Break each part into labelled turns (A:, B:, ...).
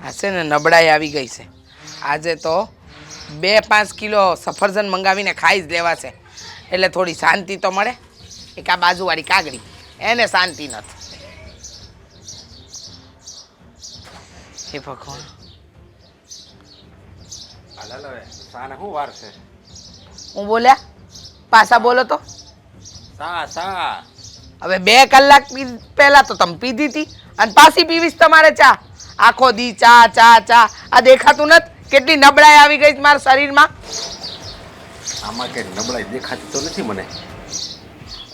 A: આ છે ને નબળાઈ આવી ગઈ છે. આજે તો 2-5 કિલો સફરજન મંગાવીને ખાઈ જ લેવા છે, એટલે થોડી શાંતિ તો મળે. એક આ બાજુવાળી કાગડી, એને શાંતિ નથી. હે ભગવાન,
B: સાને શું વાર છે?
A: હું બોલ્યા પાછા બોલો તો.
B: સા
A: હવે 2 કલાક પહેલા તો તમે પીધી હતી અને પાછી પીવીશ તમારે ચા? આખો દી ચા ચા ચા. આ દેખાતું નથી કેટલી નબળાઈ આવી ગઈ મારા શરીરમાં?
B: આમાં કઈ નબળાઈ દેખાતી તો નથી મને.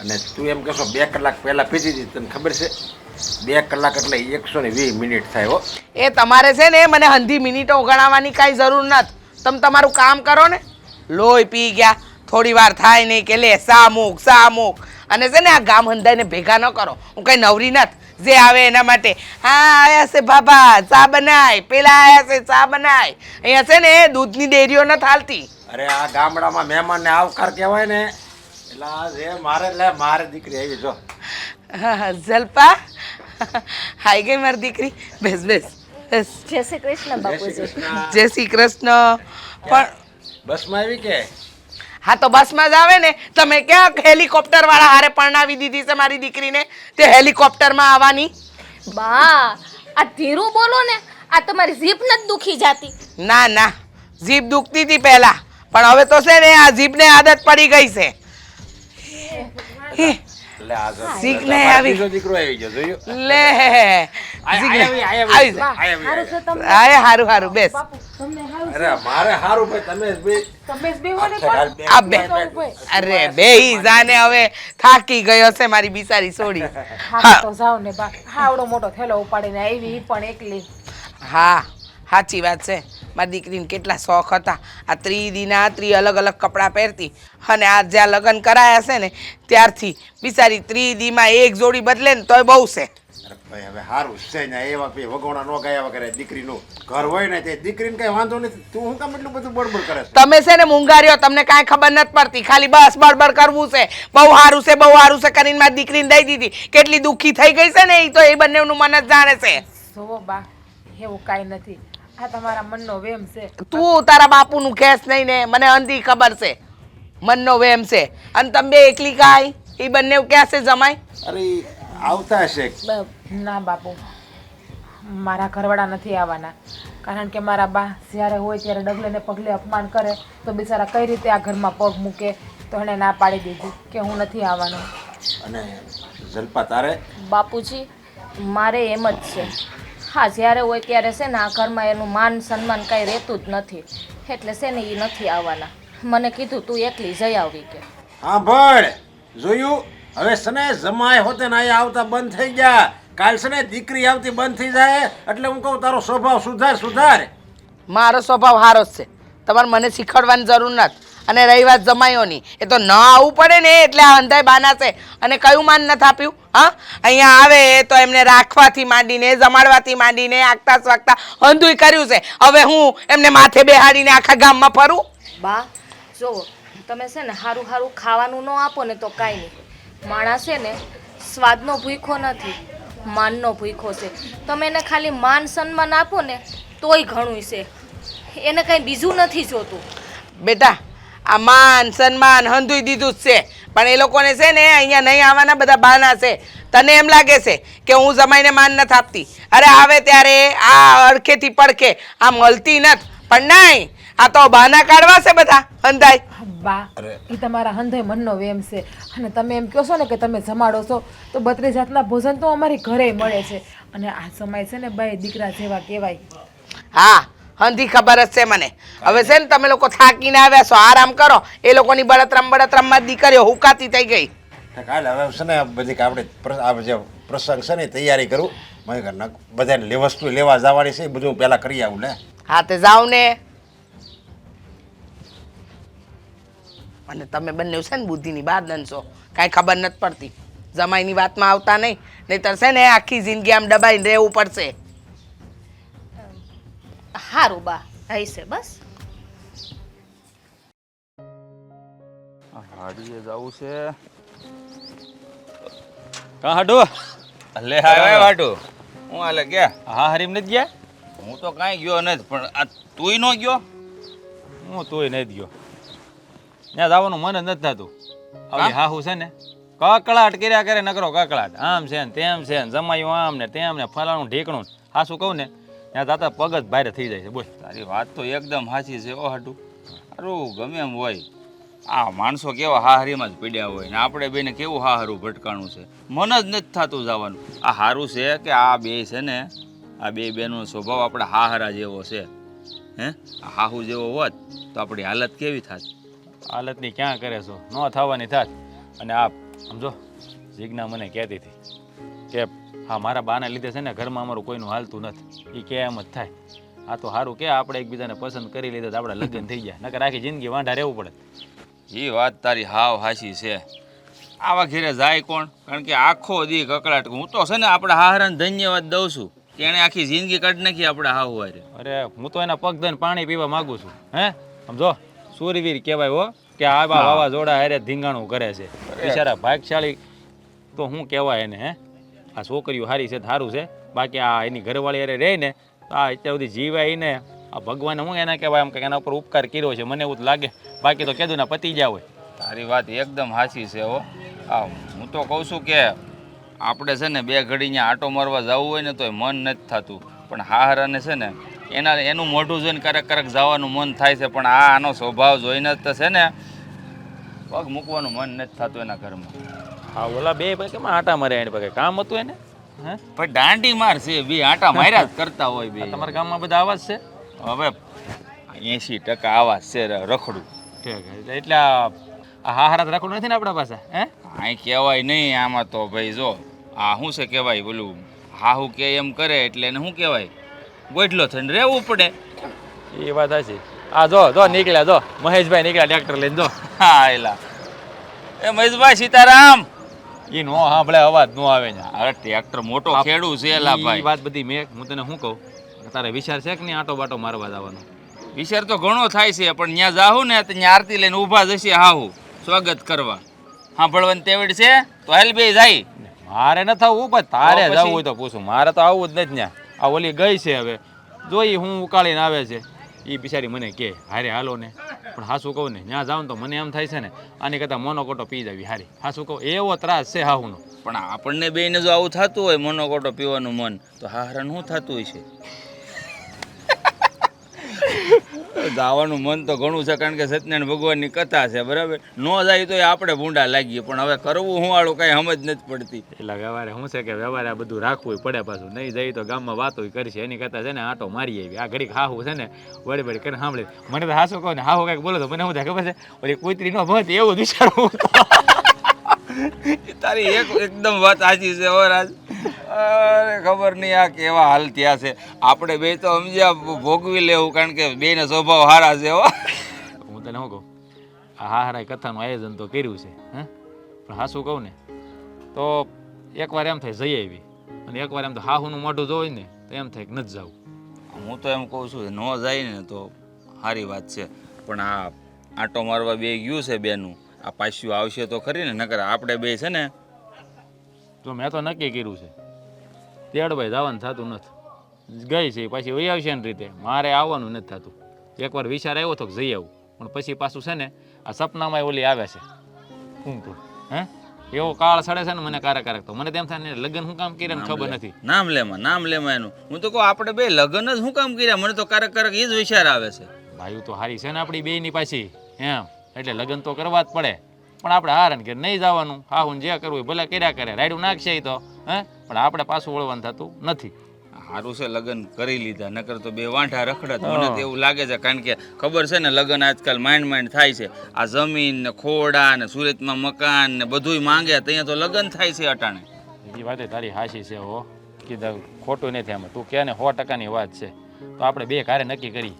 B: અને તું એમ કહેશો 2 કલાક પહેલા પીધી હતી, તને ખબર છે 2 કલાક એટલે 120 મિનિટ થાય હો.
A: એ તમારે છે ને મને હંધી મિનિટો ગણાવવાની કાંઈ જરૂર નથી. તમે તમારું કામ કરો ને. લોહી પી ગયા, થોડી વાર થાય નહીં કે લે સા મૂક. અને છે ને આ ગામ હંધાઈને ભેગા ન કરો. હું કંઈ નવરી નથી જે આવે એના માટે. હા આવ્યા છે બાબા ચા બનાય, પેલા આવ્યા છે ચા બનાય. અહીંયા છે ને દૂધની ડેરીઓ નથી હાલતી.
B: અરે આ ગામડામાં મહેમાનને આવકાર કહેવાય ને, એટલે આ જે મારે દીકરી આવી જો.
A: જલપા હાઈ ગઈ મારી દીકરી. બેસ બેસ બેસ.
C: જય શ્રી કૃષ્ણ બાપુજી.
A: જય શ્રી કૃષ્ણ. પણ
B: બસમાં આવી કે?
A: હા તો બસમાં જ આવે ને. તમે ક્યાં હેલિકોપ્ટર વાળા હારે પરણાવી દીધી છે મારી દીકરીને તે હેલિકોપ્ટરમાં આવવાની?
C: બા આ ધીરું બોલો ને, આ તમારી જીભ નથી દુખી જાતી?
A: ના ના, જીભ દુખતી હતી પહેલા, પણ હવે તો છે ને આ જીભને આદત પડી ગઈ છે.
B: એટલે આ જો
A: શીખ નહીં આવી.
B: ત્રીજો દીકરો આવી ગયો, જોયું?
A: લે આવી આય હારું હારું બેસ.
B: અરે મારે હારું ભાઈ, તમે જ બે
A: આ બે અરે બેહી જાને હવે થાકી ગયો છે મારી બિચારી છોડી.
D: હા તો જાવ ને બા, હાવડો મોટો થેલો ઉપાડીને આવી ઈ પણ એકલી.
A: હા સાચી વાત છે. મારી દીકરીને કેટલા શોખ હતા. આ ત્રિદીના અલગ અલગ કપડાં પહેરતી, અને આ જ્યાં લગ્ન કરાયા છે ને ત્યારથી બિચારી ત્રિદીમાં એક જોડી બદલે ને તોય બહુ છે.
B: અરે ભાઈ હવે હારું છે ને, એવા પી વગોણા નો ગાયા વગર દીકરીનું ઘર હોય ને તે દીકરીને કઈ વાંધો નથી. તું હું કામ એટલું બધું બડબડ કરે છે?
A: તમે છે ને મૂંગાર્યો, તમને કાંઈ ખબર નથી પડતી. ખાલી બસ બળબડ કરવું છે. બહુ સારું છે બહુ સારું છે કરીને મારી દીકરીને દઈ દીધી. કેટલી દુઃખી થઈ ગઈ છે ને એ તો એ બંનેનું મન જ જાણે છે.
D: જોવો બા, એવું કાંઈ નથી, આ તમારા મનનો વેમ છે.
A: તું તારા બાપુનું ખેસ નહીં ને, મને અંધી ખબર છે મનનો વેમ છે. અને તમે બે એકલી કાંઈ એ બંને ક્યાં છે જમાય?
B: અરે આવતા હશે.
D: ના બાપુ, મારા ઘરવાળા નથી આવવાના, કારણ કે મારા બા જ્યારે હોય ત્યારે ડગલે ને પગલે અપમાન કરે તો બિચારા કઈ રીતે આ ઘરમાં પગ મૂકે, તો એણે ના પાડી દીધી કે હું નથી આવવાનો.
B: અને જલપા તારે?
C: બાપુજી મારે એમ જ છે. હા જ્યારે હોય ત્યારે છે ને આ ઘરમાં એનું માન સન્માન કાંઈ રહેતું જ નથી, એટલે છે ને એ નથી આવવાના. મને કીધું તું એકલી જઈ આવી કે.
B: હા ભળ જોયું, હવે સને જમાય હોતે ને અહીંયા આવતા બંધ થઈ ગયા. કાલ છે ને દીકરી આવતી બંધ થઈ જાય, એટલે હું કહું તારો સ્વભાવ સુધાર.
A: મારો સ્વભાવ સારો જ છે, તમારે મને શીખવાડવાની જરૂર નથી. અને રહી વાત જમાયોની, એ તો ન આવવું પડે ને એટલે આ અંધાય બાના છે. અને કયું માન નથી આપ્યું? હા અહીંયા આવે તો એમને રાખવાથી માંડીને જમાડવાથી માંડીને આગતા સ્વાગતા અંધુય કર્યું છે. હવે હું એમને માથે બેહાડીને આખા ગામમાં ફરું?
C: બા જો તમે છે ને સારું સારું ખાવાનું ન આપો ને તો કાંઈ નહીં. માણસ છે ને સ્વાદનો ભૂખો નથી, માનનો ભૂખો છે. તમે એને ખાલી માન સન્માન આપો ને તોય ઘણું છે, એને કંઈ બીજું નથી જોતું.
A: બેટા આ માન સન્માન હંધુય દીધું જ છે, પણ એ લોકોને છે ને અહીંયા નહીં આવવાના બધા બહાના છે. તને એમ લાગે છે કે હું જમાઈને માન નથી આપતી? અરે આવે ત્યારે આ અડખેથી પડખે આ મળતી નથી, પણ નહીં, આ તો બહાના કાઢવા છે બધા હંધાય.
D: બા એ તમારા હંધે મનનો વેમ છે. અને તમે એમ કહો છો ને કે તમે જમાડો છો, તો 32 જાતના ભોજન તો અમારી ઘરે મળે છે. અને આ સમય છે ને બાઈ દીકરા જેવા કહેવાય.
A: હા હંધી ખબર જ છે મને. હવે છે ને તમે લોકો થાકીને આવ્યા છો, આરામ કરો. એ લોકોની બળતરામમાં દીકરીઓ હુકાતી થઈ ગઈ.
B: કાલે હવે છે ને બધી આપણે આ જે પ્રસંગ છે ને તૈયારી કરું. મને બધાને વસ્તુ લેવા જવાની છે, બધું પહેલા કરી આવું ને.
A: હા તે જાવ ને. અને તમે બંને છે ને બુદ્ધિની બાદ છો, કાંઈ ખબર નથી પડતી. જમાઈની વાતમાં આવતા નહીં, નહીંતર છે ને આખી જિંદગી આમ દબાઈને રહેવું પડશે.
C: સારું બા હશે બસ.
E: હાડીએ જવું છે. કા હાડુ લે હાય વાટુ હું હાલે ગયા? હા હરીમ નથી ગયા? હું તો કાંઈ ગયો નથી, પણ આ તુંય ન ગયો?
F: હું તોય નથી ગયો. ત્યાં જવાનું મન જ નથી થતું. હવે હાહુ છે ને કકળાટ કર્યા કરે, નકરો કકળાટ. આમ છે ને તેમ છે ને જમાયું આમ ને તેમ ને ફલાણું ઢીકણું. હાસું કહું ને ત્યાં તાતા પગ જ ભારે થઈ જાય છે. બોલ.
E: તારી વાત તો એકદમ સાચી છે. ઓ હાટું સારું ગમે એમ હોય, આ માણસો કેવા હાહરીમાં જ પડ્યા હોય ને આપણે બેને કેવું હાહરું ભટકાણું છે. મન જ નથી થતું જવાનું. આ સારું છે કે આ બે છે ને, આ બે બેનો સ્વભાવ આપણે હાહરા જેવો છે. હે આ હાહુ જેવો હોત તો આપણી હાલત કેવી થાત?
F: હાલતની ક્યાં કરે છો, ન થવાની થાત. અને આ સમજો જીજ્ઞા મને કહેતી હતી કે હા મારા બાના લીધે છે ને ઘરમાં અમારું કોઈનું હાલતું નથી. એ કે એમ જ થાય. આ તો સારું કે આપણે એકબીજાને પસંદ કરી લીધા તો આપણે લગ્ન થઈ જાય, નકર આખી જિંદગી વાંઢા રહેવું પડે.
E: એ વાત તારી હાવ હાચી છે. આવા ઘેરે જાય કોણ? કારણ કે આખો દી કકડાટ. હું તો છે ને આપણે હાહરાને ધન્યવાદ દઉં છું કે એણે આખી જિંદગી કાઢી નાખી આપણે હાવ હારે.
F: અરે હું તો એના પગ દઈને પાણી પીવા માગું છું. હે સમજો સૂરવીર કહેવાય હો કે આ વાવાઝોડા હારે ધીંગાણું કરે છે. બિચારા ભાગશાળી તો શું કહેવાય એને. હે આ છોકરીઓ સારી છે સારું છે, બાકી આ એની ઘરવાળી હારે રહે ને તો આ અત્યાર સુધી જીવાય ને આ ભગવાને હું એને કહેવાય એમ કે એના ઉપર ઉપકાર કર્યો છે, મને એવું જ લાગે. બાકી તો કીધું ને પતી ગયા હોય.
E: તારી વાત એકદમ સાચી છે હો. હા હું તો કહું છું કે આપણે છે ને બે ઘડી અહીંયા આંટો મારવા જવું હોય ને તોય મન નથી થતું, પણ હાહરાને છે ને એનું મોઢું જોઈને ક્યારેક ક્યારેક જવાનું મન થાય છે, પણ આનો સ્વભાવ જોઈને જ તો છે ને પગ મૂકવાનું મન નથી થતું એના ઘરમાં.
F: હા ઓલા બે ભાઈ કેમ આટા મારે એને પગે કામ હતું એને. હે
E: ભાઈ દાંડી માર છે, બે આંટા માર્યા જ કરતા હોય બે.
F: તમારા ગામમાં બધા આવાજ છે?
E: હવે 80% આવાજ છે રખડું.
F: ઠીક છે. એટલે આ હાહરા તો રાખવું નથી ને આપણા પાસે. હે
E: અહીં કહેવાય નહીં આમાં તો ભાઈ. જો આ શું છે કહેવાય પેલું હાહુ કે એમ કરે એટલે એને શું કહેવાય ગોઠલો થઈને રહેવું પડે.
F: એ વાત હશે. આ જો નીકળ્યા, જો મહેશભાઈ નીકળ્યા ટ્રેક્ટર લઈને. જો
E: હા એલા એ મહેશભાઈ સીતારામ.
F: એ નો સાંભળે અવાજ નો આવે ને.
E: અરે ટ્રેક્ટર મોટો ખેડૂ છે એલા
F: એ
E: ભાઈ.
F: વાત બધી મેં હું તને શું કહું, તારે વિચાર છે કે નહીં આટો બાટો મારવા જવાનો?
E: વિચાર તો ઘણો થાય છે, પણ ત્યાં જાહું ને તો ત્યાં આરતી લઈને ઊભા જશે હાહુ સ્વાગત કરવા. સાંભળવાની તેવડ છે તો હાલ બે જાય.
F: મારે ન થવું પણ તારે
E: પછી?
F: જવું હોય તો પૂછું. મારે તો આવું જ નથી ત્યાં. આ ઓલી ગઈ છે હવે જોઈ હું ઉકાળીને આવે છે. એ બિચારી મને કે હારે હાલો ને, પણ હાસું કહું ને ત્યાં જાઉં તો મને એમ થાય છે ને આની કરતાં મોનોકોટો પી જાવી હારી. હાસું કહું એવો ત્રાસ છે હાહુનો.
E: પણ આપણને બેને જો આવું થતું હોય મોનોકોટો પીવાનું મન, તો હાહરાને શું થતું હોય છે? જવાનું મન તો ઘણું છે, કારણ કે સત્યનારાયણ ભગવાનની કથા છે બરાબર. ન જાય તો આપણે ભૂંડા લાગીએ, પણ હવે કરવું હું વાળું કાંઈ સમજ નથી પડતી.
F: એટલે વ્યવહારે શું છે કે વ્યવહારે આ બધું રાખવું પડે પાછું. નહીં જઈ તો ગામમાં વાતો કરશે, એની કરતાં છે ને આટો મારી આવી. આ ઘડીક હાહુ છે ને વળી વળી કરીને સાંભળે. મને તો હાસું કહું ને હાહુ કાંઈક બોલો તો મને શું થાય ખબર છે, ઓલી કૂતરી નો ભત એવું જ વિચારવું.
E: તારી એકદમ વાત સાચી છે હો રાજ. અરે ખબર નહીં આ કેવા હાલ થયા છે. આપણે બે તો સમજ્યા ભોગવી લેવું, કારણ કે બેને સ્વભાવ સારા છે હો.
F: હું તને શું કહું, આ હાહરાય કથાનું આયોજન તો કર્યું છે. હે પણ હાસું કહું ને તો એકવાર એમ થાય જઈ આવી, અને એકવાર એમ તો હાહુનું મોઢું જોઈ ને તો એમ થાય કે નથી જવું.
E: હું તો એમ કહું છું ન જાય ને તો સારી વાત છે, પણ આ આંટો મારવા બે ગયું છે બેનું, આ પાછું આવશે તો ખરી ને. નકર આપણે બે છે ને
F: તો મેં તો નક્કી કર્યું છે તેડભાઈ જવાનું થતું નથી. ગઈ છે પાછી વહી આવશે ને રીતે. મારે આવવાનું નથી થતું. એકવાર વિચાર આવ્યો હતો કે જઈ આવું, પણ પછી પાછું છે ને આ સપનામાં ઓલી આવે છે કુંકુ. હે એવો કાળ સડે છે ને મને કારક તો મને તેમ થાય ને લગ્ન શું કામ કર્યા ખબર નથી.
E: નામ લેમાં એનું. હું તો કહું આપણે બે લગ્ન જ શું કામ કર્યા, મને તો ક્યારેક એ જ વિચાર આવે છે.
F: ભાઈ તો હારી છે ને આપણી બેયની પાછી એમ, એટલે લગ્ન તો કરવા જ પડે. પણ આપણે હારણ કે નહીં જવાનું, હાહુન જે કરવું ભલે કર્યા કરે, રાયડું નાખશે તો. હે પણ આપણે પાછું વળવાનું થતું નથી.
E: સારું છે લગ્ન કરી લીધા, નકર તો બે વાંઢા રખડત. મને તો એવું લાગે છે, કારણ કે ખબર છે ને લગ્ન આજકાલ માંડ થાય છે. આ જમીન ને ખોડા ને સુરતમાં મકાન ને બધુંય માંગે, ત્યાં તો લગ્ન થાય છે અટાણે.
F: બીજી વાત તારી હાશી છે હો, કીધું ખોટું નથી આમાં. તું કે ને 100%ની વાત છે. તો આપણે બે કારે નક્કી કરી,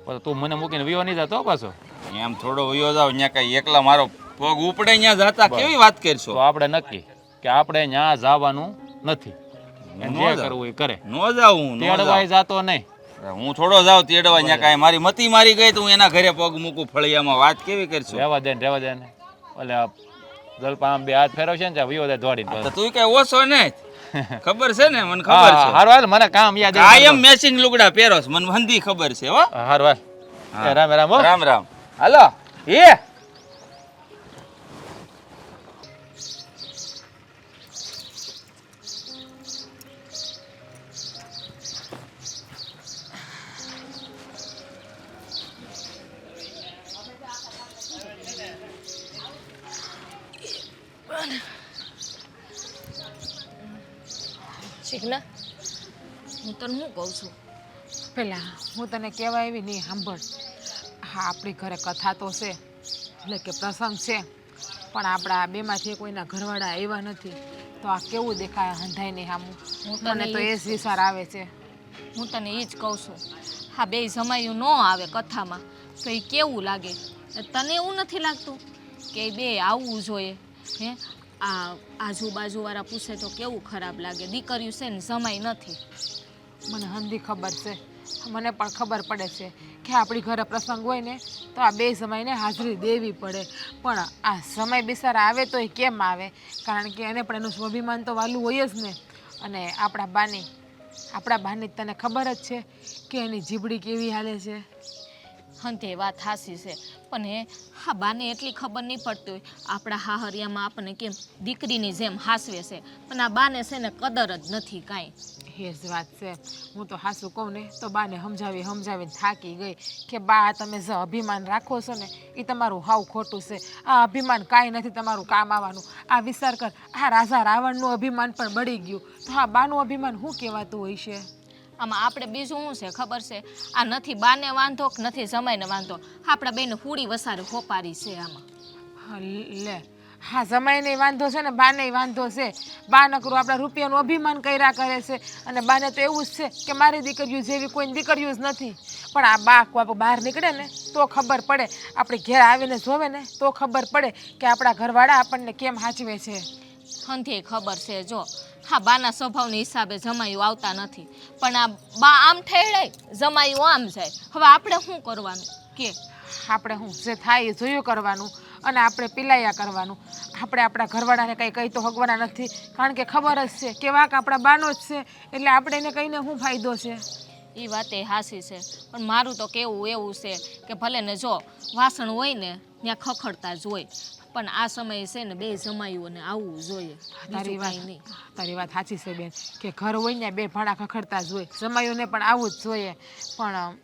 F: પણ તું મને મૂકીને વિયો નહીં જતો પાછો.
E: એમ થોડો વયો જાવ, ત્યાં કઈ એકલા મારો પગ ઉપડે ત્યાં જતા કેવી વાત કરશો.
F: તો આપણે નક્કી કે આપણે ત્યાં જવાનું નથી. જે કરવું એ કરે.
E: ન જાઉં
F: તેડવાય જાતો નહીં.
E: હું થોડો જાઉં તેડવા, ત્યાં કાંઈ મારી મતી મારી ગઈ તો હું એના ઘરે પગ મૂકું ફળિયામાં, વાત કેવી કરશું.
F: રહેવા દે ને એટલે જલપા આમ બે હાથ ફેરવશે ને વિયો દે દોડીને.
E: તું કઈ ઓછો ને ખબર છે ને મને ખબર છે
F: હારું હાલ મને કામ યાદ
E: કાયમ મેચિંગ લુગડા પહેરોસ મને હંધી ખબર છે હો
F: હારું હાલ એ રામ રામ હો
E: રામ રામ હાલો એ
C: શીખના હું તને શું કહું છું
D: પેલા હું તને કહેવાય એવી નહીં સાંભળ. હા, આપણી ઘરે કથા તો છે, એટલે કે પ્રસંગ છે, પણ આપણા બેમાંથી કોઈના ઘરવાળા આવ્યા નથી, તો આ કેવું દેખાય હંધાઈને સામું. મને તો એ જ વિચાર આવે છે.
C: હું તને એ જ કહું છું. હા, બે જમાયું ન આવે કથામાં તો એ કેવું લાગે? તને એવું નથી લાગતું કે બે આવવું જોઈએ? હે, આ આજુબાજુવાળા પૂછે તો કેવું ખરાબ લાગે. દીકરીઓ છે ને જમાઈ નથી.
D: મને હંધી ખબર છે, મને પણ ખબર પડે છે કે આપણી ઘરે પ્રસંગ હોય ને તો આ બે સમયને હાજરી દેવી પડે, પણ આ સમય બિચારા આવે તો એ કેમ આવે? કારણ કે એને પણ એનું સ્વાભિમાન તો વાલું હોય જ ને. અને આપણા બાની તને ખબર જ છે કે એની જીબડી કેવી હાલે છે.
C: હા, તે વાત હાસી છે, પણ હા બાને એટલી ખબર નહીં પડતી હોય આપણા હાહરિયામાં આપણને કેમ દીકરીની જેમ હાસવે છે, પણ આ બાને છે ને કદર જ નથી કાંઈ.
D: એ જ વાત છે. હું તો હાસું કહું ને તો બાને સમજાવીને થાકી ગઈ કે બા, તમે જે અભિમાન રાખો છો ને એ તમારું હાવ ખોટું છે. આ અભિમાન કાંઈ નથી તમારું કામ આવવાનું. આ વિચાર કર, આ રાજા રાવણનું અભિમાન પણ બળી ગયું, તો હા બાનું અભિમાન શું કહેવાતું હોય છે?
C: આમાં આપણે બીજું શું છે ખબર છે? આ નથી બાને વાંધો કે નથી જમાઈને વાંધો, આપણા બેને હુડી વસારે હોપારી છે આમાં.
D: હા, લે, હા, જમાઈને વાંધો છે ને બાને વાંધો છે. બા નકરું આપણા રૂપિયાનું અભિમાન કર્યા કરે છે, અને બાને તો એવું જ છે કે મારી દીકરીઓ જેવી કોઈ દીકરીઓ જ નથી. પણ આ બા બહાર નીકળે ને તો ખબર પડે, આપણે ઘેર આવીને જોવે ને તો ખબર પડે કે આપણા ઘરવાળા આપણને કેમ સાચવે છે.
C: હંથી ખબર છે. જો હા, બાના સ્વભાવના હિસાબે જમાયું આવતા નથી, પણ આ બા આમ ઠેડાય જમાયું આમ જાય. હવે આપણે શું કરવાનું કે?
D: આપણે શું જે થાય એ જોયું કરવાનું, અને આપણે પિલાયા કરવાનું. આપણે આપણા ઘરવાળાને કંઈ કહી તો હગવાના નથી, કારણ કે ખબર જ છે કે વાંક આપણા બાનો જ છે, એટલે આપણે એને કહીને શું ફાયદો છે?
C: એ વાત એ હાસી છે, પણ મારું તો કેવું એવું છે કે ભલે ને જો વાસણ હોય ને ત્યાં ખખડતા જ હોય, પણ આ સમયે છે ને બે જમાઈઓને આવવું જોઈએ.
D: તારી વાત સાચી છે બેન, કે ઘર હોય ને બે ભાડા ખખડતા જ હોય, જમાઈઓને પણ આવવું જ જોઈએ. પણ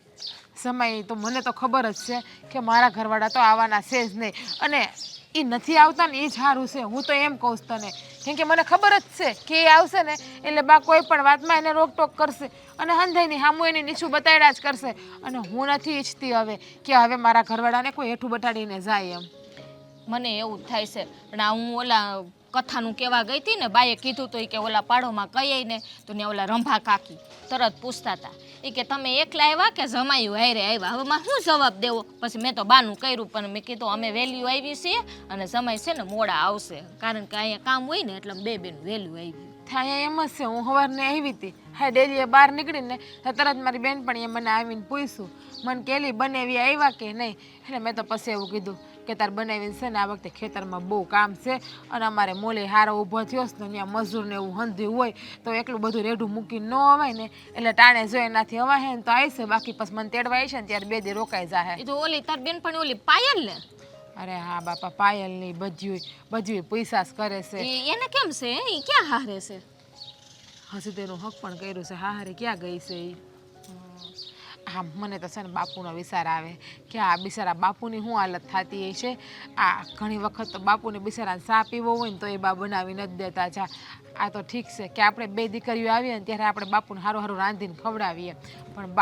D: સમય તો મને તો ખબર જ છે કે મારા ઘરવાળા તો આવવાના છે જ નહીં, અને એ નથી આવતા ને એ જ સારું છે. હું તો એમ કહું છું તને, કેમ કે મને ખબર જ છે કે એ આવશે ને એટલે બા કોઈ પણ વાતમાં એને રોકટોક કરશે, અને હંધાઈની સામું એને નીચું બતાડ્યા જ કરશે. અને હું નથી ઈચ્છતી કે હવે મારા ઘરવાળાને કોઈ હેઠું બતાડીને જાય એમ.
C: મને એવું જ થાય છે. પણ આ હું ઓલા કથાનું કહેવા ગઈ હતી ને, બાએ કીધું તો કે ઓલા પાડોમાં કહીએ ને તો ને ઓલા રંભા કાકી તરત પૂછતા હતા એ કે તમે એકલા આવ્યા કે જમાયું હારે આવ્યા? હવે મારે શું જવાબ દેવો? પછી મેં તો બાનું કર્યું, પણ મેં કીધું અમે વહેલું આવી છીએ અને જમાઈ છે ને મોડા આવશે, કારણ કે અહીંયા કામ હોય ને એટલે બે બેન વહેલું આવ્યું.
D: થાય એમ જ છે. હું સવારને આવી હતી, હા, ડેલીએ બહાર નીકળીને તરત મારી બેનપણીએ મને આવીને પૂછ્યું, મને કેલી બનેવી આવ્યા કે નહીં? એટલે મેં તો પછી એવું કીધું કે તાર બનાવીને છે ને આ વખતે ખેતરમાં બહુ કામ છે, અને અમારે મોલે હારો ઊભો થયો છે ને ત્યાં મજૂરને એવું હંધ્યું હોય તો એટલું બધું રેઢું મૂકીને ન અવાય ને, એટલે ટાણે જો એનાથી અવાય ને તો આવશે, બાકી પછી મને તેડવા આવશે ને ત્યારે 2 દી રોકાઈ જાય.
C: એ તો ઓલી તાર બેનપણી ઓલી પાયલ ને?
D: અરે હા બાપા, પાયલની બધું પૈસા જ કરે છે.
C: એને કેમ છે? એ ક્યાં હારે છે?
D: હજી તેનું હક પણ કર્યું છે. હા, હારે ક્યાં ગઈ છે એ? હા, મને તો છે ને બાપુનો વિચાર આવે કે આ બિચારા બાપુની શું હાલત થતી હશે. આ ઘણી વખત તો બાપુને બિચારાને ચા પીવો હોય ને તો એ બા બનાવી નથી દેતા. જા, આ તો ઠીક છે કે આપણે 2 દીકરીઓ આવીએ ને ત્યારે આપણે બાપુને સારું રાંધીને ખવડાવીએ, પણ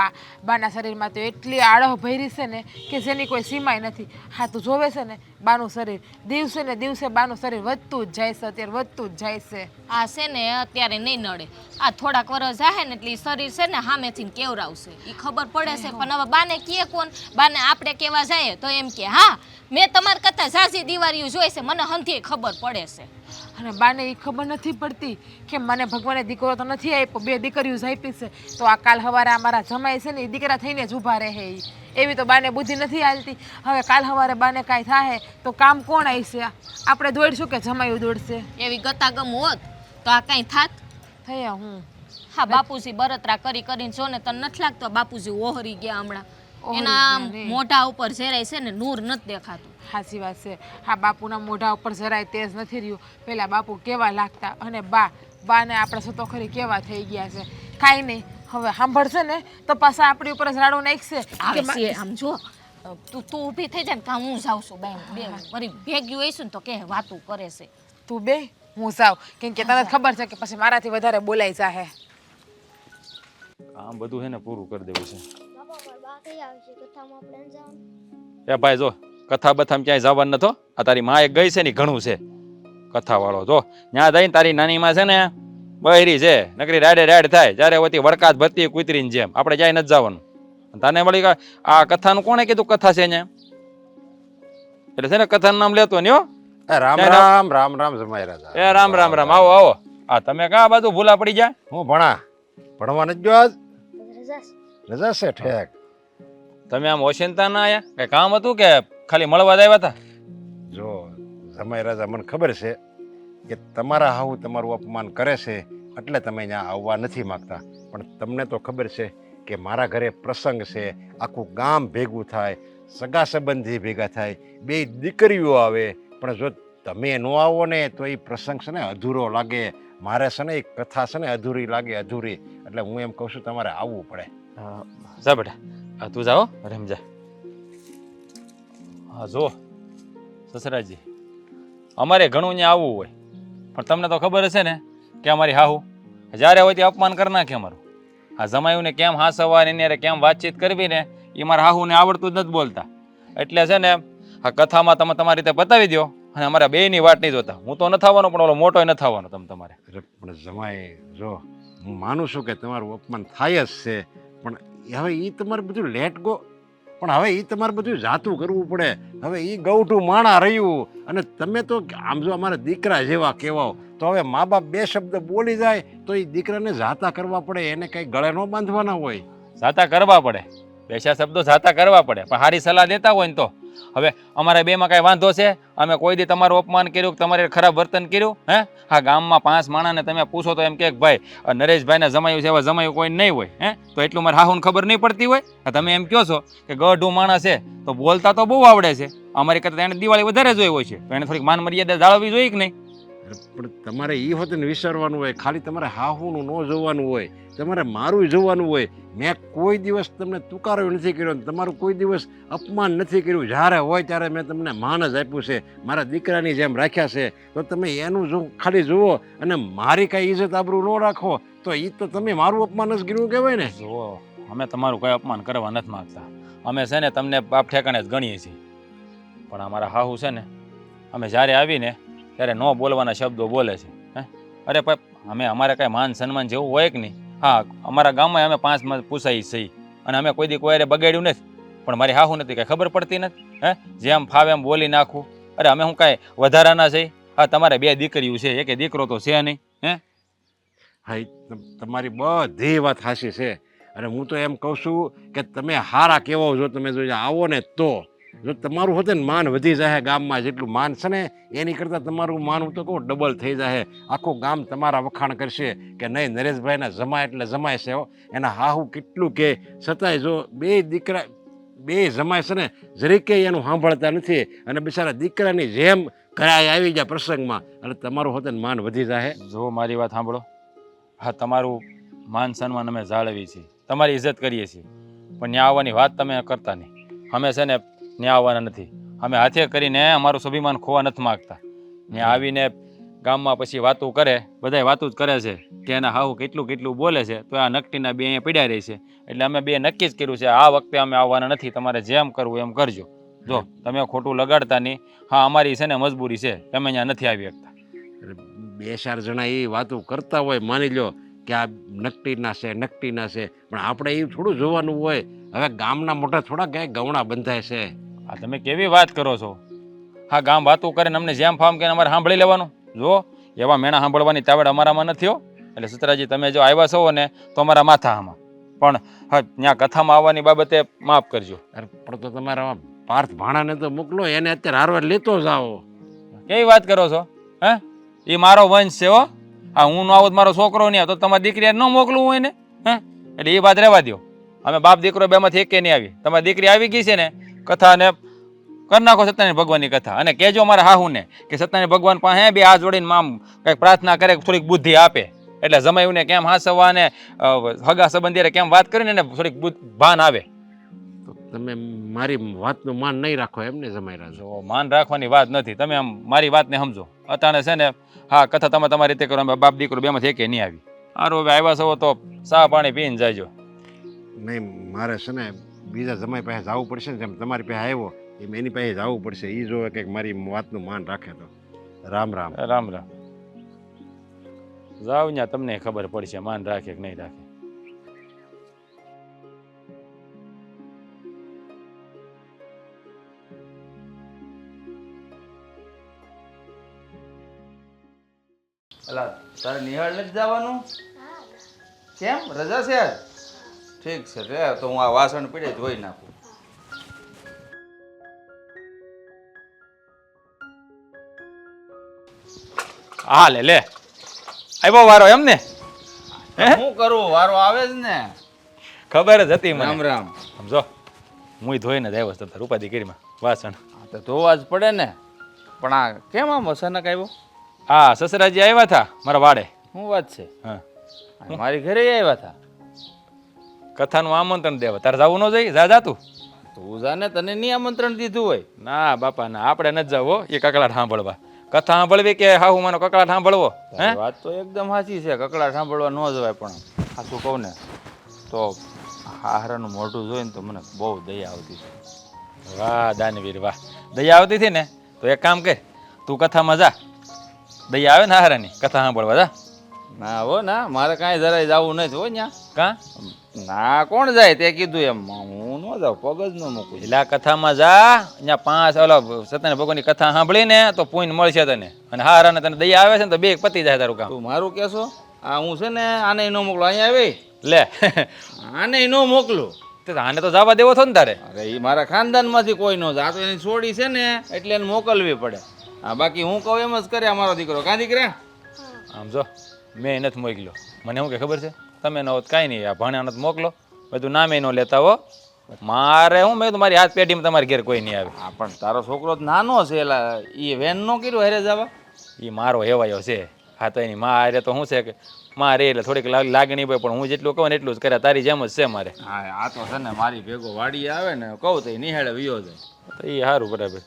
D: બાના શરીરમાં તો એટલી આળહ ભરી છે ને કે જેની કોઈ સીમાય નથી. હા, તું જોવે છે ને બાનું શરીર દિવસે ને દિવસે બાનું શરીર વધતું જ જાય છે, અત્યારે વધતું જ જાય છે.
C: આ છે ને અત્યારે નહીં નડે, આ થોડાક વર્ષ જાય ને એટલે શરીર છે ને સામેથી કેવરાવશે, એ ખબર પડે છે. પણ હવે બાને કહે કોણ? બાને આપણે કહેવા જાય તો એમ કે હા મેં તમારા કરતાં ઝાઝી દિવાળીઓ જોઈ છે, મને હંધી ખબર પડે છે.
D: અને બાને એ ખબર નથી પડતી કે મને ભગવાને દીકરો તો નથી આપ્યો, 2 દીકરીઓ જ આપી છે, તો આ કાલ સવારે અમારા જમાઈ છે ને એ દીકરા થઈને જ ઊભા રહે. એવી તો બાને બુદ્ધિ નથી હાલતી. હવે કાલ સવારે બાને કાંઈ થાય તો કામ કોણ આવશે? આપણે દોડશું કે જમાયું દોડશે?
C: એવી ગતાગમ હોત તો આ કાંઈ થાત?
D: થયા હું
C: હા બાપુજી બળતરા કરી કરીને જો ને તને નથી લાગતો બાપુજી ઓહરી ગયા હમણાં એના મોઢા ઉપર જરાય છે ને નૂર નથી દેખાતું.
D: સાચી વાત છે. હા બાપુના મોઢા ઉપર જરાય તેજ નથી રહ્યું. પેલા બાપુ કેવા લાગતા અને બાને આપણે સતો ખરી કેવા થઈ ગયા છે. કાંઈ નહીં, હવે સાંભળશે ને તો પાછા આપણી ઉપર જ રાડું નાખશે
C: આવે છે આમ જો તું ઊભી થઈ જાય ને કાં હું જાઉં છું બેન બે વળી ભેગી હોઈશું ને તો કે વાતું કરે છે.
D: તું બે હું જાઉં કેમ કે તને ખબર છે કે પછી મારાથી વધારે બોલાઈ જાહે.
F: આમ બધું છે ને પૂરું કરી દેવું છે.
G: બાપા મારા બા કઈ આવશે કથામાં આપણે જવાનું?
F: એ ભાઈ જો કથા બથામાં ક્યાંય જવાનું નતો. આ તારી માં એક ગઈ છે ને ઈ ઘણું છે કથા વાળો. જો ત્યાં જઈને તારી નાની માં છે ને બહેરી છે નકરી રાડે થાય જ્યારે હોતી વડકાત ભરતી કૂતરીની જેમ. આપણે જાય નથી જવાનું. તને વળી આ કથાનું કોણે કીધું કથા છે અહીંયા? એટલે છે ને કથાનું નામ લેતો ને હો.
B: રામ રામ રામ રામ જમાઈ રાજા.
F: એ રામ રામ રામ આવો આવો. આ તમે કાં બાજુ ભૂલા પડી ગયા?
B: હું ભણવા નથી ગયો આજ.
G: રજા
B: રજા છે ઠેક.
F: તમે આમ ઓશિંતા ના આયા? કઈ કામ હતું કે ખાલી મળવા જ આવ્યા હતા?
B: જો જમાઈ રાજા મને ખબર છે કે તમારા હાહુ તમારું અપમાન કરે છે એટલે તમે અહીંયા આવવા નથી માગતા. પણ તમને તો ખબર છે કે મારા ઘરે પ્રસંગ છે, આખું ગામ ભેગું થાય, સગા સંબંધી ભેગા થાય, બે દીકરીઓ આવે. પણ જો તમે ન આવો ને તો એ પ્રસંગ છે ને અધૂરો લાગે. મારે છે ને એ કથા છે ને અધૂરી લાગે અધૂરી. એટલે હું એમ કહું છું તમારે આવવું પડે.
F: જા બેટા તું જાઓ રમજા. હા જો સસરાજી અમારે ઘણું ત્યાં આવવું હોય પણ તમને તો ખબર હશે ને કે અમારી હાહુ જ્યારે હોય તે અપમાન કરી નાખે અમારું. આ જમાયુને કેમ હાંસવા ને એની કેમ વાતચીત કરવી ને એ મારા હાહુને આવડતું જ નથી બોલતા. એટલે છે ને આ કથામાં તમે તમારી રીતે બતાવી દો અને અમારા બેયની વાટ નહીં જોતા. હું તો નથી આવવાનો પણ ઓલો મોટો નથી આવવાનો. તમારે
B: પણ જમાઈ જો હું માનું છું કે તમારું અપમાન થાય જ છે પણ હવે એ તમારે બધું લેટ ગો. પણ હવે એ તમારે બધું જાતું કરવું પડે. હવે એ ગૌઠું માણા રહ્યું અને તમે તો આમ જો અમારા દીકરા જેવા કહેવાઓ તો હવે મા બાપ બે શબ્દ બોલી જાય તો એ દીકરાને જાતા કરવા પડે. એને કંઈ ગળે ન બાંધવાના હોય.
F: જાતા કરવા પડે, બેસા શબ્દો જાતા કરવા પડે પણ સારી સલાહ દેતા હોય ને તો. હવે અમારા બેમાં કાંઈ વાંધો છે? અમે કોઈ દી તમારું અપમાન કર્યું કે તમારે ખરાબ વર્તન કર્યું? હે આ ગામમાં 5 માણાને તમે પૂછો તો એમ કે ભાઈ નરેશભાઈને જમાયું છે એવા જમાયું કોઈ નહીં હોય. હે તો એટલું મારે હાહુને ખબર નહીં પડતી હોય? તમે એમ કહો છો કે ગઢું માણસ છે તો બોલતા તો બહુ આવડે છે. અમારી કરતાં એને દિવાળી વધારે જોઈ હોય છે તો એને થોડીક માન મર્યાદા જાળવવી જોઈએ કે નહીં?
B: પણ તમારે એ હોતે ને વિચારવાનું હોય. ખાલી તમારે હાહુનું ન જોવાનું હોય, તમારે મારું જોવાનું હોય. મેં કોઈ દિવસ તમને તુકારો નથી કર્યો, તમારું કોઈ દિવસ અપમાન નથી કર્યું. જ્યારે હોય ત્યારે મેં તમને માન જ આપ્યું છે, મારા દીકરાની જેમ રાખ્યા છે. તો તમે એનું જો ખાલી જુઓ અને મારી કાંઈ ઇજ્જત આબરૂ ન રાખો તો એ તો તમે મારું અપમાન જ કર્યું કહેવાય ને.
F: જુઓ અમે તમારું કંઈ અપમાન કરવા નથી માગતા. અમે છે ને તમને બાપ ઠેકાણે જ ગણીએ છીએ પણ અમારા હાહુ છે ને અમે જ્યારે આવીને ત્યારે ન બોલવાના શબ્દો બોલે છે. હે અરે અમે અમારે કાંઈ માન સન્માન જેવું હોય કે નહીં? હા અમારા ગામમાં અમે 5 પૂછાઈ સહી અને અમે કોઈ દી કોઈ બગાડ્યું નથી પણ મારી હાહુ નથી કાંઈ ખબર પડતી નથી. હે જેમ ફાવે એમ બોલી નાખું. અરે અમે હું કાંઈ વધારાના છે? હા તમારે 2 દીકરીઓ છે, એક દીકરો તો છે નહીં. હે
B: હા તમારી બધી વાત હાચી છે અને હું તો એમ કહું છું કે તમે હારા કહેવો જો તમે જો આવો ને તો જો તમારું હોતે ને માન વધી જાય ગામમાં. જેટલું માન છે ને એની કરતાં તમારું માન હું તો કહું ડબલ થઈ જાય. આખું ગામ તમારા વખાણ કરશે કે નહીં નરેશભાઈના જમાય એટલે જમાય છે. એના હાહુ કેટલું કે છતાંય જો 2 દીકરા 2 જમાય છે ને જરીકે એનું સાંભળતા નથી અને બિચારા દીકરાની જેમ ઘરે આવી જાય પ્રસંગમાં અને તમારું હોતે ને માન વધી જાય.
F: જો મારી વાત સાંભળો. હા તમારું માન સન્માન અમે જાળવીએ છીએ, તમારી ઇજ્જત કરીએ છીએ પણ ત્યાં આવવાની વાત તમે કરતા નહીં. અમે છે ને ત્યાં આવવાના નથી. અમે હાથે કરીને અમારું સ્વાભિમાન ખોવા નથી માગતા. ત્યાં આવીને ગામમાં પછી વાતું કરે, બધાય વાતું જ કરે છે કે એના હાહુ કેટલું કેટલું બોલે છે તો આ નકટીના 2 અહીંયા પીડ્યા રહી છે. એટલે અમે 2 નક્કી જ કર્યું છે આ વખતે અમે આવવાના નથી. તમારે જેમ કરવું એમ કરજો. જો તમે ખોટું લગાડતા નહીં. હા અમારી છે ને મજબૂરી છે, તમે અહીંયા નથી આવી શકતા.
B: 2-4 જણા એ વાતો કરતા હોય માની લો કે આ નકટીના છે પણ આપણે એ થોડું જોવાનું હોય. હવે ગામના મોટા થોડા ક્યાંય ગવણા બંધાય છે.
F: આ તમે કેવી વાત કરો છો? હા ગામ વાતું કરે ને અમને જેમ ફામ કે અમારે સાંભળી લેવાનું. જો એવા મેણા સાંભળવાની તાવડ અમારામાં નથી હો. એટલે સતરાજી તમે જો આવ્યા છો ને તો અમારા માથા આમાં પણ હા ત્યાં કથામાં આવવાની બાબતે માફ કરજો.
B: અરે પણ તો તમારા પાર્થ ભાણાને તો મોકલો, એને અત્યારે હારવાર લેતો જાઓ.
F: કેવી વાત કરો છો? હે એ મારો વંશ છે હો. આ હું ન આવું તો મારો છોકરો નહીં આવે તો તમારી દીકરી ન મોકલવું હોય ને હે એટલે એ વાત રહેવા દો. અમે બાપ દીકરો બેમાંથી એકે નહીં આવી. તમારી દીકરી આવી ગઈ છે ને કથાને કરી નાખો સત્યનારાયણ ભગવાનની કથા અને કહેજો મારા હાહુને કે સત્યનારાયણ ભગવાન પાસે બે હાથ જોડીને આમ કંઈક પ્રાર્થના કરે થોડીક બુદ્ધિ આપે એટલે જમાઈને કેમ હાસવા ને હગા સંબંધીએ કેમ વાત કરીને એને થોડીક ભાન આવે.
B: તો તમે મારી વાતનું માન નહીં રાખો એમને જમાઈ
F: જો માન રાખવાની વાત નથી. તમે આમ મારી વાતને સમજો. અતાણે છે ને હા કથા તમે તમારી રીતે કરો. અમે બાપ દીકરો બેમાંથી એકે નહીં આવી. સારું હવે આવ્યા છો તો ચા પાણી પીને જાયજો.
B: નહીં મારે છે ને બીજા જમાઈ પાસે જવું પડશે ને જેમ તમારી પાસે આવ્યો એમ એની પાસે જવું પડશે. એ જોવે કંઈક મારી વાતનું માન રાખે તો. રામ રામ.
F: રામ રામ. જાવ ત્યાં તમને ખબર પડશે માન રાખે કે નહીં રાખે.
E: અલા તારે નિહાળ નથી જવાનું? કેમ રજા છે આજ? ઠીક છે રે તો હું આ વાસણ પીડે ધોઈ નાખું.
F: હા લે લે આવ્યો વારો એમ ને
E: શું કરું વારો આવે જ ને.
F: ખબર જ હતી મને.
E: રામ રામ.
F: સમજો હું ધોઈને જ આવ્યો તમને રૂપાદી ગીરીમાં વાસણ.
E: હા તો ધોવા જ પડે ને. પણ આ કેમ આમ અચાનક આવ્યો?
F: હા સસરાજી આવ્યા હતા મારા વાડે.
E: શું વાત છે?
F: હા
E: મારી ઘરે આવ્યા હતા.
F: કથાનું આમંત્રણ દેવા તારે જવું ન જઈ જા જાતું.
E: તું જાને તને નહીં આમંત્રણ દીધું હોય.
F: ના બાપા ના આપણે નથી જવું એ કકડાટ સાંભળવા. કથા સાંભળવી કે હાહુ માનો કકડાટ સાંભળવો હે?
E: તારી વાત તો એકદમ સાચી છે. કકડા સાંભળવા ન જવાય પણ સાચું કહું ને તો હારાનું મોઢું જોઈને તો મને બહુ દયા આવતી છે.
F: વાહ દાનવીર વાહ. દયા આવતી હતી ને તો એક કામ કર તું કથામાં જા. દયા આવે ને હારાની કથા સાંભળવા જા.
E: ના હો ના મારે કાંઈ જરાય જવું નથી હો ત્યાં.
F: કા
E: ના કોણ જાય તે કીધું એમ હું ન જાઉં પગ જ ન મૂકું.
F: પેલા કથામાં જા અહીંયા 5 ઓલો સત્યનારાયણ ભગવાનની કથા સાંભળીને તો પુણ્ય મળશે તને અને હારાને તને દયા આવે છે ને તો બે પતી જાય તારું કામ.
E: તું મારું કહેશો આ હું છે ને આને ન મોકલો અહીંયા આવી
F: લે
E: આને ન મોકલું.
F: તો આને તો જવા દેવો થો ને તારે.
E: અરે એ મારા ખાનદાનમાંથી કોઈ ન જાય. આ તો એની છોડી છે ને એટલે એને મોકલવી પડે. હા બાકી હું કહું એમ જ કરે અમારો દીકરો. કાં દીકરા?
F: આમ જો મેં નથી મોકલ્યો. મને શું કે ખબર છે તમે ન હોત કાંઈ નહીં આ ભણ્યા નથી મોકલો બધું નામે ન લેતા હો. મારે હું મેં તો મારી હાથ પેઢીમાં તમારી ઘેર કોઈ નહીં આવે.
E: હા પણ તારો છોકરો જ નાનો છે એલા એ વેન ન કર્યું હેરે જવા.
F: એ મારો હેવાયો છે. હા તો એની માં હારે તો શું છે કે માં રે એટલે થોડીક લાગણી હોય પણ હું જેટલું કહું ને એટલું જ કરે. તારી જેમ જ છે મારે.
E: હા આ તો છે ને મારી ભેગો વાડી આવે ને કહું તો એ નિહાળે વિયો જાય.
F: તો એ સારું બરાબર.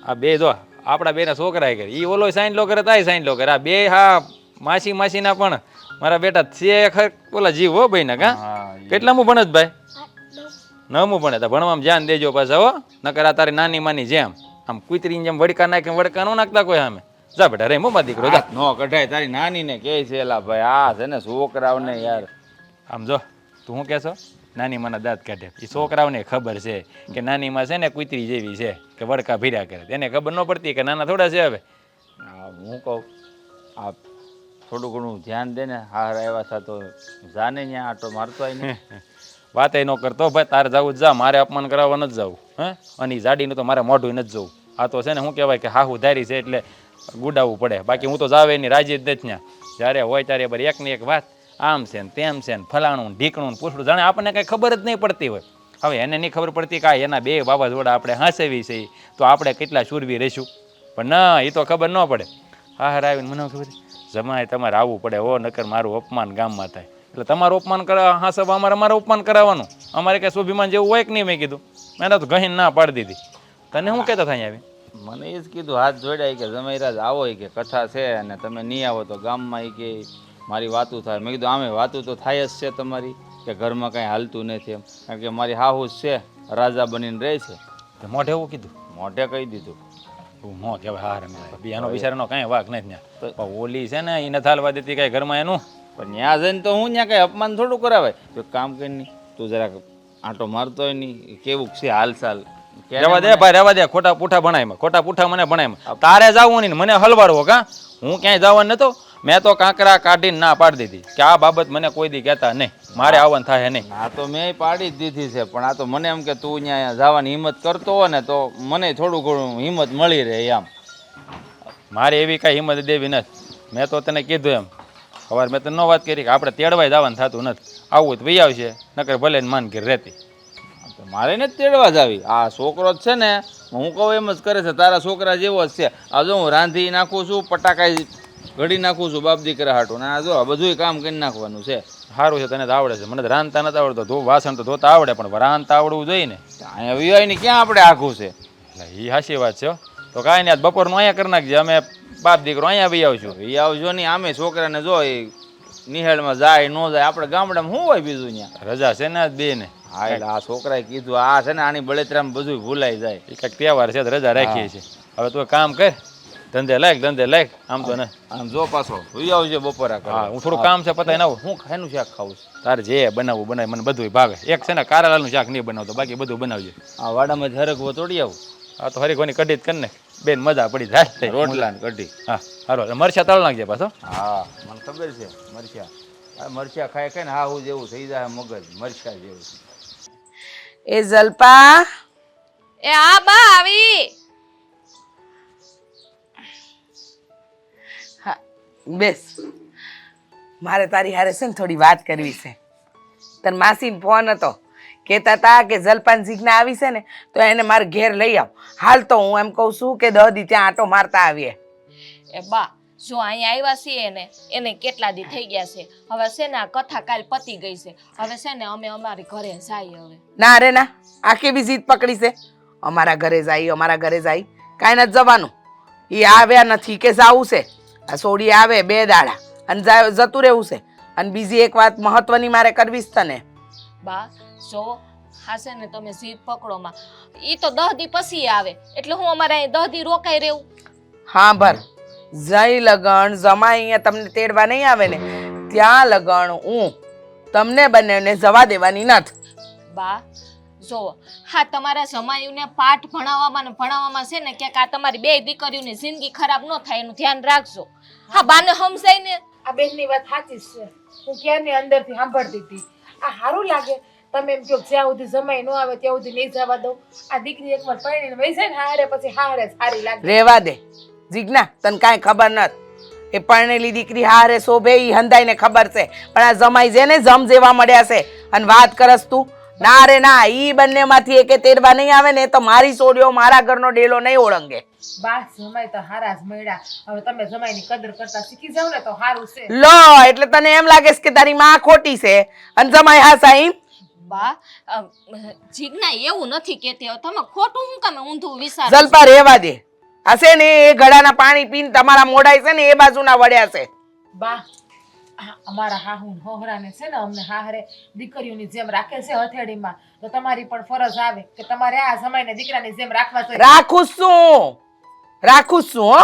F: આ બે જો આપણા બેના છોકરા કરે એ ઓલો સાઈન લો કરે તાય સાઈન લો કરે. આ બે હા માસીના પણ મારા બેટા છે ઓલા જીવ હો ભાઈ ના. કા કેટલામું ભણે ભાઈ? 9મું ભણે. તો ભણવામાં ધ્યાન દેજો પાછા હો. નકર આ તારી નાની માની જેમ આમ કુતરીની જેમ વડકા નાખે વડકા ન નાખતા કોઈ સામે. જા બેટા રે મોમાં દીકરો જા.
E: નો કઢાય તારી નાની ને કે છે એલા ભાઈ આ છે ને છોકરાઓને યાર.
F: આમ જો તું શું કહેશો નાની માના દાંત કાઢે. એ છોકરાઓને ખબર છે કે નાની માં છે ને કુતરી જેવી છે કે વડકા ભીર્યા કરે. એને ખબર ન પડતી કે નાના થોડા છે હવે.
E: હું કહું આ થોડું ઘણું ધ્યાન દે ને હાર આવ્યા હતા તો જાને ત્યાં આટો મારતો હોય ને.
F: વાત ન કરતો ભાઈ તારે જવું જ જા. મારે અપમાન કરાવવા નથી જવું હે. અને જાડીનું તો મારે મોઢું નથી જવું. આ તો છે ને શું કહેવાય કે હાહુ ધારી છે એટલે ગુડાવવું પડે. બાકી હું તો જાવે એની રાજી જ નથી ત્યાં. જ્યારે હોય ત્યારે બરી એકની એક વાત આમ છે ને તેમ છે ને ફલાણું ઢીકણું ને પૂછડું જાણે આપણને કંઈ ખબર જ નહીં પડતી હોય. હવે એને નહીં ખબર પડતી કાંઈ એના બે વાવાઝોડા આપણે હાંસવી છે તો આપણે કેટલા શૂરવી રહીશું. પણ ના એ તો ખબર ન પડે. હાર આવીને મને ખબર જમાય તમારે આવવું પડે હો નકર મારું અપમાન ગામમાં થાય. એટલે તમારું અપમાન કરવા હાંસવા અમારે અપમાન કરાવવાનું. અમારે કંઈ સ્વાભિમાન જેવું હોય કે નહીં મેં કીધું. મેં તો ગહીને ના પાડી દીધી. તને શું કહેતા થાય આવી?
E: મને એ જ કીધું હાથ જોડ્યા કે જમાઈરાજ આવો કે કથા છે અને તમે નહીં આવો તો ગામમાં કે મારી વાતું થાય. મેં કીધું આમે વાતું તો થાય જ છે તમારી કે ઘરમાં કાંઈ હાલતું નથી એમ. કારણ કે મારી હાહુ છે રાજા બનીને રહે છે.
F: તો મોઢે એવું કીધું?
E: મોઢે કહી દીધું.
F: મો કહેવાય હાર બિયાનો બિચારાનો કાંઈ વાક નથી ત્યાં. પણ ઓલી છે ને એ નથી હાલવા દેતી કાંઈ ઘરમાં એનું.
E: પણ ત્યાં જઈને તો હું ત્યાં કાંઈ અપમાન થોડું કરાવાય. તો કામ કરીને તું જરાક આંટો મારતો હોય નહીં કેવું છે હાલચાલ.
F: રહેવા દે ભાઈ રહેવા દે. ખોટા પૂઠા ભણાયમાં ખોટા પૂઠા મને ભણાયમાં. તારે જવું નહીં મને હલવાડવો કા. હું ક્યાંય જવાનું નતો. મેં તો કાંકરા કાઢીને ના પાડી દીધી કે આ બાબત મને કોઈ દી કહેતા નહીં. મારે આવવાનું થાય નહીં.
E: આ તો મેં પાડી જ દીધી છે પણ આ તો મને એમ કે તું ત્યાં જવાની હિંમત કરતો હોય ને તો મને થોડું ઘણું હિંમત મળી રહે આમ.
F: મારે એવી કાંઈ હિંમત દેવી નથી. મેં તો તને કીધું એમ સવાર મેં તને ન વાત કરી કે આપણે તેડવાય જવાનું થતું નથી. આવું હોય તો વહી આવશે, નકર ભલે ને માન ઘેર રહેતી.
E: તો મારે ને તેડવા જ આવી. આ છોકરો જ છે ને, હું કહું એમ જ કરે છે. તારા છોકરા જેવો જ છે. આ જો હું રાંધી નાખું છું, પટાકા ઘડી નાખું છું બાપ દીકરા હાટું, ને આ જો આ બધુંય કામ કરી નાખવાનું છે.
F: સારું છે, તને તો આવડે છે. મને તો રાંધતા નથી આવડતો. વાસણ તો ધોતા આવડે, પણ રાંધતા આવડવું જોઈએ ને.
E: અહીંયા વિવાયની ક્યાં આપણે આખું છે.
F: એટલે એ સાચી વાત છે હો. તો કાંઈ નહીં, આજ બપોરનું અહીંયા કરી નાખજે. અમે બાપ દીકરો અહીંયા બી આવશું.
E: એ આવજો નહીં. આમે છોકરાને જો એ નિહાળમાં જાય ન જાય, આપણે ગામડામાં શું હોય બીજું ત્યાં.
F: રજા છે ને આજ બે ને.
E: હા, એટલે આ છોકરાએ કીધું આ છે ને આની બળેતરામાં બધું ભૂલાઈ જાય.
F: એ કંઈક તહેવાર છે તો રજા રાખીએ છીએ. હવે તું એક કામ કર, ધંધે લાગ. આમ તો ને
E: આમ જો પાછો સુઈ આવજો બપોરા
F: હા,
E: કરવા.
F: હું થોડું કામ છે પતાવી આવું.
E: હું ખાયનું શાક ખાવું છું.
F: તારે જે બનાવવું બનાવી, મને બધું ભાવે. એક છે ને કારેલાનું શાક નહીં બનાવતો, બાકી બધું બનાવજો.
E: આ વાડામાં જ હરગવો તોડી આવું.
F: હા તો હરી કઢી જ કરી ને બેન, મજા પડી જાય.
E: રોટલા ને કઢી.
F: હા સારું, મરચા તળ નાખજે પાછો.
E: હા, મને ખબર છે. મરચા આ મરચા ખાય ખાય ને હા હું જેવું થઈ જાય મગજ મરચા જેવું.
A: એ જલપા,
C: એ આ બા આવી.
A: હા બેસ. મારે તારી હારે છે ને થોડી વાત કરવી છે. તાર માસીનો ફોન હતો, કહેતા હતા કે જલપાન જીજ્ઞા આવી છે ને તો એને મારે ઘેર લઈ આવ. હાલ તો હું એમ કહું છું કે દદી ત્યાં આટો મારતા આવીએ.
C: એ બા જો અહીંયા આવ્યા છીએ ને એને કેટલા દી થઈ ગયા છે. હવે છે ને આ કથા કાલ પતી ગઈ છે. હવે છે ને અમે અમારી ઘરે જઈએ હવે.
A: ના રે ના, આ કેવી જીદ પકડી છે? અમારા ઘરે જાય કાંઈ નથી જવાનું. એ આવ્યા નથી કે જાવું છે. આ સોડી આવે 2 દાડા અને જતું રહેવું છે. અને બીજી એક વાત મહત્વની મારે કરવી છે તને.
C: બા જો હાશે ને તમે જીદ પકડોમાં, ઈ તો 10 દી પછી આવે એટલે હું અમારે અહીં 10 દી રોકાઈ રહેવું.
A: હા ભર જઈ લગણ જમાઈ અહીંયા તમને તેડવા નહીં આવે ને ત્યાં લગણ હું તમને બંનેને જવા દેવાની નથી.
C: બા જો હા તમારા જમાયુને પાઠ ભણાવવામાં ને ભણાવવામાં છે ને ક્યાંક આ તમારી 2 દીકરીઓની જિંદગી ખરાબ ન થાય એનું ધ્યાન રાખજો. હા બાને સમજાય ને.
D: આ બેનની વાત સાચી જ છે. હું ક્યારની અંદરથી સાંભળતી હતી. આ સારું લાગે તમે એમ કહો જ્યાં સુધી જમાઈ ન આવે ત્યાં સુધી નહીં જવા દો. આ દીકરી એકવાર પરણીને વહી જાય ને હારે પછી હારે સારી લાગે.
A: રેવા દે જીજ્ઞા, તને કાંઈ ખબર નથી. એ પરણેલી દીકરી હારે શોભે ઈ હંધાઈને ખબર છે, પણ આ જમાઈ જેને જમ જેવા મળ્યા છે અને વાત કરસ તું. ના રે ના, ઈ બંનેમાંથી એકે તેડવા નહીં આવે ને તો મારી સોડીઓ મારા ઘરનો ડેલો નહીં ઓળંગે.
D: બા જમાઈ તો હારા જ મળ્યા. હવે તમે જમાઈની કદર કરતા શીખી જાવ ને તો સારું છે.
A: લો એટલે તને એમ લાગે છે કે તારી માં ખોટી છે અને જમાઈ હાસા એમ?
C: બા જીજ્ઞા એવું નથી કહેતી. હવે તમે ખોટું હું કામે ઊંધું વિચારો.
A: જલપા રેવા દે. હશે ને એ ગળાના પાણી પીને તમારા મોઢાય છે ને એ બાજુના વળ્યા છે.
D: બા અમારા હાહુ હોહરાને છે ને અમને હાહરે દીકરીઓની જેમ રાખે છે હથેળીમાં, તો તમારી પણ ફરજ આવે કે તમારે આ જમાઈને દીકરાની જેમ રાખવા જોઈએ.
A: રાખું છું હો.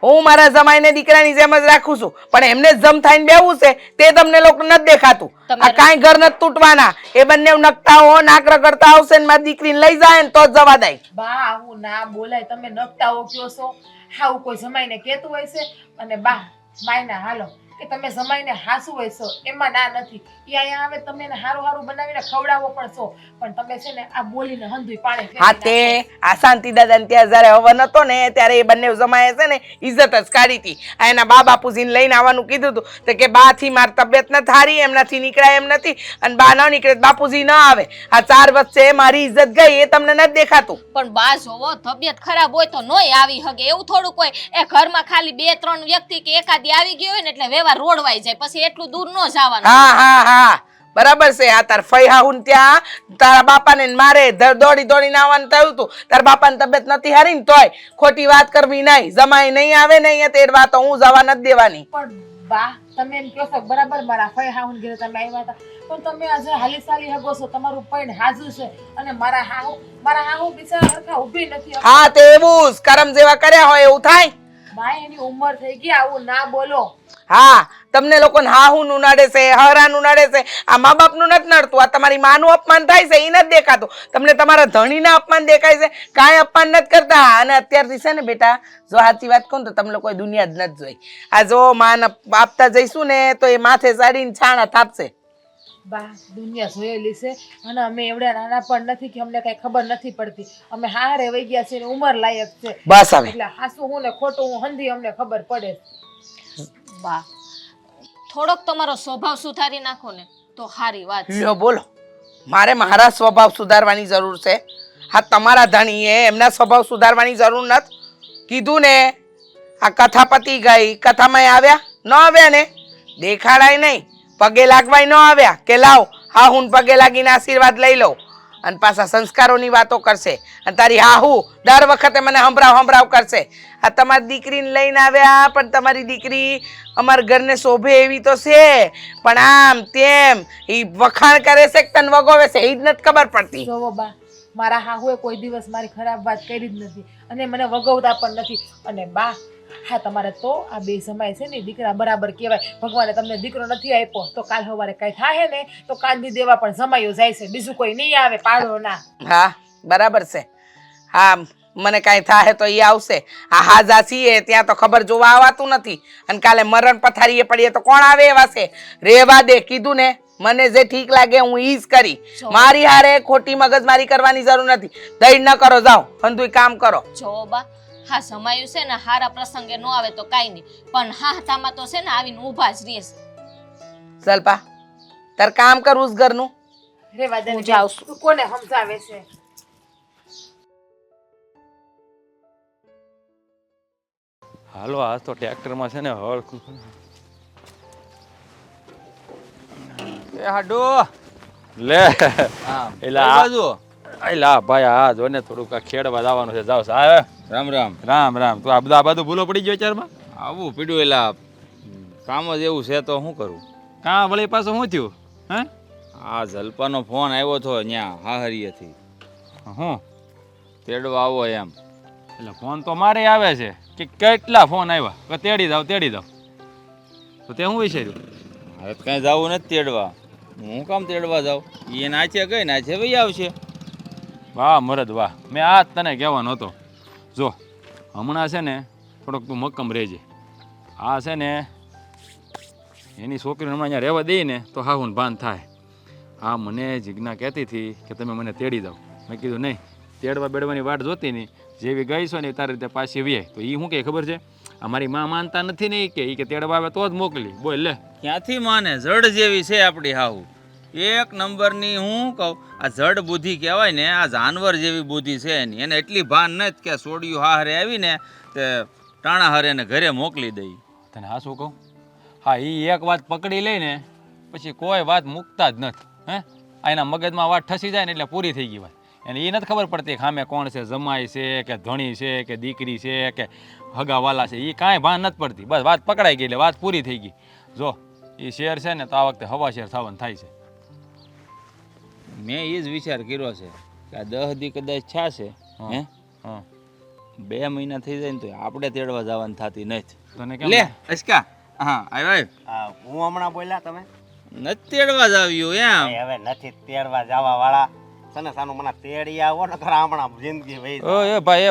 A: હું મારા જમાઈને દીકરાની જેમ જ રાખું છું, પણ એમને જ જમ થઈને બેવું છે તે તમને લોકો નથી દેખાતું. આ કાંઈ ઘર નથી તૂટવાના. એ બંને નકતા હો નાક રગડતા આવશે ને મારી દીકરીને લઈ જાય ને તો જ જવા દે.
D: બા આવું ના બોલાય. તમે નકટાઓ કયો છો. હાવું કોઈ જમાઈને કહેતું હોય છે. અને બા માયના હાલો કે તમે જમાઈને હાસુ હોય છો એમાં ના નથી. એ અહીંયા આવે તમે એને હારું હારું બનાવીને ખવડાવો પણ છો, પણ તમે છે ને આ બોલીને હંધુય પાણી ફેરવી
A: હા તે આ શાંતિ દાદાને ત્યાં જયારે હવન હતો ને ત્યારે એ બંને જમાએ છે ને ઇજ્જત જ કાઢી હતી. આ એના બા બાપુજીને લઈને આવવાનું કીધું હતું તો કે બા થી મારી તબિયત ન થારી, એમનાથી નીકળાય એમ નથી અને બા ન નીકળે બાપુજી ન આવે. આ 4 વચ્ચે મારી ઇજ્જત ગઈ એ તમને નથી દેખાતું.
C: પણ બા જોવો તબિયત ખરાબ હોય તો નોય આવી હગે. એવું થોડું કોઈ એ ઘરમાં ખાલી 2-3 વ્યક્તિ કે એકાદી આવી ગઈ હોય ને એટલે વ્યવહાર રોડવાઈ જાય, પછી એટલું દૂર ન જવાનું.
A: હા બરાબર છે. આ તાર ફઈ હાહુન ત્યાં તારા બાપાને મારે દોડીને આવવાનું થયું હતું. તારા બાપાની તબિયત નથી હારી ને તોય ખોટી વાત કરવી નહીં. જમાઈ નહીં આવે ને અહીંયા તેડવા તો હું જવા નથી દેવાની.
D: પણ બા તમે એમ કહો છો બરાબર મારા ફઈ હાહુન ઘરે તમે આવ્યા હતા, પણ તમે આજે હાલી સાલી હગો છો. તમારું પૈણ હાજુ છે અને મારા હાહુ બિચારા હરખા ઊભી નથી.
A: હા તે એવું જ કરમ જેવા કર્યા હોય એવું થાય.
D: બા એની ઉંમર થઈ ગઈ, આવું ના બોલો.
A: હા તમને લોકોને હાહુનું નડે છે, હરાનું નડે છે. આ મા બાપનું નથી નડતું. આ તમારી માનું અપમાન થાય છે એ નથી દેખાતું. તમને તમારા ધણીના અપમાન દેખાય છે, કાંઈ અપમાન નથી કરતા. અને અત્યારથી છે ને બેટા જો સાચી વાત કહું તો તમે લોકોએ દુનિયા જ નથી જોઈ. આ જો માન આપતા જઈશું ને તો એ માથે સાડીને છાણા થાપશે.
D: બા દુનિયા જોયેલી છે અને અમે એવડા નાના પણ નથી કે અમને કઈ ખબર નથી પડતી. અમે હારે વહી ગયા છે ને ઉંમર લાયક છે.
A: બસ હવે
D: એટલે હાસું હું ને ખોટું હું હંધી અમને ખબર પડે.
C: બા થોડોક તમારો સ્વભાવ સુધારી નાખો ને તો સારી વાત છે.
A: લ્યો બોલો, મારે મારા સ્વભાવ સુધારવાની જરૂર છે? હા, તમારા ધણીએ એમના સ્વભાવ સુધારવાની જરૂર નથી કીધું ને. આ કથા પતી ગઈ, કથામાં આવ્યા ન આવ્યા ને, દેખાડાય નહીં, પગે લાગવાય ન આવ્યા કે લાવ હા હું પગે લાગીને આશીર્વાદ લઈ લઉં, અને પાછા સંસ્કારોની વાતો કરશે. અને તારી હાહુ દર વખતે મને હંભરાવ કરશે. આ તમારી દીકરીને લઈને આવ્યા, પણ તમારી દીકરી અમારા ઘરને શોભે એવી તો છે, પણ આમ તેમ એ વખાણ કરે છે કે તને વગોવે છે એ જ નથી ખબર પડતી.
D: જોવો બા, મારા હાહુએ કોઈ દિવસ મારી ખરાબ વાત કરી જ નથી અને મને વગવતા પણ નથી. અને બા, હા તમારે તો આ બે સમય છે ને દીકરા બરાબર કહેવાય. ભગવાને તમને દીકરો નથી આપ્યો તો કાલ સવારે કઈ થાય ને તો કાંદી દેવા પણ જમાયો જાય છે, બીજું કોઈ નહીં આવે, પાડો ના.
A: હા બરાબર છે. હા, મને કાંઈ થાય તો એ આવશે. આ હાજા છીએ ત્યાં તો ખબર જોવા આવતું નથી, અને કાલે મરણ પથારીએ પડીએ તો કોણ આવે એવા છે? રેવા દે, કીધું ને, મને જે ઠીક લાગે હું ઈ જ કરી. મારી હારે ખોટી મગજમારી કરવાની જરૂર નથી. દઈ ન કરો, જાઓ અંધુય કામ કરો.
C: જો બા, હા સમાયું છે ને હારા પ્રસંગે ન આવે તો કાંઈ નહીં, પણ હા હતામાં તો છે ને આવીને ઊભા જ રહેશે.
A: સલ્પા, તાર કામ કરવું ઘરનું.
D: રેવા દે ને,
C: હું જાઉં છું.
D: તું કોને સમજાવે છે?
F: હાલો આજ તો ટ્રેક્ટરમાં છે ને હળ એ હાડો લે એલા ભાઈ આ જો ને થોડુંક આ ખેડવા જવાનું છે. જાવ સાહેબ.
E: રામ રામ.
F: રામ રામ. તું આ બધું ભૂલો પડી ગયો વિચારમાં?
E: આવું પીડ્યું એલા કામ જ એવું છે તો શું કરું?
F: કાં વળી પાછું શું થયું? હે
E: આ જલપાનો ફોન આવ્યો હતો ત્યાં હાહરીએથી,
F: હું
E: તેડવા આવો એમ.
F: એટલે ફોન તો મારે આવે છે કે કેટલા ફોન આવ્યા કે તેડી જાવ. તો તે શું વિચાર્યું?
E: હવે કાંઈ જવું નથી તેડવા. હું કામ તેડવા જાઉં? એ નાચે ગઈ નાચે ભાઈ આવશે.
F: વાહ મરદ વાહ, મેં આ જ તને કહેવાનો હતો. જો હમણાં છે ને થોડોક તું મક્કમ રહેજે. આ છે ને એની છોકરીને હમણાં અહીંયા રહેવા દઈએ ને તો હા હું ભાન થાય. હા મને જીજ્ઞા કહેતી હતી કે તમે મને તેડી જાઓ. મેં કીધું નહીં, તેડવા બેડવાની વાટ જોતી નહીં, જેવી ગઈ છો ને તારી રીતે પાછી વીએ. તો એ શું કહે ખબર છે? અમારી માં માનતા નથી ને એ કે તેડવા આવે તો જ મોકલી. બોલ લે.
E: ક્યાંથી માને? જડ જેવી છે આપણી હાહુ, એક નંબરની. હું કહું આ જડ બુદ્ધિ કહેવાય ને, આ જાનવર જેવી બુદ્ધિ છે એની. એને એટલી ભાન નથી કે સોડિયું હારે આવીને તે ટાણા હારે એને ઘરે મોકલી દઈ.
F: તને હા શું કહું? હા એ એક વાત પકડી લઈને પછી કોઈ વાત મૂકતા જ નથી. હે આ એના મગજમાં વાત ઠસી જાય ને એટલે પૂરી થઈ ગઈ વાત. એને એ નથી ખબર પડતી કે સામે કોણ છે, જમાઈ છે કે ધણી છે કે દીકરી છે કે હગાવાલા છે, એ કાંઈ ભાન નથી પડતી. બસ વાત પકડાઈ ગઈ એટલે વાત પૂરી થઈ ગઈ. જો એ શેર છે ને તો આ વખતે હવા શેર થવાનું થાય છે.
E: મેં એ જ વિચાર કર્યો છે કે આ 10 દી કદાચ છાશે હે,
F: હા
E: 2 મહિના થઈ જાય ને તો આપણે તેડવા જવાનું થતી નથી.
F: તને કેમ
E: લે અસ્કા, હા આવ્યો.
H: હું હમણાં બોલ્યા તમે
E: નથી તેડવા જ આવ્યો એમ.
H: એ હવે નથી તેડવા જવા વાળા છે ને, સાનું મને તેડી આવો ને ખરા હમણાં જિંદગી વહી જાય.
F: એ ભાઈ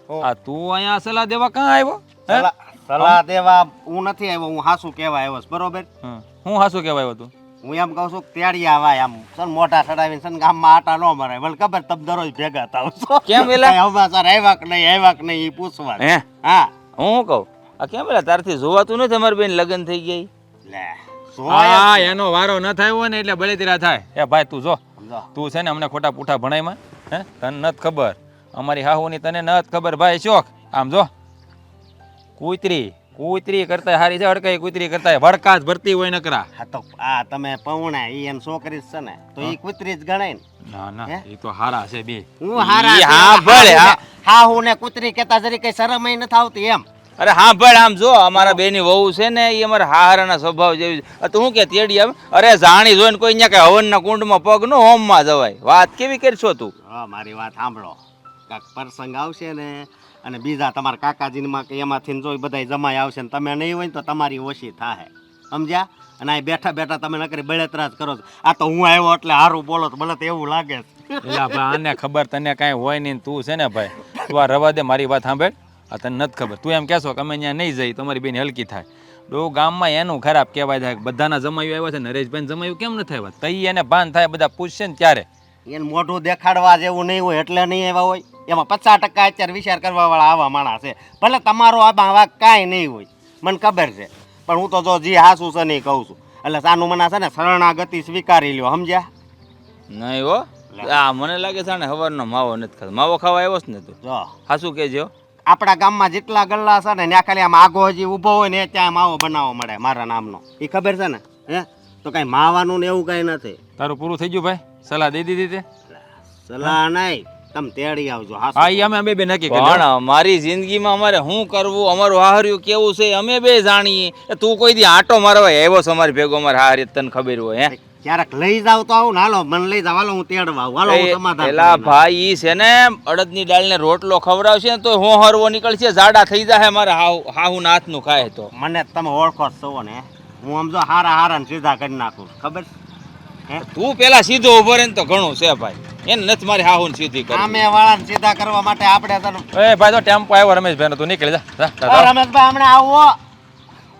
F: આ તું અહીંયા સલાહ દેવા કાં આવ્યો? હે
H: સલાહ દેવા હું નથી આવ્યો, હું હાસુ કહેવા આવ્યો છું, બરોબર?
F: હું હાસું કહેવાય આવ્યો તું?
H: હું એમ કહું છું કે તેડી આવાય આમ છે ને, મોઢા ચડાવીને છે ને ગામમાં આટા ન મરાય. મને ખબર તમે દરરોજ ભેગા થાવ છો.
E: કેમ એલા?
H: કાંઈ સમાચાર આવ્યા કે નહીં એ પૂછવા.
E: હે
H: હા
E: હું કહું આ કેમ પેલા તારથી જોવાતું નથી? અમારી બેન લગ્ન થઈ ગઈ.
H: લે
F: હા એનો વારો ન થયો હોય ને એટલે બળેતીરા થાય. એ ભાઈ તું જો,
H: સમજો
F: તું છે ને અમને ખોટા પૂઠા ભણાયમાં. હે તને નથી ખબર, અમારી હાહુની તને નથી ખબર ભાઈ. શોખ આમ જો, કૂતરી કરતા હારી છે, અડકાઈ કૂતરી કરતા વડકા જ ભરતી હોય નકરા.
H: હા તો આ તમે પૌણા ઈ એમ છોકરી છે ને તો ઈ કૂતરી જ ગણાય ને.
F: ના ના
H: હે?
F: એ તો હારા છે બે.
H: હું હારા
E: ઈ
H: છે.
E: હા ભલે, હા.
H: હા હું ને કૂતરી કેતા જરી કઈ શરમ ય નથી આવતી એમ.
E: અરે હા ભાઈ આમ જો અમારા બેની વહુ છે ને એ અમારા હારાના સ્વભાવ જેવી છે. તું શું કે તેડી આવે? અરે જાણી જોઈને કોઈ અહીંયા કઈ હવનના કુંડમાં પગ નો હોમમાં જવાય. વાત કેવી કરશો તું?
H: હા મારી વાત સાંભળો. કાંક પ્રસંગ આવશે ને અને બીજા તમારા કાકાજીમાં કે એમાંથી જો બધા જમાઈ આવશે ને તમે નહીં હોય ને તો તમારી ઓછી થાય, સમજ્યા? અને આ બેઠા બેઠા તમે નકરી બળતરા જ કરો છો. આ તો હું આવ્યો એટલે સારું બોલો તો મને તો એવું લાગે છે.
F: એલા ભાઈ આને ખબર તને કાંઈ હોય નહીં. તું છે ને ભાઈ તું આ રવા દે, મારી વાત સાંભળ. આ તને નથી ખબર. તું એમ કહેશો કે અમે અહીંયા નહીં જઈ, તમારી બેન હલકી થાય. બહુ ગામમાં એનું ખરાબ કહેવાય થાય. બધાના જમાયું આવ્યા છે, નરેશભાઈ જમાયું કેમ નથી આવ્યા? તઈ એને ભાન થાય, બધા પૂછશે ને ત્યારે.
H: એને મોઢું દેખાડવા જેવું નહીં હોય એટલે નહીં આવ્યા હોય. એમાં 50% અત્યારે વિચાર કરવા વાળા આવા માણસ છે. ભલે તમારો આમાં વાંક કાંઈ નહીં હોય, મને ખબર છે, પણ હું તો જો જી હાસું છે નહીં કહું છું. એટલે સાનું મના છે ને શરણાગતિ સ્વીકારી લ્યો, સમજ્યા?
E: નહીં હો, આ મને લાગે છે ને હવારનો માવો નથી ખાતો. માવો ખાવા આવ્યો છે ને તું?
H: જો
E: હાસું કહેજો.
H: આપણા ગામમાં જેટલા ગલ્લા છે ને ત્યાં ખાલી આમ આગો હજી ઊભો હોય ને ત્યાં માવો બનાવવો મળે મારા નામનો. એ ખબર છે ને? હે તો કાંઈ માવાનું ને એવું કાંઈ નથી.
F: તારું પૂરું થઈ ગયું ભાઈ? સલાહ દઈ દીધી તે?
H: સલાહ નહીં, તમે તેડી આવજો.
F: હા ઈ અમે બે નક્કી કરી
E: પણ અમારી જિંદગીમાં અમારે શું કરવું, અમારું હાહર્યું કેવું છે અમે બે જાણીએ. તું કોઈ દી આંટો મારવા આવ્યો છે અમારી ભેગો, અમારે હારી તને ખબર હોય? હે
H: ક્યારેક લઈ જાવ તો આવું ને, હાલો મને લઈ જાવ, હાલો હું તેડવા આવું, હાલો હું સમાધાન
E: પેલા
H: કરી નાખું.
E: ભાઈ ઈ છે ને અડદની દાળને રોટલો ખવડાવશે ને તો હું હરવો નીકળશે, જાડા થઈ જાય મારા હાહુ ના હાથનું ખાય તો.
H: મને તમે ઓળખો જ છો ને, હું આમ જો હારા હારા ને સીધા કરી નાખું, ખબર છે? હે
E: તું પેલા સીધો ઉભો રહે ને તો ઘણું છે ભાઈ. એને નથી મારી હાહુ સીધી કરી.
H: સામે વાળાને સીધા કરવા માટે આપણે તને
F: એ ભાઈ તો ટેમ્પો આવ્યો રમેશભાઈ તું નીકળી જા
H: રમેશભાઈ હમણાં આવો.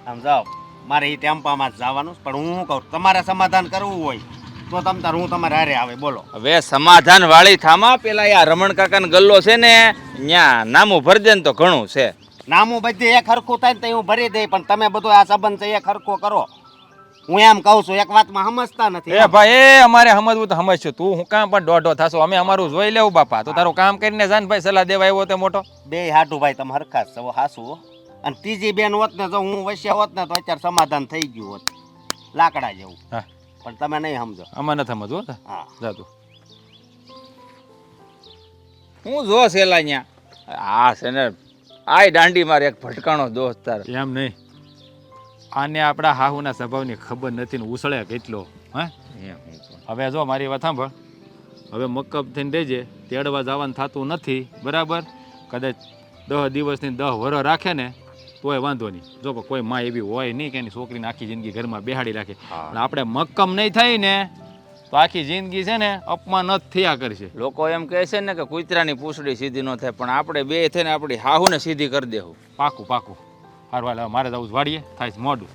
H: આમ જાઓ, મારે એ ટેમ્પામાં જ જવાનું છે, પણ હું શું કહું, તમારે સમાધાન કરવું હોય તો તમ તાર હું તમારે હારે આવે, બોલો.
E: હવે સમાધાન વાળી થામા પેલા આ રમણ કાકાનો ગલ્લો છે ને ન્યા નામું ભરી દે ને તો ઘણું છે.
H: નામું બધી એક હરખું થાય ને તો હું ભરી દઈ, પણ તમે બધો આ સંબંધ છે એક હરખો કરો. હું એમ કહું છું, એક વાતમાં સમજતા નથી.
F: એ ભાઈ એ અમારે સમજવું તો સમજશું, તું હું કામ પણ દોઢો થાશો, અમે અમારું જોઈ લેવું બાપા. તો તારું કામ કરીને જાન ભાઈ, સલાહ દેવા આવ્યો તે મોટો.
H: બે હાટુ ભાઈ તમે હરખા જ છો, હાસુ હો. અને ત્રીજી બેન હોત ને, જો હું વશ્યા હોત ને તો અત્યારે સમાધાન થઈ ગયું હોત, લાકડા જેવું.
F: હા
H: પણ તમે નહીં સમજો.
F: આમાં નથી સમજવું હો.
H: હા
F: જા તું.
E: હું જો સેલા ન્યા આ છે ને આય દાંડી મારે એક ભટકાણો દોસ્ત તાર.
F: એમ નહીં, આને આપણા હાહુના સ્વભાવની ખબર નથી ને ઉછળે કેટલો. હે હવે જો મારી વાત સાંભળ, હવે મક્કમ થઈને દેજે, તેડવા જવાનું થતું નથી બરાબર. કદાચ 10 દિવસની 10 વરસ રાખે ને તોય વાંધો નહીં. જો કોઈ માં એવી હોય નહીં કે એની છોકરીને આખી જિંદગી ઘરમાં બેહાડી રાખે. પણ આપણે મક્કમ નહીં થાય ને તો આખી જિંદગી છે ને અપમાન જ થયા કરશે.
E: લોકો એમ કહે છે ને કે કૂતરાની પૂંછડી સીધી ન થાય, પણ આપણે બે થઈને આપણી હાહુને સીધી કરી દેવું.
F: પાકું પાકું. હારવા લે, મારે જવું વાડીએ, થાય છે મોડું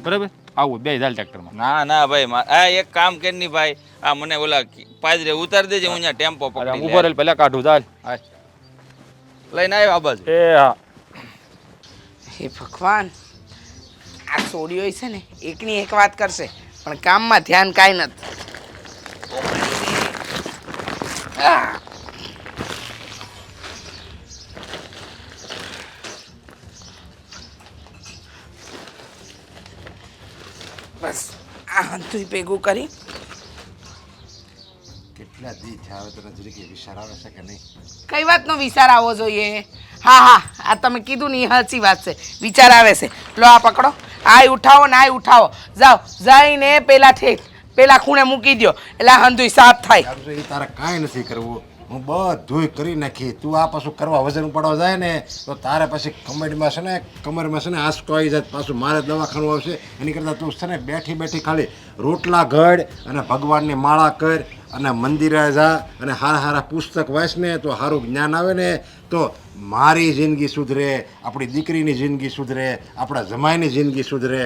F: બરાબર. આવું બે જાય ટ્રેક્ટરમાં.
E: ના ના ભાઈ, આ એક કામ કરી ભાઈ, આ મને ઓલા પાદરે ઉતારી દેજે, હું અહીંયા ટેમ્પો પકડી
F: ઉભો રહે પેલા કાઢું ચાલ.
E: લઈને આવ્યો આ બાજુ.
F: એ હા
A: હે ભગવાન, આ સોડીઓ છે ને એકની એક વાત કરશે પણ કામમાં ધ્યાન કાંઈ નથી. આહ! બસ આ હંધુય ભેગું કરી.
B: કેટલા દી થયા હવે તને જરીકે વિચાર આવે છે કે નહીં?
A: કઈ વાતનો વિચાર આવવો જોઈએ? હા હા, આ તમે કીધું ને એ સાચી વાત છે, વિચાર આવે છે. લો આ પકડો, આય ઉઠાવો ને આય ઉઠાવો, જાઓ જઈને પેલા ખૂણે મૂકી દો એટલે આ હંધુય સાફ થાય.
B: એ તારે કાંઈ નથી કરવું, હું બધુંય કરી નાખી. તું આ પાછું કરવા વજન ઉપાડવા જાય ને તો તારે પછી કમરમાં છે ને કમરમાં છે ને આંસકો આવી જાય, પાછું મારે દવાખાનું આવશે. એની કરતાં તું છે ને બેઠી બેઠી ખાલી રોટલા ઘડ અને ભગવાનની માળા કર અને મંદિરે જા અને હારા હારા પુસ્તક વાંચ ને તો સારું જ્ઞાન આવે ને તો મારી જિંદગી સુધરે, આપણી દીકરીની જિંદગી સુધરે, આપણા જમાઈની જિંદગી સુધરે.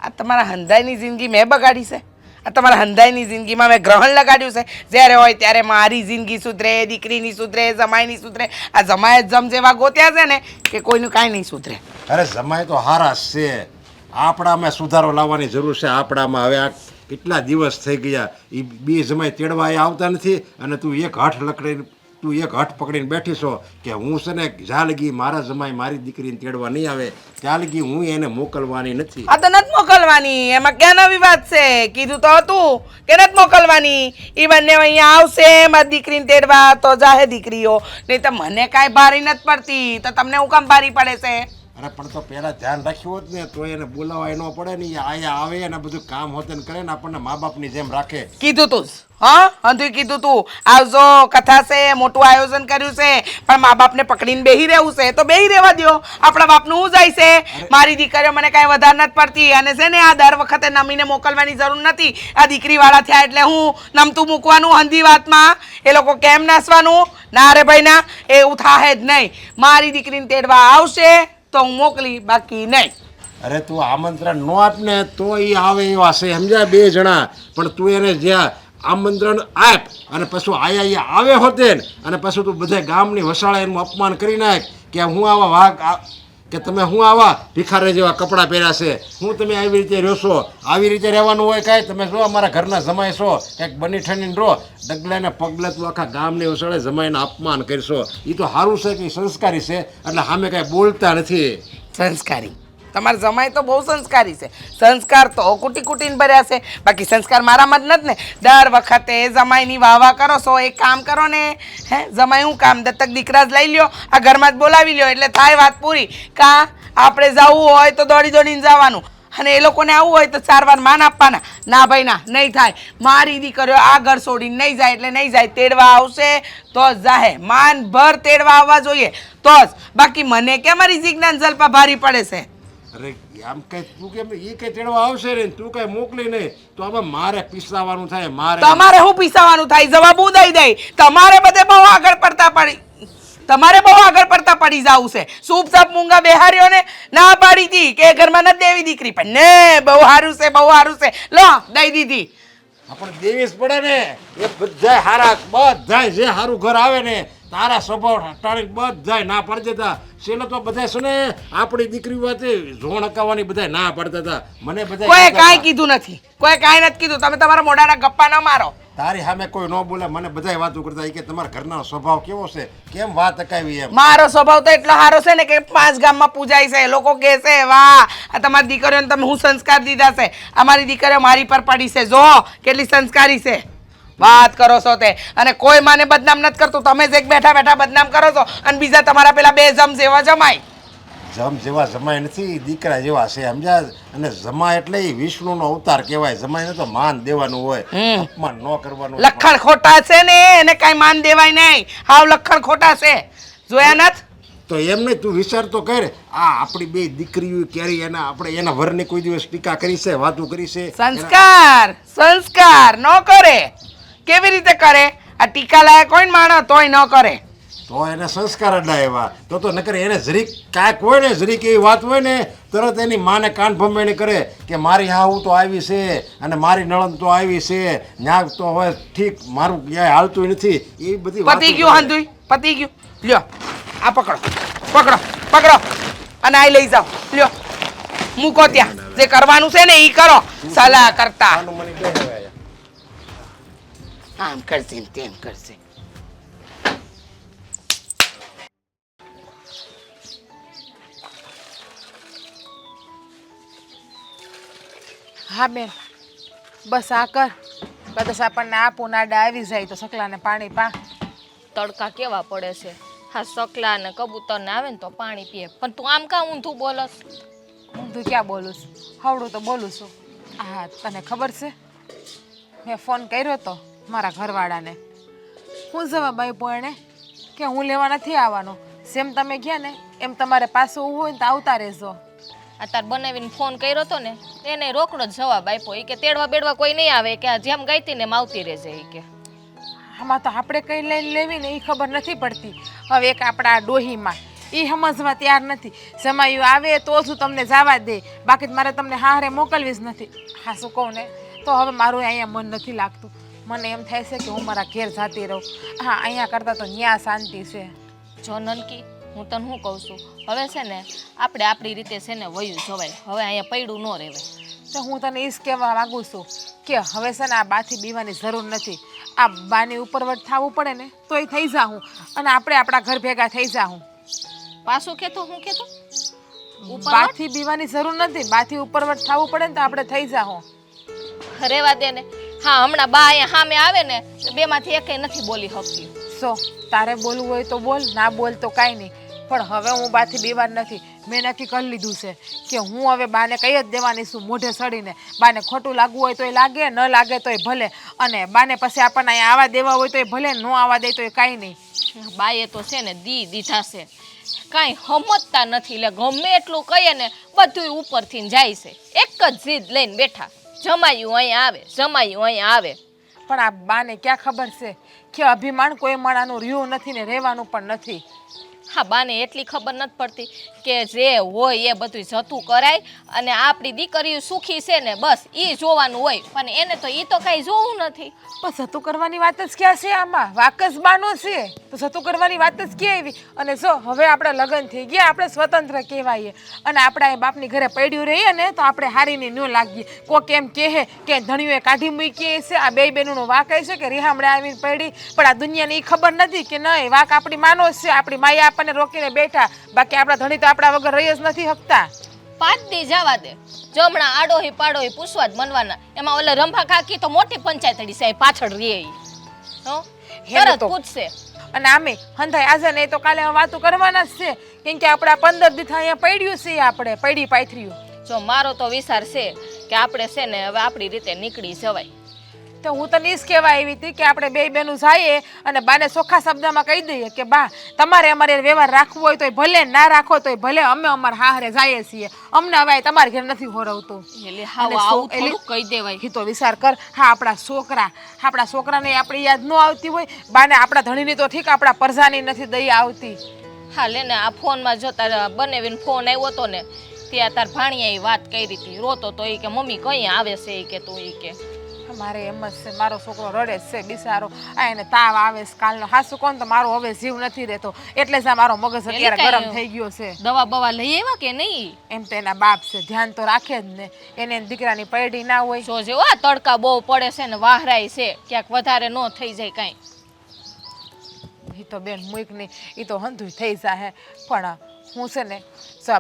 A: આ તમારા હંધાઈની જિંદગી મેં બગાડી છે? આ તમારા હંધાઈની જિંદગીમાં મેં ગ્રહણ લગાડ્યું છે? જ્યારે હોય ત્યારે મારી જિંદગી સુધરે, દીકરીની સુધરે, જમાઈની સુધરે. આ જમાઈ જ જમ જેવા ગોત્યા છે ને કે કોઈનું કાંઈ નહીં સુધરે.
B: અરે જમાઈ તો હારા જ છે, આપણામાં સુધારો લાવવાની જરૂર છે. આપણામાં હવે આ કેટલા દિવસ થઈ ગયા, એ બે જમાઈ તેડવા એ આવતા નથી અને તું એક હઠ પકડીને બેઠી છો કે હું છે ને જ્યાં લગી મારા જમાઈ મારી દીકરીને તેડવા નહીં આવે ત્યાં લગી હું એને મોકલવાની નથી.
A: આ તો નથી મોકલવાની, એમાં ક્યાં નવી વાત છે? કીધું તો હતું કે નથી મોકલવાની. એ બંને અહીંયા આવશે મારી દીકરીને તેડવા તો જાહે દીકરીઓ, નહીં તો મને કાંઈ ભારી નથી પડતી, તો તમને હું કામ ભારી પડે છે?
B: અરે પણ તો પહેલાં ધ્યાન રાખ્યું હોત ને તો એને બોલાવાય ન પડે ને, અહીંયા આવે અને બધું કામ હોતે ને કરે ને આપણને મા બાપની જેમ રાખે.
A: કીધું તું હા હંધુય કીધું તું આવજો, કથા છે, મોટું આયોજન કર્યું છે, પણ મા બાપને પકડીને બેહી રહેવું છે તો બેહી રહેવા દો. આપણા બાપનું શું જાય છે? મારી દીકરીઓ મને કાંઈ વધારે નથી પડતી અને છે ને આ દર વખતે નમીને મોકલવાની જરૂર નથી. આ દીકરીવાળા થયા એટલે હું નમતું મૂકવાનું હંધી વાતમાં? એ લોકો કેમ નાસવાનું? ના રે ભાઈ ના, એવું થાય જ નહીં. મારી દીકરીને તેડવા આવશે તો હું મોકલી, બાકી નહીં.
B: અરે તું આમંત્રણ ન આપ ને તો એ આવે એવા છે, સમજ્યા? બે જણા. પણ તું એને જ્યાં આમંત્રણ આપ અને પછી આયા આવે હોતે ને અને પછી તું બધા ગામની વસાળે એનું અપમાન કરી નાખ કે હું આવા વાઘ કે તમે હું આવા ભિખારી જેવા કપડાં પહેર્યા છે, હું તમે આવી રીતે રહ્યો છો? આવી રીતે રહેવાનું હોય કાંઈ? તમે જો અમારા ઘરના જમાઈ છો, કંઈક બની ઠણીને રહો, ડગલે ને પગલે તું આખા ગામની ઉછળે જમાઈને અપમાન કરશો. એ તો સારું છે કે ઈ સંસ્કારી છે, એટલે સામે કાંઈ બોલતા નથી.
A: સંસ્કારી તમારા જમાઈ તો બહુ સંસ્કારી છે. સંસ્કાર તો કુટી કુટીને ભર્યા છે, બાકી સંસ્કાર મારામાં જ નથી ને. દર વખતે જમાઈની વાહ કરો છો. એક કામ કરો ને, હે જમાઈ હું કામ દત્તક દીકરા જ લઈ લ્યો, આ ઘરમાં જ બોલાવી લ્યો એટલે થાય વાત પૂરી. કાં આપણે જવું હોય તો દોડી દોડીને જવાનું, અને એ લોકોને આવવું હોય તો 4 વાર માન આપવાના. ના ભાઈ ના, નહીં થાય. મારી દીકરીઓ આ ઘર છોડીને નહીં જાય એટલે નહીં જાય. તેડવા આવશે તો જ જાહે. માન ભર તેડવા આવવા જોઈએ તો જ. બાકી મને કે મારી જીજ્ઞાન જલપા ભારી પડે છે.
B: અરે આમ કઈ તું કેમ એ કઈ તેડવા આવશે ને તું કઈ મોકલી નહીં તો હવે મારે પીસાવાનું થાય.
A: તમારે શું પીસાવાનું થાય? જવાબ હું દઈ દઈ. તમારે બધે બહુ આગળ પડતા પડી જવું છે. સૂપ સાપ મૂંગા બેહાર્યો ને ના પાડી હતી કે ઘરમાં નથી દેવી દીકરી, પણ ને બહુ સારું છે, બહુ સારું છે, લો દઈ દીધી.
B: આપણે દેવી જ પડે ને. એ બધા હારા, બધા જે સારું ઘર આવે ને તારા સ્વભાવ ટાળી બધા ના પાડી દેતા. છેલ્લે તો બધા છે ને આપણી દીકરી વાતે ઝોણ અકાવવાની બધા ના પાડતા હતા. મને બધા
A: કોઈ કાંઈ કીધું નથી, કોઈ કાંઈ નથી કીધું. તમે તમારા મોઢાના ગપ્પા ન મારો.
B: તારી સામે કોઈ ન બોલે. મને બધા વાતો કરતા કે તમારા ઘરનો સ્વભાવ કેવો છે, કેમ વાત અકાવી એમ.
A: મારો સ્વભાવ તો એટલો સારો છે ને કે 5 ગામમાં પૂજાય છે. લોકો કહે છે વાહ આ તમારી દીકરીઓને તમે હું સંસ્કાર દીધા છે. અમારી દીકરીઓ મારી પર પડી છે, જો કેટલી સંસ્કારી છે. વાત કરો છો તે, અને કોઈ માને બદનામ નથી કરતું. તમે જ એક બેઠા બેઠા બદનામ કરો છો, અને બીજા તમારા પેલા 2 જમ જેવા જમાય.
B: જમ જેવા જમાય નથી, દીકરા જેવા છે, સમજ્યા? અને જમાય એટલે એ વિષ્ણુનો અવતાર કહેવાય. જમાઈને તો માન દેવાનું હોય, અપમાન ન કરવાનું.
A: લખણ ખોટા છે ને, એને કાંઈ માન દેવાય નહીં. હાવ લખણ ખોટા છે, જોયા નથી?
B: તો એમ નહીં, તું વિચાર તો કર. આ આપણી 2 દીકરીઓ ક્યારે એના વરની કોઈ દિવસ ટીકા કરી છે, વાતો કરી છે?
A: સંસ્કાર ન કરે. કેવી રીતે કરે? આ ટીકા લાયક હોય ને માણસ તોય ન કરે.
B: તો એને સંસ્કાર જ એવા. તો નકર એને જરીક કાંઈક હોય ને, જરીક એવી વાત હોય ને તરત એની માને કાન ભંભેણી કરે કે મારી હાહુ તો આવી છે અને મારી નણંદ તો આવી છે, ન્યા તો હોય ઠીક, મારું ક્યાંય હાલતું નથી. એ બધી
A: પતી ગયું હંધુય, પતી ગયું. લ્યો આ પકડો અને આ લઈ જાઓ. લ્યો મૂકો ત્યાં. જે કરવાનું છે ને એ કરો. સલાહ કરતા આમ કરશે ને તેમ કરશે.
D: હા બેન, બસ આ કર. કદાચ આપણને આ પુનાડા આવી જાય તો સકલાને પાણી પા.
C: તડકા કેવા પડે છે. હા સકલા ને કબૂતર ને આવે ને તો પાણી પીએ, પણ તું આમ કાં ઊંધું બોલસ?
D: ઊંધું ક્યાં બોલું છું? હવડું તો બોલું છું. હા તને ખબર છે, મેં ફોન કર્યો તો મારા ઘરવાળાને. હું જવાબ આપ્યો એણે કે હું લેવા નથી આવવાનો. જેમ તમે ગયા ને એમ તમારે પાછું આવવું હોય ને તો આવતા રહેજો.
C: અત્યારે બનાવીને ફોન કર્યો હતો ને એને રોકડો જ જવાબ આપ્યો. એ કે તેડવા બેડવા કોઈ નહીં આવે, કે આ જેમ ગઈ હતી ને એમ આવતી રહેજે. એ કે
D: આમાં તો આપણે કઈ લઈને લેવી ને એ ખબર નથી પડતી. હવે એક આપણા ડોહીમાં એ સમજવા તૈયાર નથી. જમાયું આવે તો જ તમને જવા દે, બાકી મારે તમને હારે મોકલવી જ નથી. હા શું કહું ને, તો હવે મારું અહીંયા મન નથી લાગતું. મને એમ થાય છે કે હું મારા ઘેર જાતી રહું. હા અહીંયા કરતાં તો ન્યા શાંતિ છે.
C: જો નનકી, હું તને શું કહું છું, હવે છે ને આપણે આપણી રીતે છે ને વયું જવાય. હવે અહીંયા પૈડું ન રહેવાય.
D: તો હું તને એ જ કહેવા માગું છું કે હવે છે ને આ બાથી બીવાની જરૂર નથી. આ બાની ઉપરવટ થવું પડે ને તોય થઈ જાઉં, અને આપણે આપણા ઘર ભેગા થઈ જાઉં.
C: પાછું કેતો હું કેતો
D: બાથી બીવાની જરૂર નથી. બાથી ઉપરવટ થવું પડે ને તો આપણે થઈ જાઉં.
C: રેવા દે ને. હા હમણાં બા અહીંયા સામે આવે ને તો 2માંથી એકેય નથી બોલી શકતી.
D: સો તારે બોલવું હોય તો બોલ, ના બોલ તો કાંઈ નહીં. પણ હવે હું બાથી બીમાર નથી. મેં નક્કી કરી લીધું છે કે હું હવે બાને કહી જ દેવાની છું મોઢે સડીને. બાને ખોટું લાગવું હોય તોય લાગે, ન લાગે તોય ભલે. અને બાને પછી આપણને અહીંયા આવવા દેવા હોય તોય ભલે, ન આવવા દે તોય કાંઈ નહીં.
C: બાએ તો છે ને દીધા છે, કાંઈ સમજતા નથી. એટલે ગમે એટલું કહીએ ને બધું ઉપરથી જાય છે. એક જ જીદ લઈને બેઠા, જમાયું અહીંયા આવે, જમાયું અહીંયા આવે.
D: પણ આ બાને ક્યાં ખબર છે કે અભિમાન કોઈ માણાનું રહ્યું નથી ને રહેવાનું પણ નથી.
C: હા બાને એટલી ખબર નથી પડતી કે જે હોય એ બધું જતું કરાય અને આપણી દીકરીઓ સુખી છે ને બસ એ જોવાનું હોય પણ એને તો એ તો કાંઈ જોવું નથી.
D: પણ સતું કરવાની વાત જ ક્યાં છે આમાં? વાકસ બાનો છે તો સતું કરવાની વાત જ ક્યાં આવી? અને જો હવે આપણે લગ્ન થઈ ગયા, આપણે સ્વતંત્ર કહેવાઈએ અને આપણા એ બાપની ઘરે પડ્યું રહીએ ને તો આપણે હારીને ન લાગીએ. કોક એમ કહે કે ધણીઓએ કાઢી મૂકી છે, આ બે બહેનોનો વાક છે કે રીહામણે આવીને પડી, પણ આ દુનિયાને એ ખબર નથી કે નહીં વાક આપણી માનો છે. આપણી માએ આપણને રોકીને બેઠા, બાકી આપણા ધણી તો આપણા વગર રહી જ નથી શકતા.
C: 5 દી જવા દે, જમણા આડોહી પાડોહી પૂછવા જ મનવાના. એમાં ઓલે રંભા કાકી તો મોટી પંચાયતડી છે, પાછળ રહે ઈ. હો તરત પૂછશે.
D: અને આમે હંધાઈ આજે નહીં તો કાલે વાતો કરવાના જ છે, કેમ કે આપણા 15 દી અહીંયા પડ્યું છે, આપણે પડી પાથર્યું.
C: જો મારો તો વિચાર છે કે આપણે છે ને હવે આપણી રીતે નીકળી જવાય.
D: તો હું તને ઈ જ કહેવા આવી હતી કે આપણે બે બહેનું જઈએ અને બાને ચોખ્ખા શબ્દમાં કહી દઈએ કે બા તમારે અમારે વ્યવહાર રાખવો હોય તો ભલે, ના રાખો તો ભલે, અમે અમારા હારે જઈએ છીએ, અમને હવે તમારે ઘેર નથી હોરવતો.
C: એટલે હાવ આવું થોડું કહી દેવાય.
D: એ તો વિચાર કર. હા આપણા છોકરાને આપણી યાદ ન આવતી હોય, બાને આપણા ધણીની તો ઠીક, આપણા પરજાની નથી દયા આવતી.
C: હા લે ને આ ફોનમાં જો તારા બનેવીને ફોન આવ્યો હતો ને ત્યાં તાર ભાણિયાએ વાત કરી હતી, રોતો તો એ કે મમ્મી કઈ આવે છે એ કે તું એ કે
D: મારે એમ જ છે, મારો છોકરો રડે જ છે બિચારો, આ એને તાવ આવે છે કાલનો. હાસુ કોણ તો મારો હવે જીવ નથી રહેતો, એટલે જ આ મારો મગજ અત્યારે ગરમ થઈ ગયો છે.
C: દવા બવા લઈ આવ્યા કે નહીં?
D: એમ તો એના બાપ છે, ધ્યાન તો રાખે જ ને, એને દીકરાની પૈડી ના હોય.
C: જો જેવો આ તડકા બહુ પડે છે ને વાહરાય છે, ક્યાંક વધારે ન થઈ જાય કાંઈ.
D: એ તો બેન મૂક નહીં, એ તો હંધું થઈ જાય, પણ હું છે ને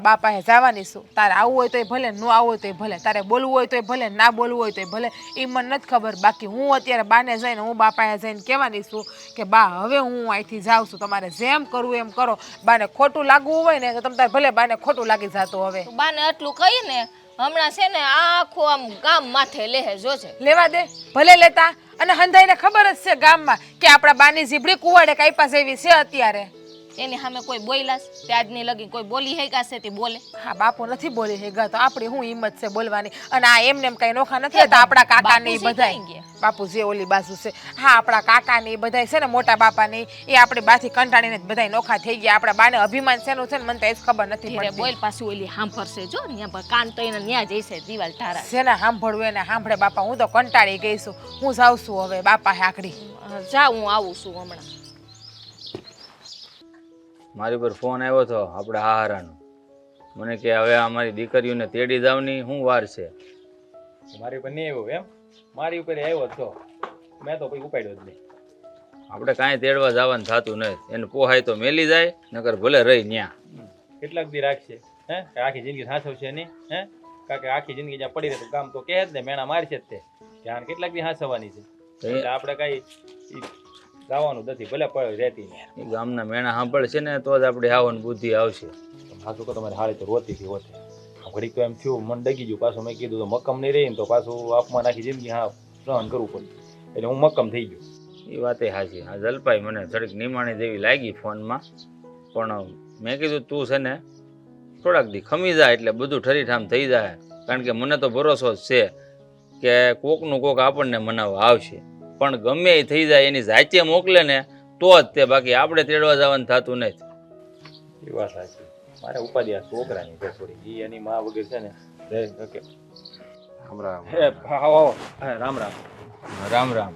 D: બાપાએ જવાની છું. તારે આવવું હોય તોય ભલે, ન આવવું હોય તોય ભલે, તારે બોલવું હોય તોય ભલે, ના બોલવું હોય તોય ભલે, એ મને નથી ખબર. બાકી હું અત્યારે બાને જઈને હું બાપાએ જઈને કહેવાની છું કે બા હવે હું અહીંથી જાઉં છું, તમારે જેમ કરવું એમ કરો. બાને ખોટું લાગવું હોય ને તો તમે તારે ભલે બાને ખોટું લાગી જતું. હવે
C: બાને આટલું કહી ને હમણાં છે ને આખું આમ ગામ માથે લેહે જોજે.
D: લેવા દે, ભલે લેતા. અને હંધાઈને ખબર જ છે ગામમાં કે આપણા બાની જીબડી કુવાડે કાંઈ પાસે એવી છે અત્યારે.
C: એની સામે કોઈ બોલ્યા છે? તે આજની લગી કોઈ બોલી હે કાશે તે બોલે?
D: હા બાપુ નથી બોલી હેગા તો આપણી હું હિંમત છે બોલવાની. અને આ એમને એમ કઈ નોખા નથી તો આપણા કાકા ને બધાય બાપુ જે ઓલી બાજુ છે, હા આપણા કાકા ને બધાય છે ને મોટા બાપા ને એ આપણી બાથી કંટાળીને બધાય નોખા થઈ ગયા. આપણા બાને અભિમાન શેનું છે ને મને તો એ જ ખબર નથી પડતી.
C: બોલ પાછું ઓલી સાંભળશે જો ને પર કાન તો એને ન્યા જઈશે દિવાલ ઠારા.
D: શેને સાંભળવું એને સાંભળે બાપા. હું તો કંટાળી ગઈ છું, હું જાઉં છું હવે બાપા આકડી.
C: જા હું આવું છું હમણાં.
F: મારી પર ફોન આવ્યો હતો આપણે હારાનો, મને કે હવે અમારી દીકરીઓને તેડી જવાની શું વાર છે. મારી ઉપર નહીં આવ્યો એમ? મારી ઉપર આવ્યો હતો, મેં તો કોઈ ઉપાડ્યો જ નહીં. આપણે કાંઈ તેડવા જવાનું થતું નથી, એને પોહાય તો મેલી જાય, નકર ભલે રહી ન્યા. કેટલાક દી રાખશે હે? આખી જિંદગી સાચવશે નહીં હે? કારણ કે આખી જિંદગી જ્યાં પડી રહે તો કામ તો કહે જ ને, મેણા મારશે જ તે. ધ્યાન કેટલાક દી સાચવવાની છે, એટલે આપણે કાંઈ જવાનું નથી, ભલે રહેતી ને. ગામના મેણા સાંભળશે ને તો જ આપણે આવવાની બુદ્ધિ આવશે. સાચું કહો તમારી હાળી તો રોતી હતી હોતે. ઘડીક તો એમ થયું, મન ડગી ગયું. પાછું મેં કીધું તો મક્કમ નહીં રહી ને તો પાછું આપમાં નાખી જિંદગી હા સહન કરવું પડ્યું, એટલે હું મક્કમ થઈ ગયો. એ વાતે સાચી. હા જલપાઈ મને થોડીક નિમાણી જેવી લાગી ફોનમાં, પણ મેં કીધું તું છે ને થોડાક દી ખમી જાય એટલે બધું ઠરીઠામ થઈ જાય. કારણ કે મને તો ભરોસો જ છે કે કોકનું કોક આપણને મનાવવા આવશે, પણ ગમે એ થઈ જાય એની જાતે મોકલે ને તો જ તે, બાકી આપણે તેડવા જવાનું થતું નથી. એ વાત સાચી. મારે ઉપાધિ આ છોકરાની છે થોડી, એ એની મા વગર છે ને રામ રામ. રામ રામ.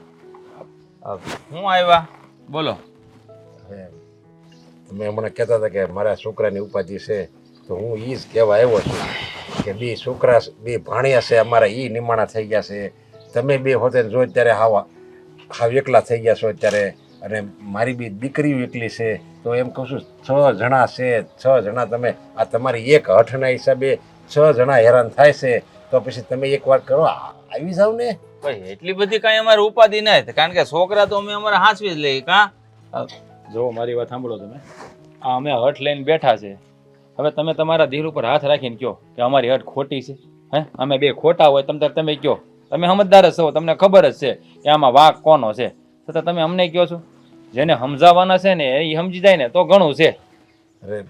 F: હું આવ્યા બોલો.
B: તમે મને કહેતા હતા કે મારા છોકરાની ઉપાધિ છે, તો હું એ જ કહેવા આવ્યો છું કે બે છોકરા બે ભાણિયા છે અમારા, એ નિમાણા થઈ ગયા છે. તમે બે હોતે જો ત્યારે હાવ એકલા થઈ ગયા છો અત્યારે, અને મારી બી દીકરીઓ એકલી છે. તો એમ કહું છું 6 જણા છે, 6 જણા તમે આ તમારી એક હઠના હિસાબે 6 જણા હેરાન થાય છે, તો પછી તમે એક વાર કરો આવી જાવ ને.
F: ભાઈ એટલી બધી કાંઈ અમારે ઉપાધિ નથી, કારણ કે છોકરા તો અમે અમારા હાંસવી જ લઈએ. કાં જો મારી વાત સાંભળો તમે, આ અમે હઠ લઈને બેઠા છે. હવે તમે તમારા દિલ ઉપર હાથ રાખીને કહો કે અમારી હઠ ખોટી છે. હે અમે બે ખોટા હોય તમે કહો, તમે સમજદાર જ છો, તમને ખબર જ છે કે આમાં વાંક કોનો છે, છતાં તમે અમને કહો છો. જેને સમજાવવાના છે ને એ સમજી જાય ને તો ઘણું છે.
B: અરે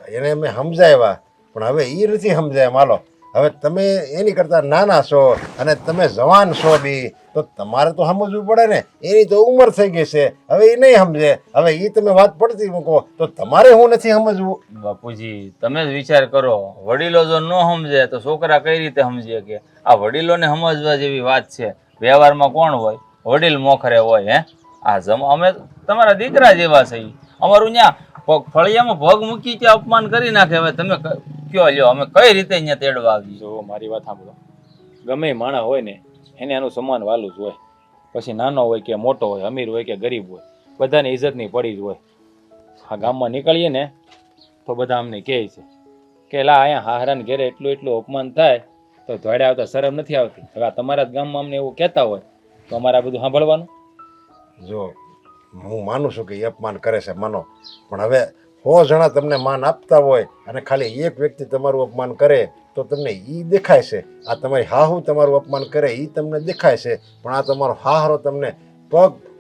B: એને અમે સમજાવ્યા, પણ હવે એ નથી સમજાય. હાલો હવે તમે એની કરતાં નાના છો અને તમે જવાન છો બી, તો તમારે તો સમજવું પડે ને. એની તો ઉંમર થઈ ગઈ છે, હવે એ નહીં સમજે. હવે એ તમે વાત પડતી મૂકો તો તમારે હું નથી સમજવું.
E: બાપુજી તમે જ વિચાર કરો, વડીલો જો ન સમજે તો છોકરા કઈ રીતે સમજે? કે આ વડીલોને સમજવા જેવી વાત છે. વ્યવહારમાં કોણ હોય? વડીલ મોખરે હોય. અમે તમારા દીકરા જેવા છે. અમારું ત્યાં ફળિયામાં પગ મૂકી ત્યાં અપમાન કરી નાખે. હવે તમે કયો લ્યો, અમે કઈ રીતે અહીંયા તેડવા આવીએ?
F: જો મારી વાત સાંભળો, ગમે એ માણસ હોય ને એને આનું સમાન વાલું જ હોય. પછી નાનો હોય કે મોટો હોય, અમીર હોય કે ગરીબ હોય, બધાને ઇજ્જતની પડી જ હોય. આ ગામમાં નીકળીએ ને તો બધા અમને કહે છે કે લા અહીંયા હારાને ઘેરે એટલું અપમાન થાય તો ધોડે આવતા શરમ નથી આવતી. હવે આ તમારા જ ગામમાં અમને એવું કહેતા હોય તો અમારે આ બધું સાંભળવાનું?
B: જો હું માનું છું કે એ અપમાન કરે છે, માનો, પણ હવે 100 જણા તમને માન આપતા હોય અને ખાલી એક વ્યક્તિ તમારું અપમાન કરે તો તમને એ દેખાય છે. આ તમારી હાહુ તમારું અપમાન કરે એ તમને દેખાય છે, પણ આ તમારો હાહરો તમને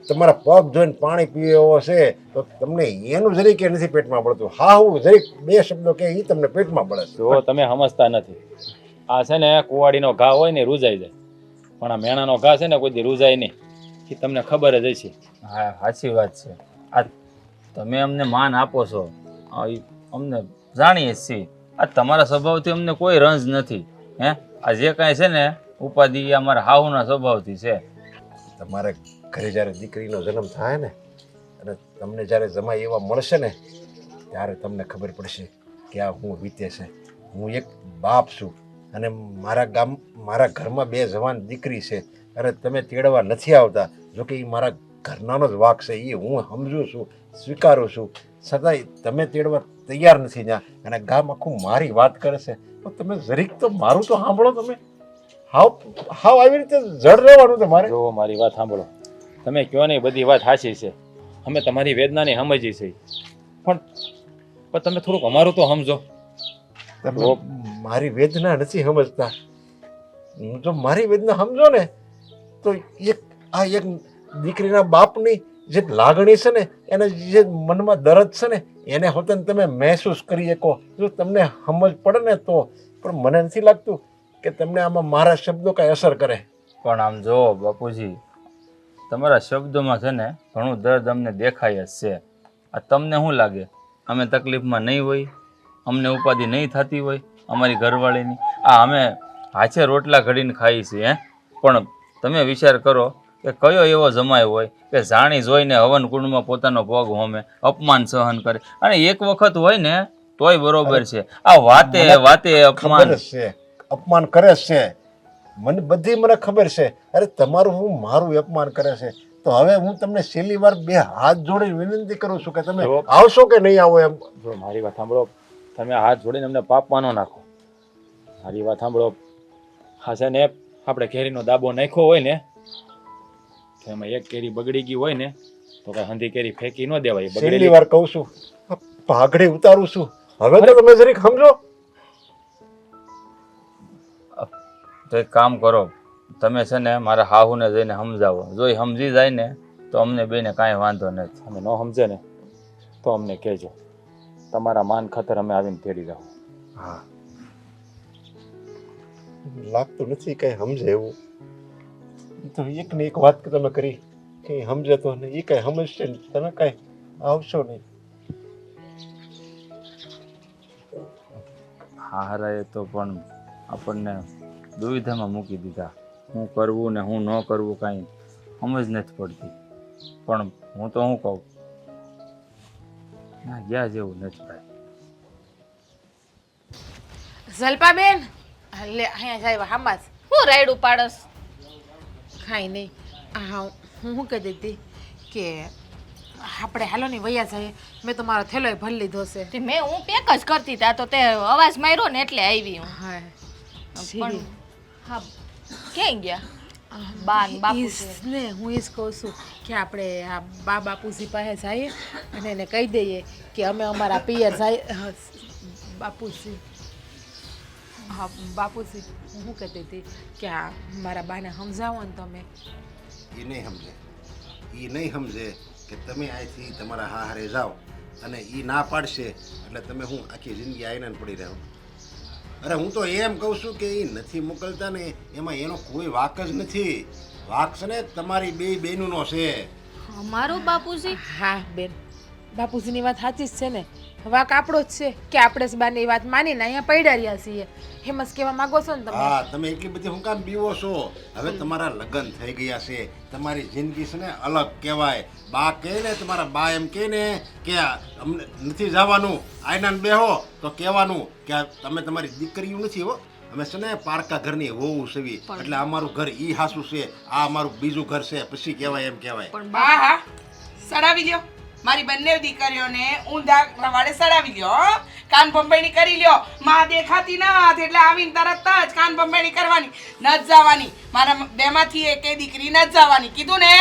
B: તમારા પગ ધોઈને પાણી પીવે એવો છે તો તમને એનું જરીક નથી પેટમાં પડતું. હાહુ જરીક 2 શબ્દો કે એ તમને પેટમાં પડે છે.
F: જો તમે સમજતા નથી. આ છે ને કુવાડીનો ઘા હોય ને રૂજાઈ જાય, પણ આ મેણાનો ઘા છે ને કોઈ દી રૂજાય નહીં. એ તમને ખબર જ હશે.
E: હા, સાચી વાત છે. આ તમે અમને માન આપો છો, અમને જાણીએ છીએ. આ તમારા સ્વભાવથી અમને કોઈ રંજ નથી. આ જે કાંઈ છે ને ઉપાધિ એ અમારા હાહુના સ્વભાવથી છે.
B: તમારે ઘરે જ્યારે દીકરીનો જન્મ થાય ને અને તમને જ્યારે જમાઈ એવા મળશે ને ત્યારે તમને ખબર પડશે કે આ હું વીતે છે. હું એક બાપ છું અને મારા ઘરમાં 2 જવાન દીકરી છે અને તમે તેડવા નથી આવતા. જોકે એ મારા ઘરનાનો જ વાક છે, એ હું સમજું છું, સ્વીકારું છું, છતાંય તમે તેડવા તૈયાર નથી ત્યાં અને ગામ આખું મારી વાત કરે છે. તો તમે જરીક તો મારું તો સાંભળો. તમે હાવ આવી રીતે જડ રહેવાનું તમારે.
F: જો મારી વાત સાંભળો, તમે કહો ને બધી વાત સાચી છે, અમે તમારી વેદનાને સમજી છે, પણ તમે થોડુંક અમારું તો સમજો.
B: તમે મારી વેદના નથી સમજતા. જો મારી વેદના સમજો ને તો એક દીકરીના બાપની જે લાગણી છે ને, એને જે મનમાં દર્દ છે ને, એને હોતે તમે મહેસૂસ કરી શકો. જો તમને સમજ પડે ને તો. પણ મને નથી લાગતું કે તમને આમાં મારા શબ્દો કાંઈ અસર કરે.
E: પણ આમ જો બાપુજી, તમારા શબ્દોમાં છે ને ઘણું દર્દ અમને દેખાય જ છે. આ તમને શું લાગે અમે તકલીફમાં નહીં હોય? અમને ઉપાધિ નહીં થતી હોય અમારી ઘરવાળીની? અમે હાથે રોટલા ઘડીને ખાઈએ છીએ. પણ તમે વિચાર કરો કે કયો એવો જમાય હોય કે જાણી જોઈને હવન કુંડમાં પોતાનો પગ હોમે, અપમાન સહન કરે. અને એક વખત હોય ને તોય બરોબર છે, આ વાતે
B: અપમાન કરે છે. મને ખબર છે. અરે તમારું મારું અપમાન કરે છે તો હવે હું તમને છેલ્લી વાર 2 હાથ જોડીને વિનંતી કરું છું કે તમે આવશો કે નહીં આવો એમ.
F: જો મારી વાત સાંભળો, તમે હાથ જોડીને અમને પાપમાં ન નાખો. મારી વાત સાંભળો, હા છે ને આપણે કેરીનો દાબો નાખ્યો હોય ને તો એમાં એક કેરી બગડી ગઈ હોય ને તો કઈ હંધી કેરી ફેંકી ન દેવાય.
B: છેલ્લી વાર કહું છું, ભાગડી ઉતારું છું. હવે તો તમે જરીક સમજો.
E: તો એક કામ કરો, તમે છે ને મારા હાહુને જઈને સમજાવો. જો એ સમજી જાય ને તો અમને બેને કાંઈ વાંધો નથી.
F: અમે ન સમજે ને તો અમને કહેજો. તમારા માન ખાતર અમે આવીને તેડી જાઓ.
B: હા, લાગતું નથી કઈ સમજે એવું. તો એક ને એક વાત તમે કરી કઈ સમજે તો નહીં, એ કઈ સમજશે નહીં, તમે કઈ આવશો નહીં.
E: હારાએ તો પણ આપણને દુવિધામાં મૂકી દીધા. શું કરવું ને શું ન કરવું કાંઈ સમજ નથી પડતી. પણ હું તો શું કહું, ના ગયા જેવું નથી ભાઈ.
D: જલપાબેન, લે અહીંયા જાય હામાં
C: હું રાયડું પાડસ?
D: ખાઈ નહીં. હા, હું શું કહેતી હતી કે આપણે હાલો ને વૈયા જાય. મેં તો મારો થેલો ભરી લીધો છે.
C: તે મેં હું પેક જ કરતી તા તો તે અવાજ માર્યો ને એટલે આવી હું.
D: હા,
C: પણ હા, ક્યાં ગયા બા ને બાપુજી?
D: ને હું એ જ કહું છું કે આપણે આ બાપુજી પાસે જઈએ અને એને કહી દઈએ કે અમે અમારા પિયર જાય. બાપુજી, હા બાપુજી, હું શું કહેતી હતી કે આ મારા બાને સમજાવો ને તમે.
B: એ નહીં સમજે કે તમે અહીંથી તમારા હારે જાઓ અને એ ના પાડશે એટલે તમે હું આખી જિંદગી આવીને પડી રહ્યો. અરે હું તો એમ કહું છું કે એ નથી મોકલતા ને એમાં એનો કોઈ વાંક જ નથી. વાંક છે ને તમારી બે બહેનોનો છે.
C: અમારો બાપુજી
D: હા બેન, બાપુજીની વાત સાચી જ છે ને. વાક આપણો જ છે કે આપણે જ બાની વાત માનીને અહીંયા પડ્યા રહ્યા છીએ. એમ જ કહેવા માંગો છો ને તમે?
B: હા, તમે એટલી બધી હું કામ બીવો છો? હવે તમારા લગ્ન થઈ ગયા છે, તમારી જિંદગી છે ને અલગ કહેવાય. બા કહે ને, તમારા બા એમ કહે ને કે અમને નથી જવાનું, આયનાને બેહો તો કહેવાનું કે તમે તમારી દીકરીઓ નથી હો, અમે છે ને પારકા ઘરની હોવું સેવી, એટલે અમારું ઘર ઈ હાસું છે, આ અમારું બીજું ઘર છે, પછી કહેવાય એમ કહેવાય.
A: હા હા, સડાવી લ્યો મારી બંને દીકરીઓને ઊંધા વાળે સડાવી લ્યો. હો? કાન ભંભેણી કરી લ્યો. માં દેખાતી ના એટલે આવીને તરત જ કાન ભંભેણી કરવાની, ન જ જવાની. મારા બેમાંથી એકે દીકરી ન જ જવાની, કીધું ને?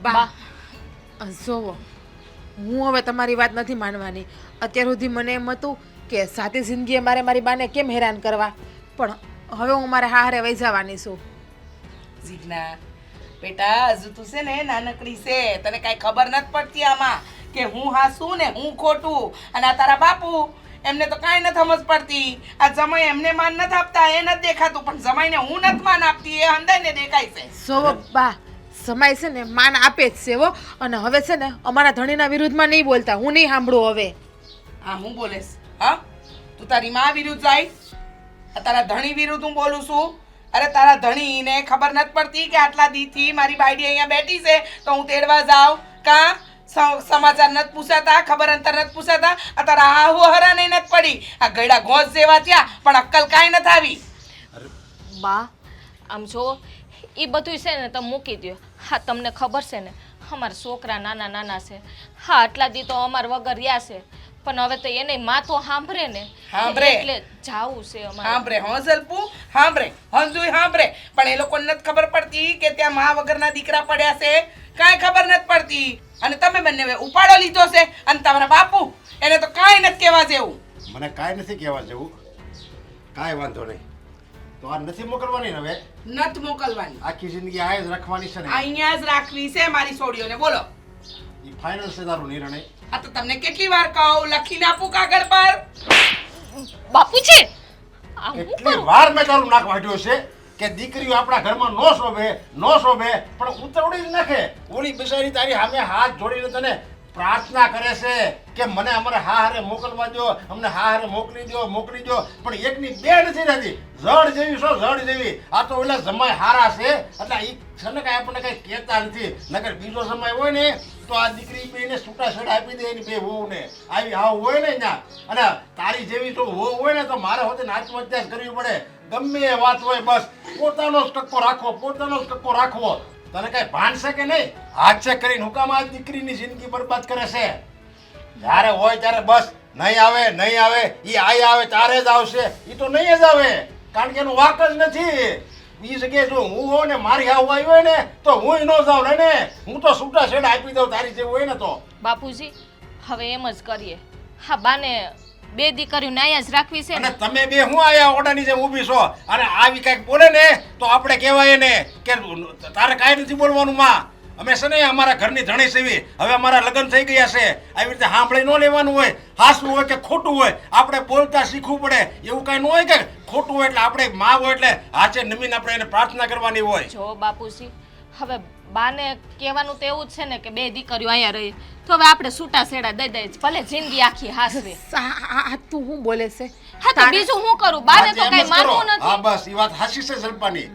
D: બા જોવો, હું હવે તમારી વાત નથી માનવાની. અત્યાર સુધી મને એમ હતું કે સાથી જિંદગીએ મારે મારી બાને કેમ હેરાન કરવા, પણ હવે હું મારે હારે વહી જવાની છું.
A: જીજ્ઞા બેટા, હજુ તું છે ને નાનકડી છે, તને કાંઈ ખબર નથી પડતી આમાં કે હું હાસું ને હું ખોટું. અને આ તારા બાપુ, એમને તો કાંઈ નથી સમજ પડતી. આ જમાઈ એમને માન નથી આપતા, એ નથી દેખાતું, પણ જમાઈને હું નથી માન આપતી, એ અંદરને દેખાય છે.
D: જોવો બા, સમય છે ને માન આપે જ છે હો. અને હવે છે ને અમારા ધણીના વિરુદ્ધમાં નહીં બોલતા, હું નહીં સાંભળું હવે.
A: હા, હું બોલેશ? હા, તું તારી માં વિરુદ્ધ જાય? આ તારા ધણી વિરુદ્ધ હું બોલું છું? અરે તારા ધણીને ખબર નથી પડતી કે આટલા દીથી મારી બાયડી અહીંયા બેઠી છે તો હું તેડવા જાઉં? કાં સમાચાર નથી પૂછાતા, ખબર અંતર નથી પૂછાતા? આ તારા હાહુ હરાને નથી પડી, આ ગયડા ઘોંસ જેવા થયા પણ અક્કલ કાંઈ નથી આવી.
C: બા આમ જો એ બધું છે ને તમે મૂકી દો. હા, તમને ખબર છે ને અમારા છોકરા નાના નાના છે. હા, આટલા દી તો અમાર વગર રહ્યા છે, પણ હવે તો એને માં તો સાંભળે ને,
A: સાંભળે.
C: એટલે જાવું છે અમારે.
A: સાંભળે હો જલપુ, સાંભળે હંજુય સાંભળે, પણ એ લોકોને નથી ખબર પડતી કે ત્યાં મા વગરના દીકરા પડ્યા છે. કાંઈ ખબર નથી પડતી. અને તમે બંને હવે ઉપાડો લીધો છે, અને તમારા બાપુ એને તો કાંઈ નથી કહેવા જેવું.
B: મને કાંઈ નથી કહેવા જેવું. કાંઈ વાંધો નહીં, તો આ નથી મોકલવાની ને હવે?
A: નથી મોકલવાની,
B: આખી જિંદગી આ જ રાખવાની છે ને?
A: અહીંયા જ રાખવી છે મારી છોડીઓને. બોલો,
B: એ ફાઇનલ છે તારો નિર્ણય?
A: આ તો તમને કેટલી વાર કહું, લખીને આપું કાગળ પર?
C: બાપુજી આ હું
B: એટલી વાર મેં તારું નાક વાઢ્યો છે કે દીકરીઓ આપણા ઘરમાં નો શોભે પણ ઉતરવડી જ નાખે. ઓલી બિચારી તારી સામે હાથ જોડીને તને પ્રાર્થના કરે છે કે મને અમારે હારે મોકલવા દો, અમને હારે મોકલી દો, પણ એકની બે નથી રહેતી. જડ જેવી છો, જડ જેવી. આ તો ઓલા જમાઈ હારા છે એટલે ઈ છે ને કાંઈ આપણને કાંઈ કહેતા નથી. નકર બીજો જમાઈ હોય ને તો આ દીકરી બેને છૂટા છેડા આપી દે એની બે વહુને. આવી હાવ હોય ને ત્યાં, અને તારી જેવી તો વહુ હોય ને તો મારે હોતે આત્મહત્યા જ કરવી પડે. ગમે એ વાત હોય, બસ પોતાનો જ ટક્કો રાખવો. તને કઈ ભાન છે કે નહીં? હાથ છે કરીને હુકામ આ દીકરીની જિંદગી બરબાદ કરે છે. જ્યારે હોય ત્યારે બસ નહીં આવે, ઈ આઈ આવે ત્યારે જ આવશે. ઈ તો નહીં જ આવે, કારણ કે એનું વાક જ નથી. ઈ જગ્યાએ જો હું હોઉં ને મારી હાવ આવી હોય ને તો હું ન જાઉં ને, હું તો છૂટા છેડા આપી દઉં તારી જેવું હોય ને તો.
C: બાપુજી હવે એમ જ કરીએ. હા, બાને બે દીકરીઓને અહીંયા જ રાખવી છે
B: અને
C: ને.
B: તમે બે હું આયા ઓડાની જેમ ઊભી છો અને આવી કઈક બોલે ને તો આપણે કહેવાય ને કે તારે કાંઈ નથી બોલવાનું માં. અમે છે ને અમારા ઘરની ધણી સેવી, હવે અમારા લગ્ન થઈ ગયા છે. આવી રીતે સાંભળી ન લેવાનું હોય, હાસું હોય કે ખોટું હોય આપણે બોલતા શીખવું પડે. એવું કાંઈ ન હોય કે ખોટું હોય એટલે આપણે માં હોય એટલે હાચે નમીને આપણે એને પ્રાર્થના કરવાની હોય.
C: જો બાપુજી હવે બાને કહેવાનું તો એવું જ છે ને કે બે દીકરીઓ અહીંયા રહી, તો હવે આપણે છૂટા છેડા દઈ દઈએ, ભલે જિંદગી આખી હાસવે.
D: આ તું શું બોલે છે?
C: હા, તો બીજું શું કરું? બાને તો
B: હા,
C: કઈ
B: એમ જ કરો.
C: માનવું
B: હા,
C: નથી.
B: બસ ઈ વાત હાચી છે જલપાની.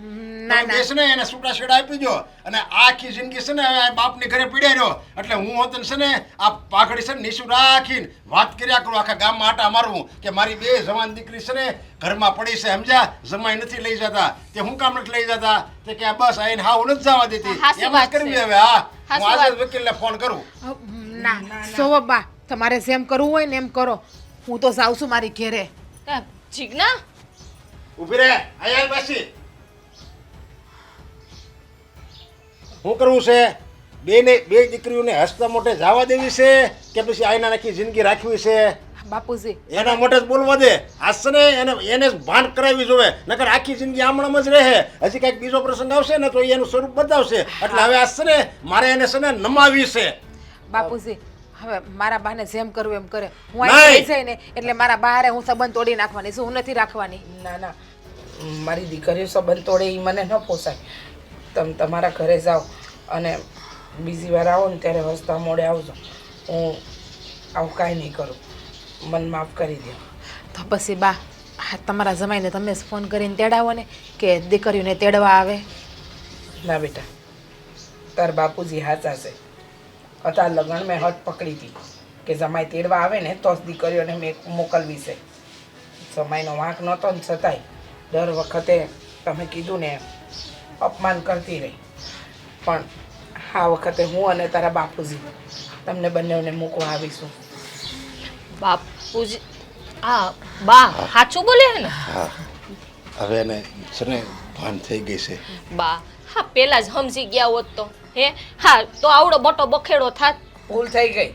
D: ના,
B: તમે બેસ ને એને છૂટા છેડા આપી દો અને આખી જિંદગી છે ને હવે બાપની ઘરે પીડ્યા રહ્યો. એટલે હું હોતન છે ને આ પાઘડી છે ને નીચું રાખીને વાત કર્યા કરું આખા ગામમાં આટા મારવું કે મારી બે જવાન દીકરી છે ને ઘરમાં પડી છે, સમજ્યા? જમાઈ નથી લઈ જતા. તે હું કામ નથી લઈ જતા? તે કે બસ આઈને હાવ નથી જવા દેતી.
C: હાચી
B: એમ જ
C: વાત
B: કરવી
C: છે.
B: હવે. હા, હું
C: હાચી
B: આજે
C: વાત.
B: જ વકીલને ફોન કરું.
D: ના જોવો બા, તમારે જેમ કરવું હોય ને એમ કરો. હું તો જાઉં છું મારી ઘેરે.
C: જીજ્ઞા
B: ઊભી રહે, અહીંયા બેસી. શું કરવું છે? બે દીકરીઓને હસતા મોઢે જવા દેવી છે કે પછી આઈના નાખી જિંદગી રાખવી છે?
D: બાપુજી
B: એના મોઢે જ બોલવા દે. આજ ને એને જ ભાન કરાવી જોવે, નકર આખી જિંદગી આમણામ જ રહે. હજી કાંઈક બીજો પ્રસંગ આવશે ને તો એનું સ્વરૂપ બતાવશે. એટલે હવે આજ ને મારે એને છે ને નમાવી છે.
D: બાપુજી હવે મારા બાને જેમ કરવું એમ કરે. હું
B: નહીં.
D: અહીં થઈ જાય ને એટલે મારા બા હારે હું સંબંધ તોડી નાખવાની છું. હું નથી રાખવાની.
A: ના ના મારી દીકરીઓ સંબંધ તોડે એ મને ન પોસાય. તમે તમારા ઘરે જાઓ અને બીજી વાર આવો ને ત્યારે હસતા મોડે આવજો. હું આવું કાંઈ નહીં કરું. મન માફ કરી દો.
D: તો પછી બા હા તમારા જમાઈને તમે જ ફોન કરીને તેડાવો ને કે દીકરીઓને તેડવા આવે.
A: ના બેટા તાર બાપુજી હાચા છે. હતા લગ્ન મેં હટ પકડી હતી કે જમાઈ તેડવા આવે ને તો જ દીકરીઓને મેં મોકલવી છે. જમાઈનો વાંક નહોતો ને છતાંય દર વખતે તમે કીધું ને એમ અપમાન કરતી રહી. પણ આ વખતે હું અને તારા બાપુજી તમને બંનેને મૂકવા આવીશું.
C: બાપુજી આ બા સાચું બોલે હે ને
I: હા હવે એને છે ને ભાન થઈ ગઈ છે.
C: બા હા પેલા જ સમજી ગયા હોત તો હે હા તો આવડો મોટો બખેડો થાત.
A: ભૂલ થઈ ગઈ.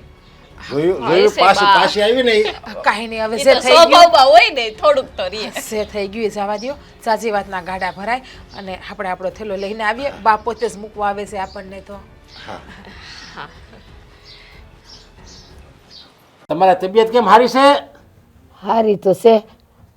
I: જોયું
C: હા,
I: જોયું
C: એસે
I: પાછી
C: બા.
I: પાછી આવી ને ઈ.
D: કાંઈ નહીં હવે
C: એ
D: જે
C: તો
D: થઈ ગયું
C: સ્વભાવમાં હોય ને થોડુંક તો રીએ
D: જે થઈ ગયું એ જવા દો. સાચી વાતના ગાડા ભરાય અને આપણે આપણો થેલો લઈને આવીએ. બા પોતે જ મૂકવા આવે છે આપણને તો.
I: હા
B: તમારા તબિયત કેમ સારી છે?
J: હારી તો છે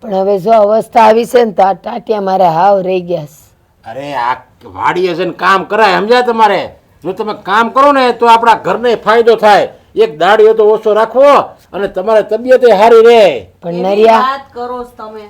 J: પણ હવે જો અવસ્થા આવી છે ને તો આ ટાટિયા મારે હાવ રહી ગયા છે.
B: અરે આ વાડીએ જઈને કામ કરાય સમજ્યા તમારે? જો તમે કામ કરો ને તો આપણા ઘરને ફાયદો થાય. એક દાડીઓ તો ઓછો રાખવો અને તમારે તબિયત સારી રહે.
J: પણ નરિયા
K: વાત કરો છો તમે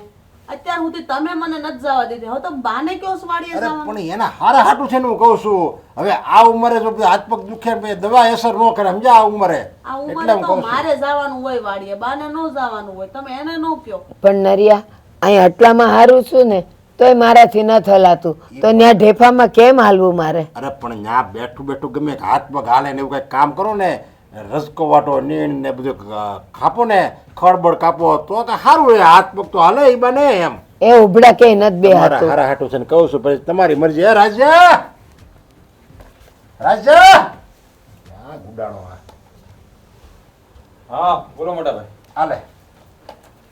K: અત્યાર સુધી તમે મને નથી જવા દીધી હવે તો બાને કયો વાડીએ
B: અરે
K: જવાનું
B: પણ એના હારા હાટું છે ને હું કહું છું. હવે આ ઉંમરે જો બધું હાથ પગ દુખે ને પછી દવા અસર ન કરે સમજ્યા? આ ઉંમરે
K: આ
B: એટલે
K: ઉંમરે
B: હું
K: તો
B: કહું છું.
K: મારે જવાનું હોય વાડીએ બાને ન જવાનું હોય તમે એને ન કયો
J: પણ નરિયા અહીં આટલામાં હારું છું ને તોય મારાથી ન થલાતું તો ત્યાં ઢેફામાં કેમ હાલવું મારે?
B: અરે પણ ત્યાં બેઠું બેઠું ગમે કે હાથ પગ હાલે ને એવું કંઈક કામ કરો ને રસકો વાટો નીણ ને બધું ખાપો ને ખળબળ કાપો તો સારું હોય. હાથ પગ તો હાલે એ બને એમ.
J: એ ઉભડા કે નથી બે
B: તમારા
J: હાથું.
B: હારા હાટું છે ને કહું છું પછી તમારી મરજી. હે રાજા રાજા હા ગુડાણો
F: હા બોલો મોટા ભાઈ.
B: હાલે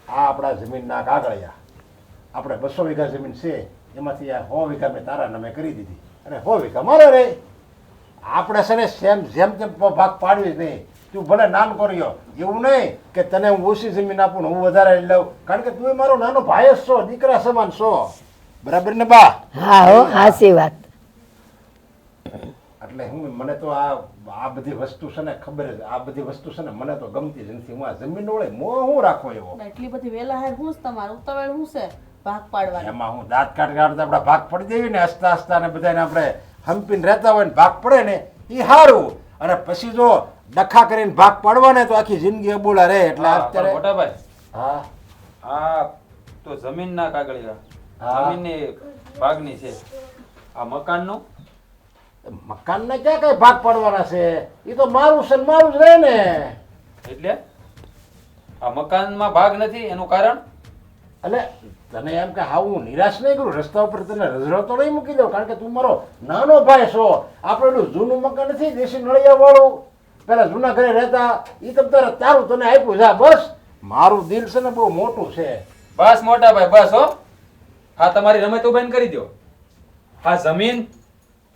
B: આ આપણા જમીનના કાગળિયા આપણે 200 વીઘા જમીન છે એમાંથી આ 100 વીઘા મેં તારા નામે કરી દીધી અને 100 વીઘા મારે રે. આપણે છે ને જેમ તેમ ભાગ પાડવી જ નહીં. તું ભલે નામ કર્યો એવું નહીં કે તને હું ઓછી જમીન આપું ને હું વધારે લઉં કારણ કે તું મારો નાનો ભાઈ જ છો, દીકરા સમાન છો. બરાબર ને બા?
J: હા હો હાચી વાત.
B: એટલે હું મને તો આ બધી વસ્તુ છે ને ખબર જ આ બધી વસ્તુ છે ને મને તો ગમતી જ નથી. હું આ જમીન વળે મોહ હું રાખો એવો
K: એટલી બધી વેલા હાર હું તમારું ઉતાવળ હું છે ભાગ પાડવાની
B: એમાં હું દાંત કાઢતા આપણા ભાગ પડી દેવી ને હસતા હસતા ને બધાને આપણે હંપીને રહેતા હોય ને ભાગ પડે ને એ સારું. અને પછી જો ડખા કરીને ભાગ પાડવા ને તો આખી જિંદગી અબોલા રહે. એટલે
F: હા, પણ
B: અત્યારે
F: મોટા ભાઈ
B: હા
F: આ તો જમીનના કાગળિયા
B: હા.
F: જમીનની ભાગની છે આ મકાનનું
B: મકાન ને ક્યાં કઈ ભાગ પાડવાના છે? એ તો મારું છે ને મારું જ રહે ને.
F: એટલે આ મકાનમાં ભાગ નથી એનું કારણ
B: એટલે તને એમ કે હા હું નિરાશ નહીં કરું. રસ્તા ઉપર તને રઝળો તો નહીં મૂકી દઉં કારણ કે તું મારો નાનો ભાઈ છો. આપણે પેલું જૂનું મકાન નથી દેશી નળિયા વાળું પેલા જૂના ઘરે રહેતા એ તમ તારે તારું તને આપ્યું છે. બસ મારું દિલ છે ને બહુ મોટું છે.
F: બસ મોટા ભાઈ બસ હો. હા તમારી રમત બંધ કરી દો. હા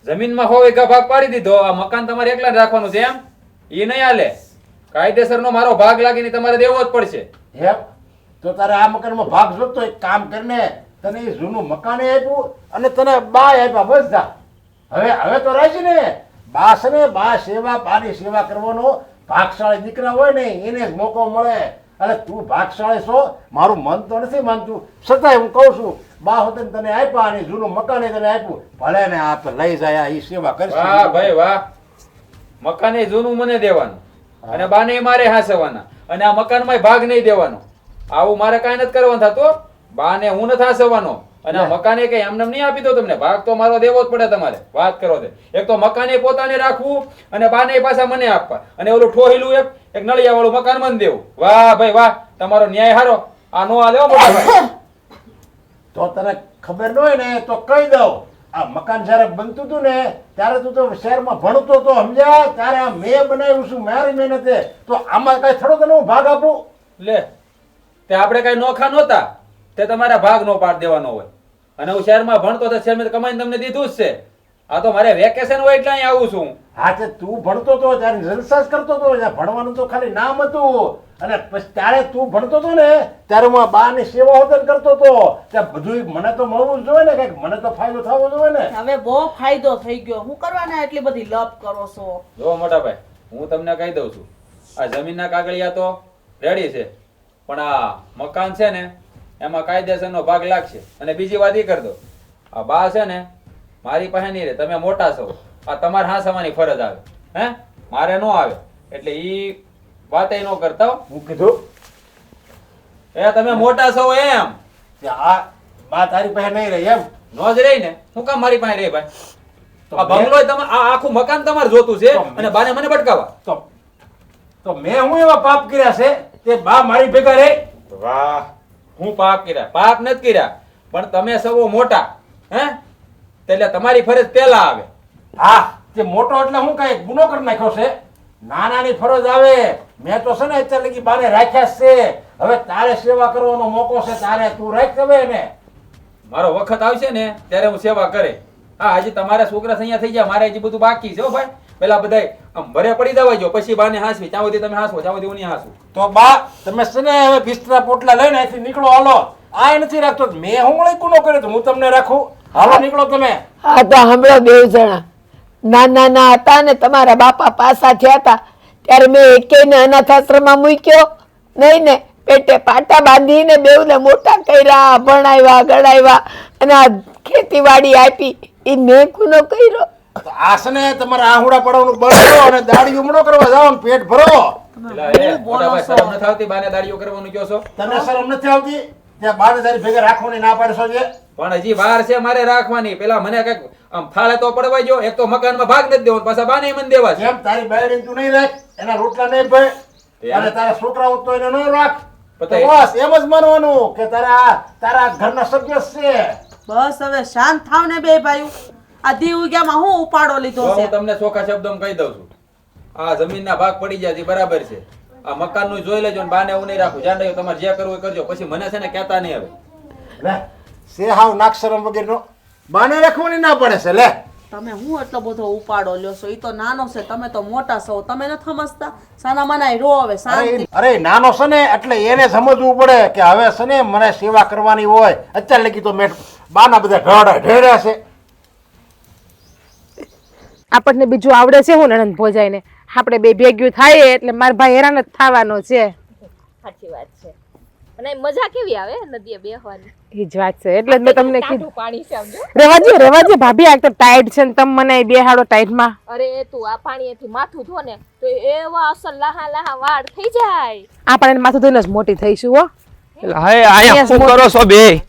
F: જમીનમાં 100 વીઘા ભાગ પાડી દીધો. આ મકાન તમારે એકલા જ રાખવાનું છે એમ? એ નહીં હાલે. કાયદેસરનો મારો ભાગ લાગીને તમારે દેવો જ પડશે.
B: એમ તો તારે આ મકાનમાં ભાગ જોતો એક કામ કરીને તને એ જૂનું મકાને આપ્યું અને તને બા આપ્યા. બસ જા હવે તો રાજી ને. બા છે ને બા સેવા બાની સેવા કરવાનો ભાગશાળી દીકરા હોય ને એને જ મોકો મળે. અરે તું ભાગશાળી છો મારું મન તો નથી માનતું છતાંય હું કહું છું બા હોતે તને આપ્યા અને જૂનું મકાને તને આપ્યું ભલે ને આપ લઈ જાય એ સેવા
F: વાહ
B: કરશે.
F: ભાઈ વાહ. મકાન એ જૂનું મને દેવાનું અને બાને મારે હાંસવાના અને આ મકાનમાં ભાગ નહીં દેવાનો. આવું મારે કાંઈ નથી કરવાનું થતું. બાને હું નથી હાંસવાનો અને આ મકાને કઈ એમને નહીં આપી દો તમને. ભાગ તો મારો દેવો જ પડે તમારે. વાત કરો તે એક તો મકાને પોતાને રાખવું અને બાને પાછા મને આપવા અને ઓલું ઠોહેલું એક નળિયા વાળું મકાન મને દેવું. વાહ ભાઈ વાહ. તમારો ન્યાય હારો. આ નો હાલે હો મોટા ભાઈ.
B: તો તને ખબર ન હોય ને તો કહી દઉં આ મકાન જયારે બનતું હતું ને ત્યારે તું તો શહેરમાં ભણતો તો સમજ્યા ત્યારે આ મેં બનાવ્યું છું મારી મહેનતે. તો આમાં કઈ થોડો તને હું ભાગ આપું?
F: લે તે આપણે કઈ નોખા નહોતા તે તમારા ભાગ નો પાડ દેવાનો હોય અને હું શહેરમાં ભણતો તો શહેરમાં કમાઈને તમને દીધું જ છે. આ તો મારે વેકેશન હોય એટલે અહીં આવું છું.
B: હા તે તું ભણતો તો ત્યારે જલસા જ કરતો તો ત્યાં ભણવાનું તો ખાલી નામ હતું અને પછી ત્યારે તું ભણતો તો ને ત્યારે હું આ બાની સેવા હોતન કરતો તો ત્યાં બધું મને તો મળવું જ જોઈએ ને કંઈક મને તો ફાયદો થવો જોઈએ ને.
K: હવે બહુ ફાયદો થઈ ગયો. હું કરવાના એટલી બધી લપ કરો છો?
F: જો મોટા ભાઈ, હું તમને કહી દઉં છું, આ જમીનના કાગળિયા તો રેડી છે, પણ આ મકાન છે ને એમાં કાયદેસરનો ભાગ લાગશે. અને બીજી વાત એ કરી દો, આ બા છે ને મારી પાસે નહીં રહે, તમે મોટા છો, આ તમારે હાંસવાની ફરજ આવે, હે મારે નો આવે. એટલે ઈ વાતે નો કરતા હો.
B: હું કીધું
F: એ તમે મોટા છો એમ
B: કે આ બા તારી પાસે નહીં રહી એમ.
F: નો જ રહી ને, હું કામ મારી પાસે રહે ભાઈ? આ બંગલો તમારે, આ આખું મકાન તમારે જોતું છે અને બાને મને ભટકાવા.
B: તો મેં હું એવા પાપ કર્યા છે તે બા મારી ભેગા રહે?
F: વાહ, હું પાપ કર્યા? પાપ નથી કર્યા, પણ તમે સૌ મોટા, હે એટલે તમારી ફરજ પહેલા આવે.
B: હા તે મોટો એટલે હું કઈ ગુનો કરી નાખ્યો છે? નાનાની ફરજ આવે. મેં તો છે ને અત્યારે લગી બાને રાખ્યા જ છે. હવે તારે સેવા કરવાનો મોકો છે, તારે તું રાખ હવે ને.
F: મારો વખત આવશે ને ત્યારે હું સેવા કરે. હા, હજી તમારા છોકરા અહીંયા થઈ ગયા, મારે હજી બધું બાકી છે હો ભાઈ. પેલા બધાય આમ ભરે પડી જવા જો, પછી બાને હાંસવી. ત્યાં સુધી તમે હાંસવો, ત્યાં સુધી હું નહીં હાંસવું.
B: તો બા તમે છે ને હવે બિસ્તરા પોટલા લઈને અહીંથી નીકળો, હાલો. આ નથી રાખતો. મેં હું વળી ગુનો કર્યો તો હું તમને રાખું? હાલો નીકળો તમે.
J: હા તો હમણાં 2 જણા નાના હતા ને તમારા બાપા પાસા થયા હતા ત્યારે મેં એકેયને અનાથ આશ્રમમાં મૂક્યો નહીં ને. પેટે પાટા બાંધીને બેવને મોટા કર્યા, ભણાવ્યા, ગણાવ્યા અને આ ખેતીવાડી આપી. એ મેં ગુનો કર્યો?
B: તો આ છે ને તમારે આહુડા પડવાનું બંધ કરો અને દાડી ઉમડો કરવા જાઓ ને પેટ ભરો.
F: પેલા એ મોટા ભાઈ, શરમ નથી આવતી બાને દાડીઓ કરવાનું કહો છો?
B: તને શરમ નથી આવતી? ત્યાં બાને તારી ભેગા રાખવાની ના પાડશો છે?
F: પણ હજી વાર છે મારે રાખવાની. પેલા મને કઈક આમ ફાળે તો પડવા જો. એક તો મકાનમાં ભાગ નથી દેવો, પાછા બાને મને દેવા છે.
B: જેમ તારી બાયડી તું નહીં રાખ, એના રોટલા નહીં ભાઈ, અને તારા છોકરાઓ તો એને ન રાખ. તો બસ એમ જ માનવાનું કે તારા ઘરના સભ્ય છે.
K: બસ હવે શાંત થાવ ને બે ભાઈઓ. આ દી ઉગ્યામાં હું ઉપાડો લીધો
F: હું
K: છે?
F: તમને ચોખ્ખા શબ્દોમાં કહી દઉં છું, આ જમીનના ભાગ પડી જાય બરાબર છે. આ મકાનનું જોઈ લેજો ને બાને હું નહીં રાખું. જાણ રહ્યો, તમારે જે કરવું એ કરજો, પછી મને છે ને કહેતા નહીં હવે.
B: લે સે હાવ નાક્ષરમ વગરનો બાને રાખવાની ના પડે છે. લે
K: તમે હું એટલો બધો ઉપાડો લ્યો છો? ઈ તો નાનો છે, તમે તો મોટા છો. તમે નથી સમજતા? સાના મનાય રો હવે શાંતિ.
B: અરે નાનો છે ને એટલે એને સમજવું પડે કે હવે છે ને મને સેવા કરવાની હોય. અત્યારે લગી તો મેં બાના બધા ઢોળા ઢેર્યા છે.
D: આપણને બીજું આવડે છે હું નણંદ ભોજાઈને? આપણે બે ભેગ્યું થાય એટલે મારા ભાઈ હેરાન જ થવાનો છે.
C: સાચી વાત છે. અને મજા કેવી આવે નદીએ બેહવાની?
D: એ જ વાત છે, એટલે જ મેં તમને કીધું.
C: પાણી છે સમજો.
D: રેવાજી ભાભી, આ તો ટાઈટ છે ને તમે મને બેહાડો ટાઈટમાં.
C: અરે તું આ પાણીએથી માથું ધો ને તો એવા અસલ લાહા લાહા વાળ થઈ જાય.
D: આપણે એને માથું ધોઈને જ મોટી થઈશું હો.
L: હવે આયા શું કરો છો બે?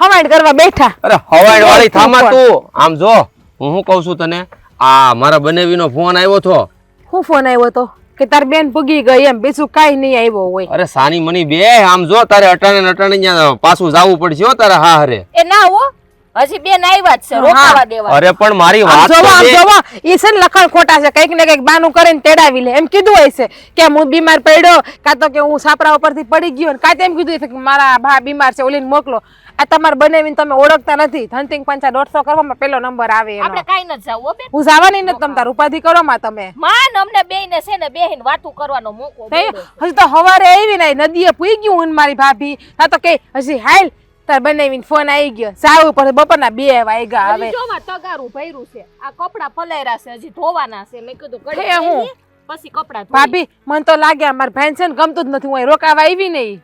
D: હવાઈડ કરવા બેઠા.
L: અરે હવાઈડ વાળી થામા તું. આમ જો હું શું કહું છું તને, આ મારા બનેવીનો ફોન આવ્યો તો.
D: હું ફોન આવ્યો તો કે તાર બેન ભૂગી ગઈ એમ, બીજું કાઈ નહીં આવ્યો હોય.
L: અરે સાની મની બે, આમ જો તારે અટાણે ત્યાં પાછું જાવું પડશે હો તારે. હા હરે
C: એ ના હો, હજી બેન આવ્યા જ છે, રોકાવા દેવા.
L: અરે પણ મારી વાત તો
D: આમ
L: બે.
D: જોવો ઈ છે ને લખણ ખોટા છે, કઈક ને કઈક બાનું કરીને તેડાવી લે એમ કીધું હોય છે કે હું બીમાર પડ્યો, કાં તો કે હું સાપરા ઉપરથી પડી ગયો, કાં તેમ કીધું છે કે મારા ભા બીમાર છે ઓલીને મોકલો. આ તમારે બનાવીને તમે ઓળખતા નથી. ધનસિંગ પંચા 150 કરવામાં પેલો નંબર આવે
C: આપણે કાઈ ન જાવ હો બેન.
D: હું જવાની નથી. તમ તાર ઉપાધિ કરો માં તમે.
C: માન અમને બેયને છે ને બેહીને વાતું કરવાનો મોકો મળ્યો.
D: હજી તો હવારે આવી ને નદીએ પૂઈ ગયું હું મારી ભાભી. હા તો કે હજી હાલ તાર બનાવીને ફોન આવી ગયો, સાવું પડે બપોરના 2 વાગ્યા. હવે
C: જો માં તગારું ભર્યું છે, આ કપડા પલાયરા છે, હજી ધોવાના છે. મેં કીધું
D: હે
C: ઘડી
D: હું?
C: લઈએ, પછી કપડા ધોઈએ.
D: ભાભી મને તો લાગ્યા મારા ભાઈ છે ને ગમતું જ નથી, હું અહીં રોકાવા આવી નહીં.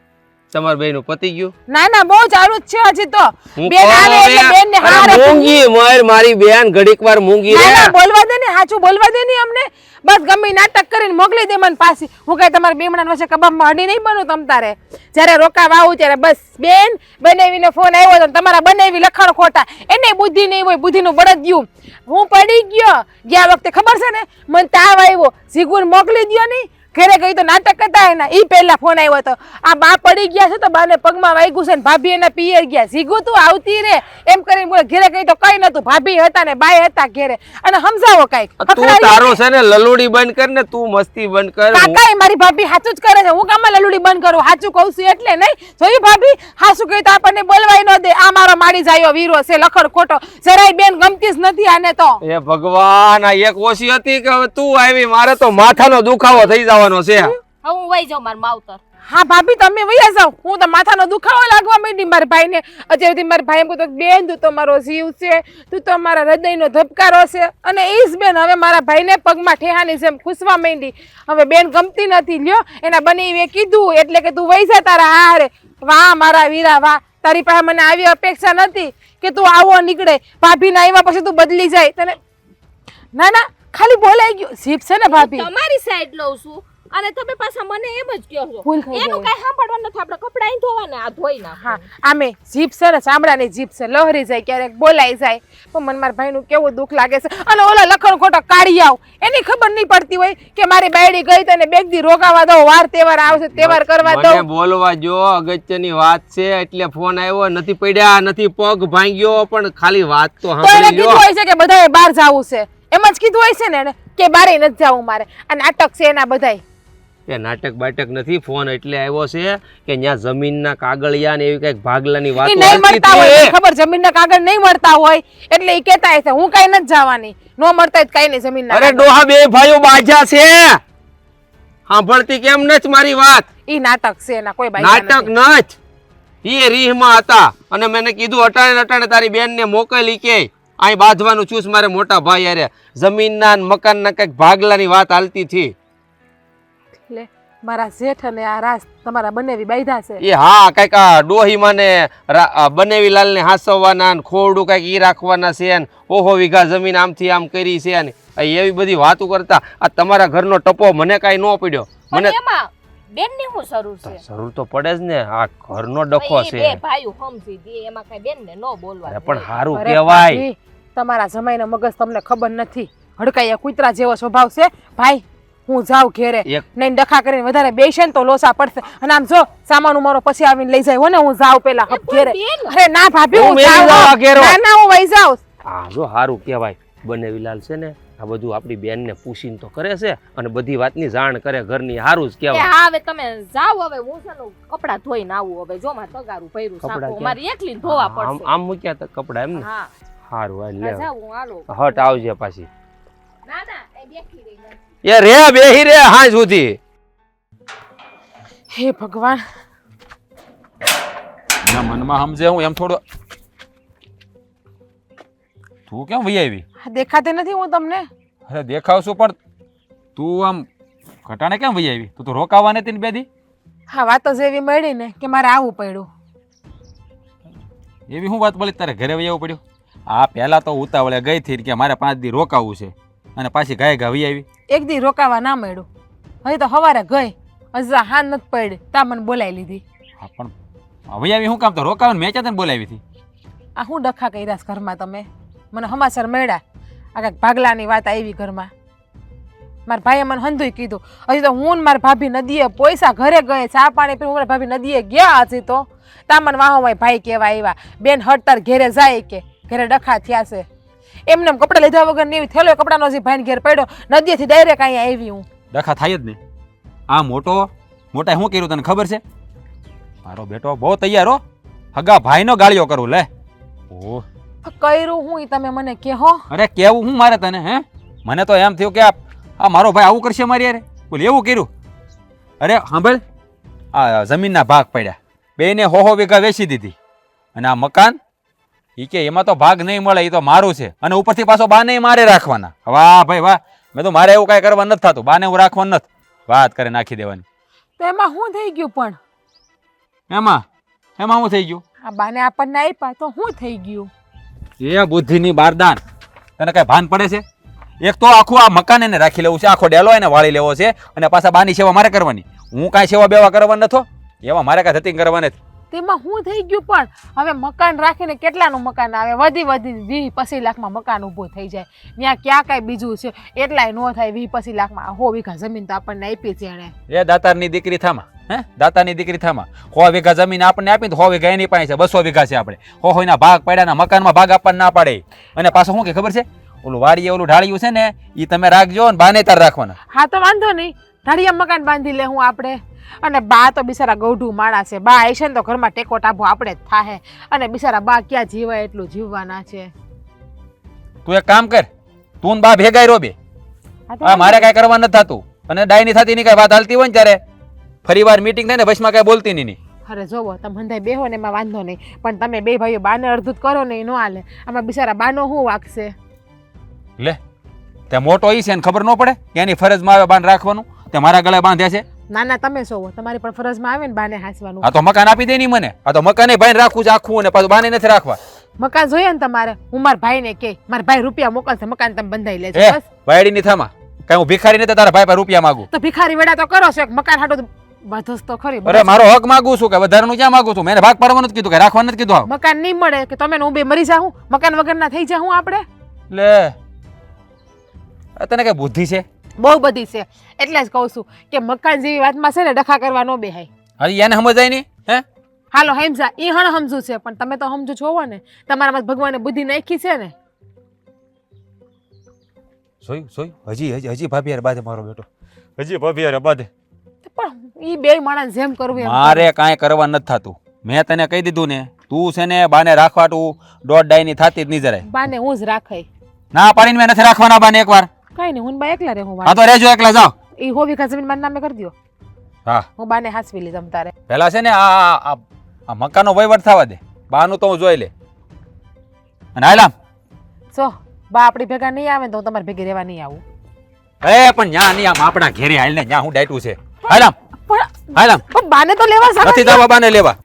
L: તમાર બેય નું પતી ગયું?
D: ના ના બહુ ચાલુ જ છે હજી તો.
L: હું
D: બેન આવે
L: કહું
D: એટલે બેન ને
L: અરે
D: હારે
L: મૂંગી મર મારી બેન ઘડીક વાર મૂંગી
D: ના
L: રે.
D: ના બોલવા દે ને, સાચું બોલવા દે ને અમને. બસ ગમે ઈ નાટક કરીને મોકલી દે મને પાછી. હું કઈ તમારા બેમણા વચ્ચે કબાબમાં હડી નહીં બનું તમ તારે. જ્યારે રોકાવા આવું ત્યારે બસ બેન બનાવીને ફોન આવ્યો તો તમારા બનાવી લખાણ ખોટા. એને બુદ્ધિ નહીં હોય, બુદ્ધિનું બળદ ગયું. હું પડી ગયો ગયા વખતે ખબર છે ને, મને તાવ આવ્યો, જીગુન મોકલી દ્યો નહીં ઘરે ગઈ તો નાટક કરતા એના ઈ પહેલા ફોન આવ્યો હતો. આ બા પડી ગયા છે તો બાને પગમાં વાગ્યું છે ને ભાભી એના પિયર ગયા. સીગું તું આવતી રે એમ કરીને બોલે. ઘરે ગઈ તો કઈ નતું, ભાભી હતા ને બાય હતા ઘરે. અને સમજાવો કઈક.
L: તું તારો છે ને લલુડી બંધ કર ને, તું મસ્તી બંધ કર.
D: કાકા એ મારી ભાભી સાચું જ કરે છે. હું કામ લલુડી બંધ કરું? સાચું કહું છું એટલે નહીં. જોયું ભાભી હાસું કહ્યું તો આપણને બોલવાય ન દે. આ મારો માડી જાયો વીરો છે લખડ ખોટો. જરાય બેન ગમતી જ નથી આને તો.
L: એ ભગવાન, આ એક ઓછી હતી કે હવે તું આવી? મારે તો માથાનો દુખાવો થઈ જવાનો છે.
C: હવે હું વહી જાઉં માર માવતર.
D: હા ભાભી તમે વૈયા જાઓ. હું તો માથાનો દુખાવો લાગવા માંડી મારા ભાઈને. અત્યારથી મારા ભાઈ એમ કહ્યું બેન તું તો મારો જીવ છે, તું તો મારા હૃદયનો ધબકારો છે. અને એ જ બેન હવે મારા ભાઈને પગમાં ઠેહાની જેમ ખુશવા માંડી. હવે બેન ગમતી નથી લ્યો. એના બનેવીએ કીધું એટલે કે તું વૈસા તારા હારે. વાહ મારા વીરા વાહ, તારી પાસે મને આવી અપેક્ષા નથી કે તું આવો નીકળે. ભાભીના આવ્યા પછી તું બદલી જાય. તને ના ના ખાલી બોલાઈ ગયું. જીભ છે ને ભાભી.
C: તમારી સાઈડ લઉં છું અને તમે પાછા મને એમ જ કહો છો.
D: ભૂલ થઈ
C: એનું કઈ સાંભળવાનું નથી. આપણે કપડા અહીં ધોવાના, આ ધોઈ નાખ.
D: હા આમે જીભ છે ને ચામડાની જીભ છે, લહરી જાય ક્યારેક બોલાઈ જાય. પણ મને મારા ભાઈનું કેવું દુઃખ લાગે છે. અને ઓલા લખણ ખોટો કાઢી આવ, એની ખબર નહીં પડતી હોય કે મારી બાયડી ગઈ તને બેગ દી રોકાવા દો, વાર તહેવાર આવશે તહેવાર કરવા દો.
L: મને બોલવા જો, અગત્યની વાત છે એટલે ફોન આવ્યો. નથી પડ્યા, નથી પગ ભાંગ્યો, પણ ખાલી વાત તો
D: તો એને
L: સાંભળી
D: કીધું
L: લો.
D: હોય છે કે બધાએ બહાર જાવું છે, એમ જ કીધું હોય છે ને એને કે બારે નથી જાવું મારે. આ નાટક છે એના બધાય.
L: એ નાટક બાટક નથી. ફોન એટલે આવ્યો છે કે ત્યાં જમીનના કાગળિયા ને એવી કઈક ભાગલાની વાત
D: ઈ નહીં મળતા હોય, ખબર જમીનના કાગળ નહીં મળતા હોય એટલે ઈ કહેતા હશે હું કઈ નથી જવાની. નો મળતા હોય તો કઈ નહીં જમીનના
L: અરે
D: કાગળ.
L: ડોહા બે ભાઈઓ બાજા છે, સાંભળતી કેમ નથ મારી વાત?
D: ઈ નાટક છે એના, કોઈ બાઈ
L: નાટક નથ. એ રીહમાં હતા અને મેને કીધું અટાણે અટાણે તારી બેન ને મોકલી કે અહીં બાંધવાનું છું મારે મોટા ભાઈ યારે. જમીનના મકાનના કઈક ભાગલાની વાત હાલતી હતી.
D: લે મારા જેઠ અને આ રાસ તમારા બનેવી બાંધ્યા છે.
L: એ હા કઈક ડોહીમાં ને બનેવી લાલ ને હાસવવાના ને ખોરડું કઈક ઈ રાખવાના છે ને ઓહો વીઘા જમીન આમથી આમ કરી છે ને એવી બધી વાતો કરતા. આ તમારા ઘરનો ટપો મને કાંઈ ન પડ્યો. મને
C: એમાં બેન ની શું જરૂર છે?
L: જરૂર તો પડે જ ને, આ ઘરનો ડખો છે.
C: બે ભાઈઓ સમજી દે, એમાં કઈ બેન ને નો બોલવા.
L: અરે પણ હારું
D: અરે
L: કહેવાય.
D: ભાભી, તમારા જમાઈનો મગજ તમને ખબર નથી. હડકાયા કૂતરા જેવો સ્વભાવ છે. ભાઈ હું જાઉં ઘેરે, નહીં ડખા કરીને વધારે બેસે ને તો લોસા પડશે. અને આમ જો સામાન મારો પછી આવીને લઈ જાય હો ને. હું જાઉં પેલા ઘેરે. અરે ના ભાભી હું જાઉં. ના ના હું વઈ જાઉં.
L: હા જો હારું કહેવાય. બનેવીલાલ છે ને આ બધું આપણી બેનને પૂછીને તો કરે છે અને બધી વાતની જાણ કરે ઘરની. હારું જ કહેવાય.
C: હા હવે તમે જાઓ. હવે હું છે ને કપડા ધોઈને આવું. હવે જો મારે તગારું ભર્યું સાપો મારી એકલી ધોવા પડશે.
L: આમ મૂક્યા તો કપડા એમ ને?
C: હા
L: હારું હાલ લે.
C: જાઉં હાલો.
L: હટ આવજે પાછી.
C: ના ના એ બેઠી રહી.
L: એ રે બેહી રે હા સુધી.
D: હે ભગવાન,
F: એના મનમાં સમજે હું એમ થોડો. તું કેમ વહી આવી?
D: દેખાતી નથી હું તમને?
F: અરે દેખાવ છું પણ તું આમ ઘટાણે કેમ વહી આવી? તું તો રોકાવા નથી ને બે દી.
D: હા વાત જ એવી મળી ને કે મારે આવવું પડ્યું.
F: એવી શું વાત બોલી તારે ઘરે વહી આવવું પડ્યું? આ પહેલા તો ઉતાવળે ગઈ હતી કે મારે 5 દી રોકાવું છે અને પાછી ગાય ગા વહી આવી.
D: એક દી રોકાવા ના મળ્યું. હજી તો સવારે ગઈ, હજી હા નથી પડી તા મને બોલાવી લીધી.
F: હા પણ વહી આવી શું કામ? તો રોકાવાનું મેં ચાતે બોલાવી હતી.
D: આ હું ડખા કર્યા છે ઘરમાં તમે? મને સમાચાર મળ્યા આ કાંઈક ભાગલાની વાત આવી ઘરમાં. મારા ભાઈએ મને હંધુય કીધું. હજી તો હું ને મારા ભાભી નદીએ પૈસા ઘરે ગયે ચા પાણી પી. મારા ભાભી નદીએ ગયા હજી તો તા મને વાહોમાં ભાઈ કેવા આવ્યા બેન હડતાર ઘેરે જાય કે ઘરે ડખા થયા છે. એમને કપડા લીધા વગર ને એવી થેલો કપડાનો હજી ભાઈને ઘેર પડ્યો. નદીએથી ડાયરેક્ટ અહીંયા આવી હું.
F: ડખા થાય જ ને. આ મોટા શું કર્યું તને ખબર છે? મારો બેટો બહુ તૈયાર હો, હગા ભાઈનો ગાળિયો કરું લે. ઓહ
D: કર્યું હું ઈ તમે મને કહો.
F: અરે કેવું હું મારે તને? હે મને તો એમ થયું કે આ મારો ભાઈ આવું કરશે મારી યાર. બોલ એવું કર્યું? અરે સાંભળ, આ જમીનના ભાગ પડ્યા, બેને હો વીઘા વેચી દીધી અને આ મકાન ઈ કે એમાં તો ભાગ નહીં મળે, એ તો મારું છે અને ઉપરથી પાછો બાને મારે રાખવાના. વાહ ભાઈ વાહ. મેં તો મારે એવું કાંઈ કરવા નથી થતું, બાને હું રાખવાનું નથી, વાત કરે નાખી દેવાની.
D: તો એમાં શું થઈ ગયું? પણ
F: એમાં શું થઈ ગયું?
D: આ બાને આપણને આપ્યા તો શું થઈ ગયું?
F: એ બુદ્ધિની બારદાન, તને કઈ ભાન પડે છે? એક તો આખું આ મકાન એને રાખી લેવું છે, આખો ડેલો એને વાળી લેવો છે અને પાછા બાની સેવા મારે કરવાની. હું કાંઈ સેવા બેવા કરવા નથો, એવા મારે કાંઈ ધતિંગ કરવા નથી.
D: તેમાં શું થઈ ગયું? પણ હવે મકાન રાખીને કેટલાનું મકાન આવે? વધી 20-25 લાખમાં મકાન ઊભું થઈ જાય. ત્યાં ક્યાં કાંઈ બીજું છે? એટલાય ન થાય. 20-25 લાખમાં 100 વીઘા જમીન તો આપણને આપી છે એણે.
F: એ દાતારની દીકરી થામા, હે દાતાની દીકરી થામા. 100 વીઘા જમીન આપણને આપી તો 100 વીઘા એની પાસે છે, 200 વીઘા છે આપણે. 100 ના ભાગ પડ્યાના મકાનમાં ભાગ આપવા ના પાડે. અને પાછું શું કે ખબર છે? ઓલું વાડીએ ઓલું ઢાળિયું છે ને એ તમે રાખજો ને બાને તાર રાખવાના.
D: હા તો વાંધો નહીં, ઢાળિયા મકાન બાંધી લે હું આપણે. અને બા તો બિચારા ગૌઢું માણસ છે, બા આવીશે ને તો ઘરમાં ટેકો ટાભો આપણે જ થાહે. અને બિચારા બા ક્યાં જીવાય એટલું જીવવાના છે.
F: તું એક કામ કર, તું ને બા ભેગા રહો બે. હા મારે કાંઈ કરવા નથી થતું. અને ડાય ની થતી ની કાંઈ વાત હાલતી હોય ને ત્યારે ફરી વાર મીટિંગ થાય ને બસમાં કાંઈ બોલતી નહીં.
D: અરે જોવો તમે હંધાઈ બેહો ને એમાં વાંધો નહીં, પણ તમે બે ભાઈઓ બાને અડધું કરો ને એ ન હાલે. આમાં બિચારા બાનો શું વાગશે?
F: લે તે મોટો ઈ છે ને ખબર ન પડે કે એની ફરજમાં આવે બાન રાખવાનું? તે મારા ગળે બાંધ્યા છે?
D: ના ના તમે જોવો, તમારી પણ ફરજમાં આવે ને બાને હાંસવાનું.
F: આ તો મકાન આપી દે ની મને. આ તો મકાને ભાઈ રાખવું છે આખું, અને પાછું બાને નથી રાખવા.
D: મકાન જોઈએ ને તમારે? હું મારા ભાઈને કે મારા ભાઈ રૂપિયા મોકલશે, મકાન તમે બંધાઈ લેજો
F: એ
D: બસ.
F: વાયડી ની થામા કઈ હું ભિખારી નથી તારા ભાઈ પાસે રૂપિયા માંગુ.
D: તો ભિખારી વેડા તો કરો છો, મકાન હાટો બધું તો ખરી.
F: અરે મારો હક માંગુ છું કે વધારાનું ક્યાં માંગુ છું? મેં ભાગ પાડવાનું જ કીધું કે રાખવાનું નથી કીધું.
D: મકાન નહીં મળે કે તમે હું બે મરી જાઉં? મકાન વગર ના થઈ જાઉં આપણે?
F: લે તને કઈ બુદ્ધિ છે?
D: બહુ બધી છે, એટલે જ કહું છું કે મકાન જેવી વાતમાં છે ને ડખા કરવા ન બેહાય.
F: હજી એને સમજાય નહીં હે?
D: હાલો હેમઝા ઈ હણ સમજુ છે, પણ તમે તો સમજો છો ને, તમારામાં ભગવાને બુદ્ધિ નાખી છે ને.
F: હજી ભાભી યાર બાધે મારો બેટો, હજી ભાભી યાર બાધે.
D: પણ ઈ બે માણસ જેમ કરવું એમ
F: મારે કાંઈ કરવા નથી થતું. મેં તને કહી દીધું ને, તું છે ને બાને રાખવા તું દોઢ ડાય ની થાતી જ નહીં જરાય.
D: બાને હું જ રાખાય.
F: ના પાડીને મેં નથી રાખવાના બાને એકવાર.
D: કઈ નહીં, હું બા એકલા રહું.
F: હા તો રહેજો એકલા, જાઓ.
D: ઈ 100 વીઘા જમીન મારા નામે કરી દો.
F: હા
D: હું બાને હાસવી લઈ જમ તારે.
F: પેલા છે ને આ મકાનનો વહીવટ થવા દે, બાનું તો હું જોઈ લે. અને હાલામ
D: જો બા આપણી ભેગા નહીં આવે તો હું તમારી ભેગી રહેવા નહીં આવું.
F: પણ ન્યા નહીં, આમ આપણા ઘેરે હાલ ને, ન્યા હું ડાયટું છે. હાલામ હાલામ,
D: પણ બાને તો લેવા સારા
F: નથી જવા બાને લેવા.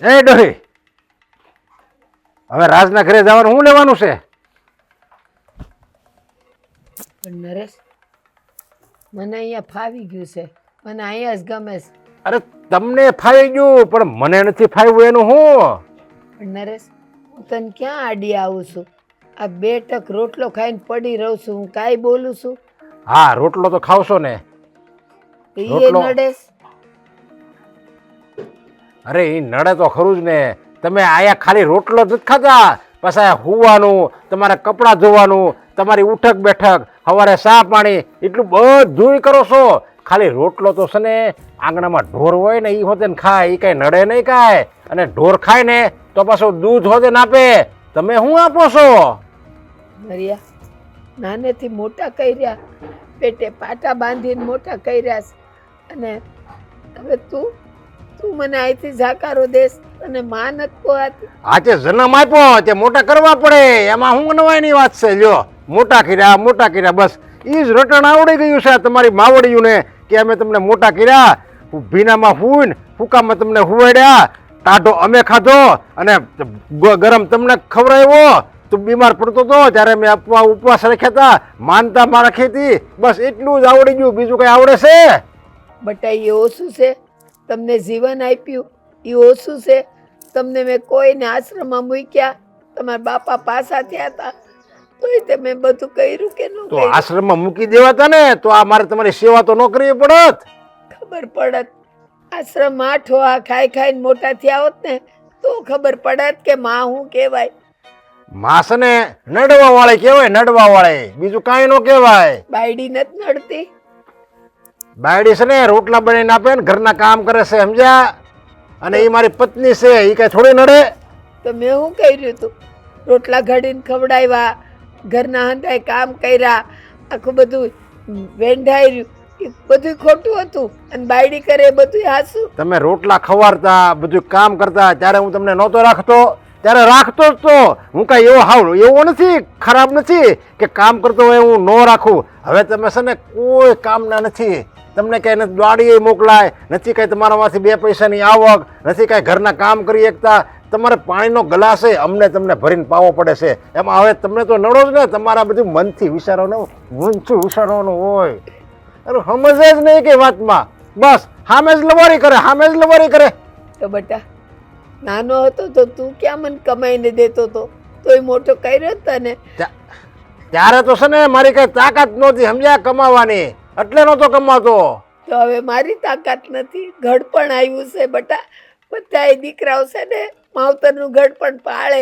B: એ ડોહી, હવે રાજના ઘરે જવાનું શું લેવાનું છે?
J: પણ નરેશ, મને અહીંયા ફાવી ગયું છે, મને અહીંયા જ ગમે છે.
B: અરે તમને ફાવી ગયું પણ મને નથી ફાવ્યું એનું શું?
J: પણ નરેશ, હું તને ક્યાં આડી આવું છું? આ 2 ટક રોટલો ખાઈને પડી રહું છું, હું કાંઈ બોલું છું?
B: હા રોટલો તો ખાવશો ને.
J: એ
B: રોટલો.
J: નડેશ.
B: અરે એ નડે તો ખરું જ ને. તમે આયા ખાલી રોટલો જ નથી ખાતા, પાછા હુવાનું, તમારે કપડાં ધોવાનું, તમારી ઉઠક બેઠક, સવારે ચા પાણી, એટલું બધું કરો છો. ખાલી રોટલો તો છે ને આંગણામાં ઢોર હોય ને એ હોતે ને ખાય, એ કાંઈ નડે નહીં કાંઈ. અને ઢોર ખાય ને તો પાછું દૂધ હોતે ને આપે. તમે શું આપો છો?
J: મર્યા નાનેથી મોટા કર્યા, પેટે પાટા બાંધીને મોટા કર્યા છે. અને હવે તું મને અહીંથી ઝાકારો દેશ અને માં નથી પોહાતી.
B: આજે જન્મ આપ્યો તે મોટા કરવા પડે, એમાં શું નવાઈની વાત છે? લ્યો મોટા કર્યા બસ એ જ રટણ આવડી ગયું છે તમારી માવડીઓને કે અમે તમને મોટા કર્યા. ભીનામાં ફૂઈને ફૂકામાં તમને હુવાડ્યા, ટાઢો અમે ખાધો અને ગરમ તમને ખવડાવ્યો. તું બીમાર પડતો હતો ત્યારે મેં ઉપવાસ રાખ્યા હતા, માનતા માં રાખી હતી. બસ એટલું જ આવડી ગયું, બીજું કઈ આવડે છે?
J: બટા એ ઓછું છે? તમને જીવન આપ્યું એ ઓછું છે? તમને મેં કોઈને આશ્રમમાં મૂક્યા, તમારા બાપા પાસા થયા હતા તોય તમે બધું કર્યું કે ન
B: તો
J: કર્યું?
B: આશ્રમમાં મૂકી દેવાતા ને તો આ મારે તમારી સેવા તો ન કરવી પડત.
J: ખબર પડત. આશ્રમમાં ઠોહા ખાઈ ખાઈને મોટા થયા હોત ને તો ખબર પડત કે માં હું કહેવાય.
B: માસ ને નડવા વાળે કહેવાય, નડવા વાળે, બીજું કાંઈ ન કહેવાય.
J: બાયડી નથી નડતી?
B: બાયડી છે ને રોટલા બનાવીને આપે ને ઘરના કામ કરે છે, સમજ્યા? અને એ મારી પત્ની છે, એ કઈ થોડી નડે.
J: તો મેં શું કર્યું તું? રોટલા ઘડીને ખવડાવ્યા, ઘરના હંધાય કામ કર્યા, આખું બધું વેંઢાઈ રહ્યું, એ બધું ખોટું હતું અને બાયડી કરે એ બધું હાસું.
B: તમે રોટલા ખવાડતા, બધું કામ કરતા, ત્યારે હું તમને નહોતો રાખતો, ત્યારે રાખતો જ તો. હું કાંઈ એવો નથી, ખરાબ નથી કે કામ કરતો હોય હું ન રાખું. હવે તમે છે ને કોઈ કામના નથી, તમને કાંઈ નથી દાડીએ મોકલાય, નથી કાંઈ તમારામાંથી 2 પૈસાની આવક, નથી કાંઈ ઘરના કામ કરી શકતા. તમારે પાણીનો ગ્લાસ અમને તમને ભરીને પાવો પડે છે. એમાં હવે તમને તો નડો જ ને, તમારા બધું મનથી વિચારવાનું હોય. અરે સમજે જ નહીં કે વાતમાં. બસ હામે જ લવારી કરે, હામે જ લવારી કરે.
J: તો બેટા નાનો હતો તો તું ક્યાં મને કમાઈને દેતો હતો, તોય મોટો કર્યો તને.
B: ત્યારે તો છે ને મારી કઈ તાકાત નહોતી સમજ્યા કમાવાની, એટલે નહોતો કમાતો.
J: તો હવે મારી તાકાત નથી, ઘડપણ આવ્યું છે બેટા. બધા દીકરાઓ છે ને માવતરનું ઘડપણ પાળે.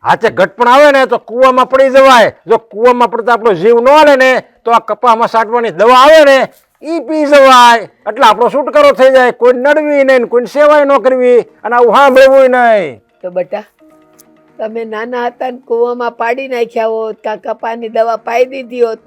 B: હાચે ઘટપણ આવે ને તો કૂવામાં પડી જવાય. જો કૂવામાં પડતા આપણો જીવ ન હાલે ને તો આ કપામાં સાટવાની દવા આવે ને ઈ પી જવાય, એટલે આપણો છુટકારો થઈ જાય. કોઈ નડવી નહીં, કોઈ સેવાય ન કરવી, અને આવું સાંભળવું નહીં.
J: તો બેટા તમે નાના હતા ને કૂવામાં પાડી નાખ્યા હોત, કાં કપાની દવા પાઈ દીધી હોત,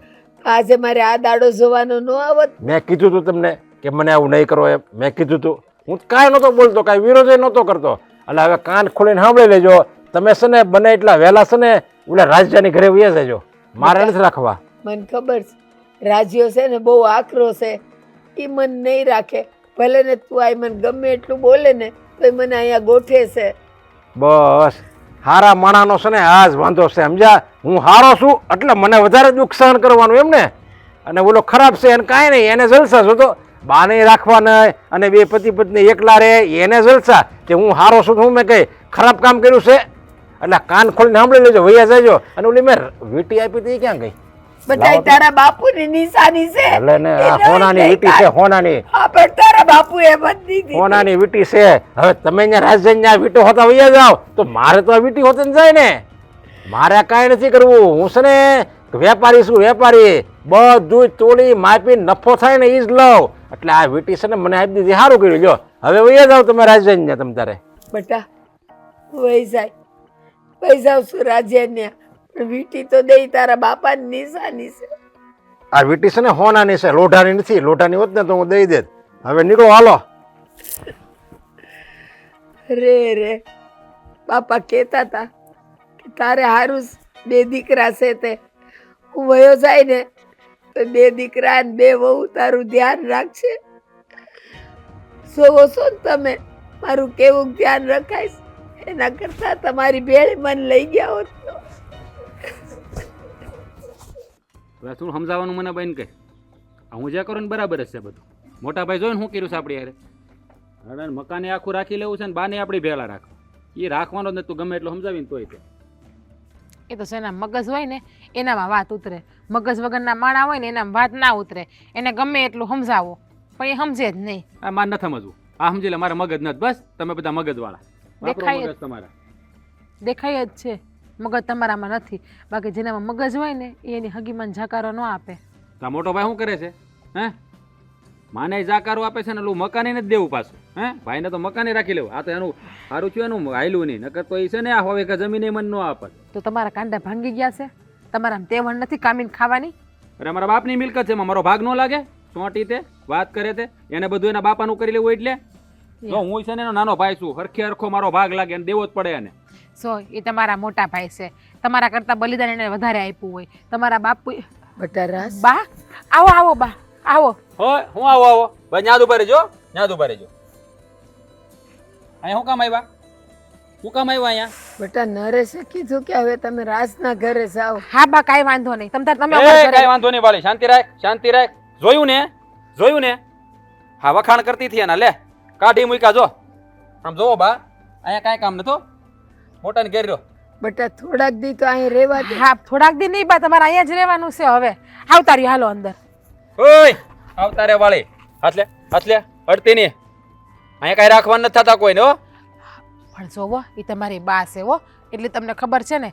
J: તો આજે મારે આ દાડો જોવાનો ન આવત.
B: મેં કીધું તું તમને કે મને આવું નહીં કરો એમ, મેં કીધું તું. હું કાંઈ નહોતો બોલતો, કાંઈ વિરોધ નહોતો કરતો. એટલે હવે કાન ખોલીને સાંભળી લેજો. તમે છે ને બને એટલા વહેલા છે ને ઓલા રાજ્યની ઘરે વયા જજો, મારે નથી રાખવા.
J: મને ખબર છે રાજ્યો છે ને બહુ આકરો છે, એ મન નહીં રાખે. ભલે ને તું આ મને ગમે એટલું બોલે ને તો મને અહીંયા ગોઠે છે.
B: બસ હારા માણાનો છે ને આ જ વાંધો છે સમજ્યા. હું હારો છું એટલે મને વધારે દુઃખ સહન કરવાનું એમ ને. અને ઓલો ખરાબ છે એને કાંઈ નહીં, એને જલસા જોતો બાને રાખવા નહીં, અને બે પતિ પત્ની એકલા રહે એને જલસા. કે હું હારો છું, હું મેં કઈ ખરાબ કામ કર્યું છે? એટલે કાન ખોલીને સાંભળી લેજો, વૈયા જજો. અને ઓલી મેં વીટી આપી હતી ક્યાં ગઈ?
J: બધા તારા બાપુની નિશાની છે.
B: એટલે ને આ હોનાની વીટી છે, હોનાની.
J: હા પણ તારા બાપુએ બધી દીધી.
B: હોનાની વીટી છે. હવે તમે અહીંયા રાજધાની આ વીટો હોતા વૈયા જાઓ તો મારે તો આ વીટી હોતી જાય ને. મારે કાંઈ નથી કરવું. હું છે ને વેપારી છું, વેપારી. બધું તોડી માપી નફો થાય ને એ જ લઉં. એટલે આ વીટી છે ને મને આપી દીધી, સારું કર્યું. જો હવે વૈયા જાઓ તમે રાજધાની તમ તારે.
J: બેટા વહી જાય, વહી જાવ છું રાજ્યને. પણ વીટી તો દઈ તારા બાપાની નિશાની છે.
B: આ વીટી છે ને હોનાની છે, લોઢાની નથી. લોઢાની હોત ને તો હું દઈ દેત. હવે નીકળો હાલો.
J: રે રે બાપા કહેતા હતા કે તારે હારું બે દીકરા છે, તે હું વયો જાય ને તો બે દીકરા ને બે વહુ તારું ધ્યાન રાખશે. જોવો છો ને તમે મારું કેવું ધ્યાન રખાય. એના કરતા તમારી ભેળ મન લઈ ગયા હોત તો.
F: હવે શું સમજાવવાનું મને બેન કે હું જે કરું ને બરાબર જ છે બધું. મોટા ભાઈ જોઈને શું કર્યું છે આપણી યારે? હવે મકાને આખું રાખી લેવું છે ને બાને આપણી ભેળા રાખવા. એ રાખવાનો જ ને તું ગમે એટલું સમજાવીને તોય તે.
D: એ તો શેના મગજ હોય ને એનામાં વાત ઉતરે, મગજ વગરના માણા હોય ને એનામાં વાત ના ઉતરે. એને ગમે એટલું સમજાવો પણ એ સમજે જ નહીં.
F: આ મારે નથી સમજવું. આ સમજી લે મારે મગજ નથી. બસ તમે બધા મગજવાળા.
D: દેખાય
F: મગજ તમારા
D: દેખાય જ છે મગજ તમારામાં નથી. બાકી જેનામાં મગજ હોય ને એ એની હગીમાં જાકારો ન આપે.
F: તો મોટો ભાઈ શું કરે છે? હે માને જાકારો આપે છે ને એટલું મકાને નથી દેવું પાછું. હે ભાઈને તો મકાને રાખી લેવું. આ તો એનું સારું થયું, એનું હાયલું નહીં. નકર તો એ છે ને આ હવે કે જમીને મન ન આપે.
D: તો તમારા કાંડા ભાંગી ગયા છે? તમારા તેવણ નથી કામીને ખાવાની?
F: અરે મારા બાપની મિલકત છે, એમાં મારો ભાગ ન લાગે? સોટી તે વાત કરે તે એને બધું એના બાપાનું કરી લેવું. એટલે જો હું છે ને એનો નાનો ભાઈ છું, હરખે હરખો મારો ભાગ લાગે અને દેવો જ પડે એને.
D: સો એ તમારા મોટા ભાઈ છે, તમારા કરતા બલિદાન એને વધારે આપ્યું હોય. તમારા બાપુ
J: બેટા રાસ
D: બા આવો આવો બા આવો.
F: હોય હું આવો આવો ભાઈ, ન્યાદ ઉભા રહેજો, ન્યાદ ઉભા રહેજો. અહીંયા શું કામ આવ્યા? શું કામ આવ્યા અહીંયા?
J: બેટા નરેશે કીધું કે હવે તમે રાસના ઘરે જાઓ.
D: હા બા કાંઈ વાંધો નહીં. તમે
F: કાંઈ વાંધો નહીં વાળી, શાંતિ રાખ, શાંતિ રાખ. જોયું ને, જોયું ને? હા વખાણ કરતી હતી એના. લે કાઢી મૂક્યા. જો આમ જોવો બા, અહીંયા કાંઈ કામ નતો. મોટાને ઘેર રહ્યો.
J: બેટા થોડાક દી તો અહીં રહેવા દે.
D: હા થોડાક દી નહીં બા, તમારે અહીંયા જ રહેવાનું છે. હવે આવતા રહ્યો, હાલો અંદર.
F: ઓય આવતા રે વાળી. હાથ લે, હાથ લે, અડતી નહીં. અહીંયા કાંઈ રાખવાનું નથી થતા કોઈને. હો
D: પણ જોવો એ તમારી બા છે હો, એટલે તમને ખબર છે ને.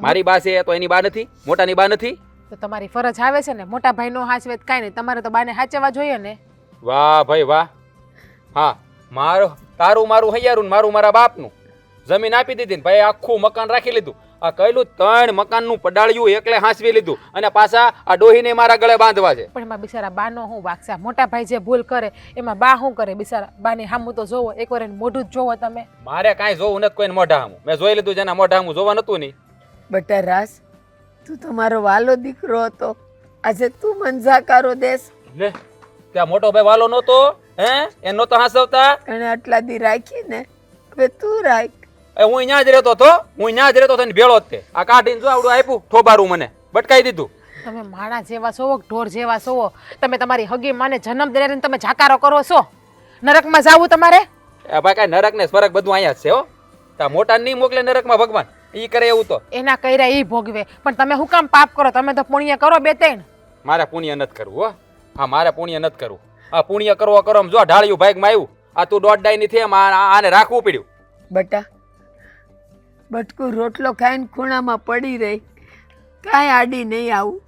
F: મારી બા છે તો એની બા નથી? મોટાની બા નથી?
D: તો તમારી ફરજ આવે છે ને. મોટા ભાઈ નો હાચવે કાંઈ નહીં, તમારે તો બાને હાચવવા જોઈએ ને.
F: વાહ ભાઈ વાહ. હા તારું મારું હૈયારું, મારું મારા બાપનું. જમીન આપી દીધી ને ભાઈ આખું મકાન રાખી લીધું. આ કહેલું 3 મકાનનું પડાળ્યું એકલે હાંસવી લીધું, અને પાછા આ ડોહીને મારા ગળે બાંધવા છે.
D: પણ એમાં બિચારા બાનો શું વાંક છે? મોટા ભાઈ જે ભૂલ કરે એમાં બા શું કરે? બિચારા બાની હામું તો જોવો, એકવાર એનું મોઢું જ જોવો તમે.
F: મારે કાંઈ જોવું નથી કોઈને મોઢા હામું. મેં જોઈ લીધું, જેના મોઢા હામું જોવા નતું નહીં.
J: બેટા રાસ તું તમારો વાલો દીકરો હતો, આજે તું મંજાકારો દેશ.
F: લે ત્યાં મોટો ભાઈ વાલો નહોતો? હે એનો તો હાંસવતા
J: એને આટલા દી રાખી ને, હવે તું રાખ.
F: હું અહીંયા જ રહેતો હતો, હું અહીંયા જ રહેતો હતો ને ભેળો જ તે. આ કાઢીને જો આવડું આપ્યું ઠોબારું મને બટકાઈ દીધું.
D: તમે માણા જેવા છો ઢોર જેવા છો. તમે તમારી હગી માને જન્મ દઈને તમે જાકારો કરો છો. નરકમાં જાવું તમારે?
F: એ ભાઈ કાંઈ નરક ને સ્વર્ગ બધું અહીંયા જ છે હો. તા મોટા નહીં મોકલે નરકમાં ભગવાન, ઈ કરે એવું તો.
D: એના કર્યા ઈ ભોગવે. પણ તમે શું કામ પાપ કરો? તમે તો પુણ્ય કરો બે ત્રણ.
F: મારે પુણ્ય નથી કરવું હો. હા મારે પુણ્ય નથી કરવું. આ પુણ્ય કરવો કરો આમ જો ઢાળિયું ભાગમાં આવ્યું. આ તું દોઢ ડાયની થી એમ આને રાખવું પડ્યું.
J: બટા બટકું રોટલો ખાઈને ખૂણામાં પડી રહી, કાંઈ આડી નહીં આવું,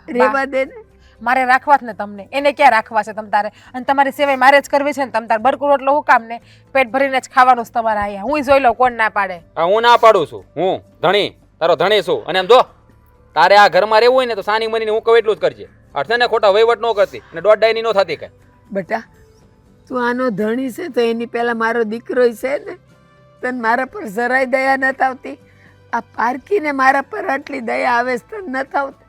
J: રેવા દે ને.
D: મારે રાખવા જ ને તમને, એને ક્યાં રાખવા છે તમ તારે? અને તમારી સેવાય મારે જ કરવી છે ને તમ તારે બરકું રોટલો હું કામ ને? પેટ ભરીને જ ખાવાનું છે તમારે અહીંયા. હું જોઈ લઉં કોણ ના પાડે.
F: હું ના પાડું છું, હું ધણી તારો ધણી છું. અને એમ જો તારે આ ઘરમાં રહેવું હોય ને તો સાની મનીને હું કહું એટલું જ કરજે. અર્થે ને ખોટા વહીવટ ન કરતી અને દોઢ ડાયની ન થતી કઈ.
J: બટા તું આનો ધણી છે તો એની પહેલા મારો દીકરો છે ને, તને મારા પર જરાય દયા નથી આવતી? આ પારકીને મારા પર આટલી દયા આવે છે તને નથી આવતી?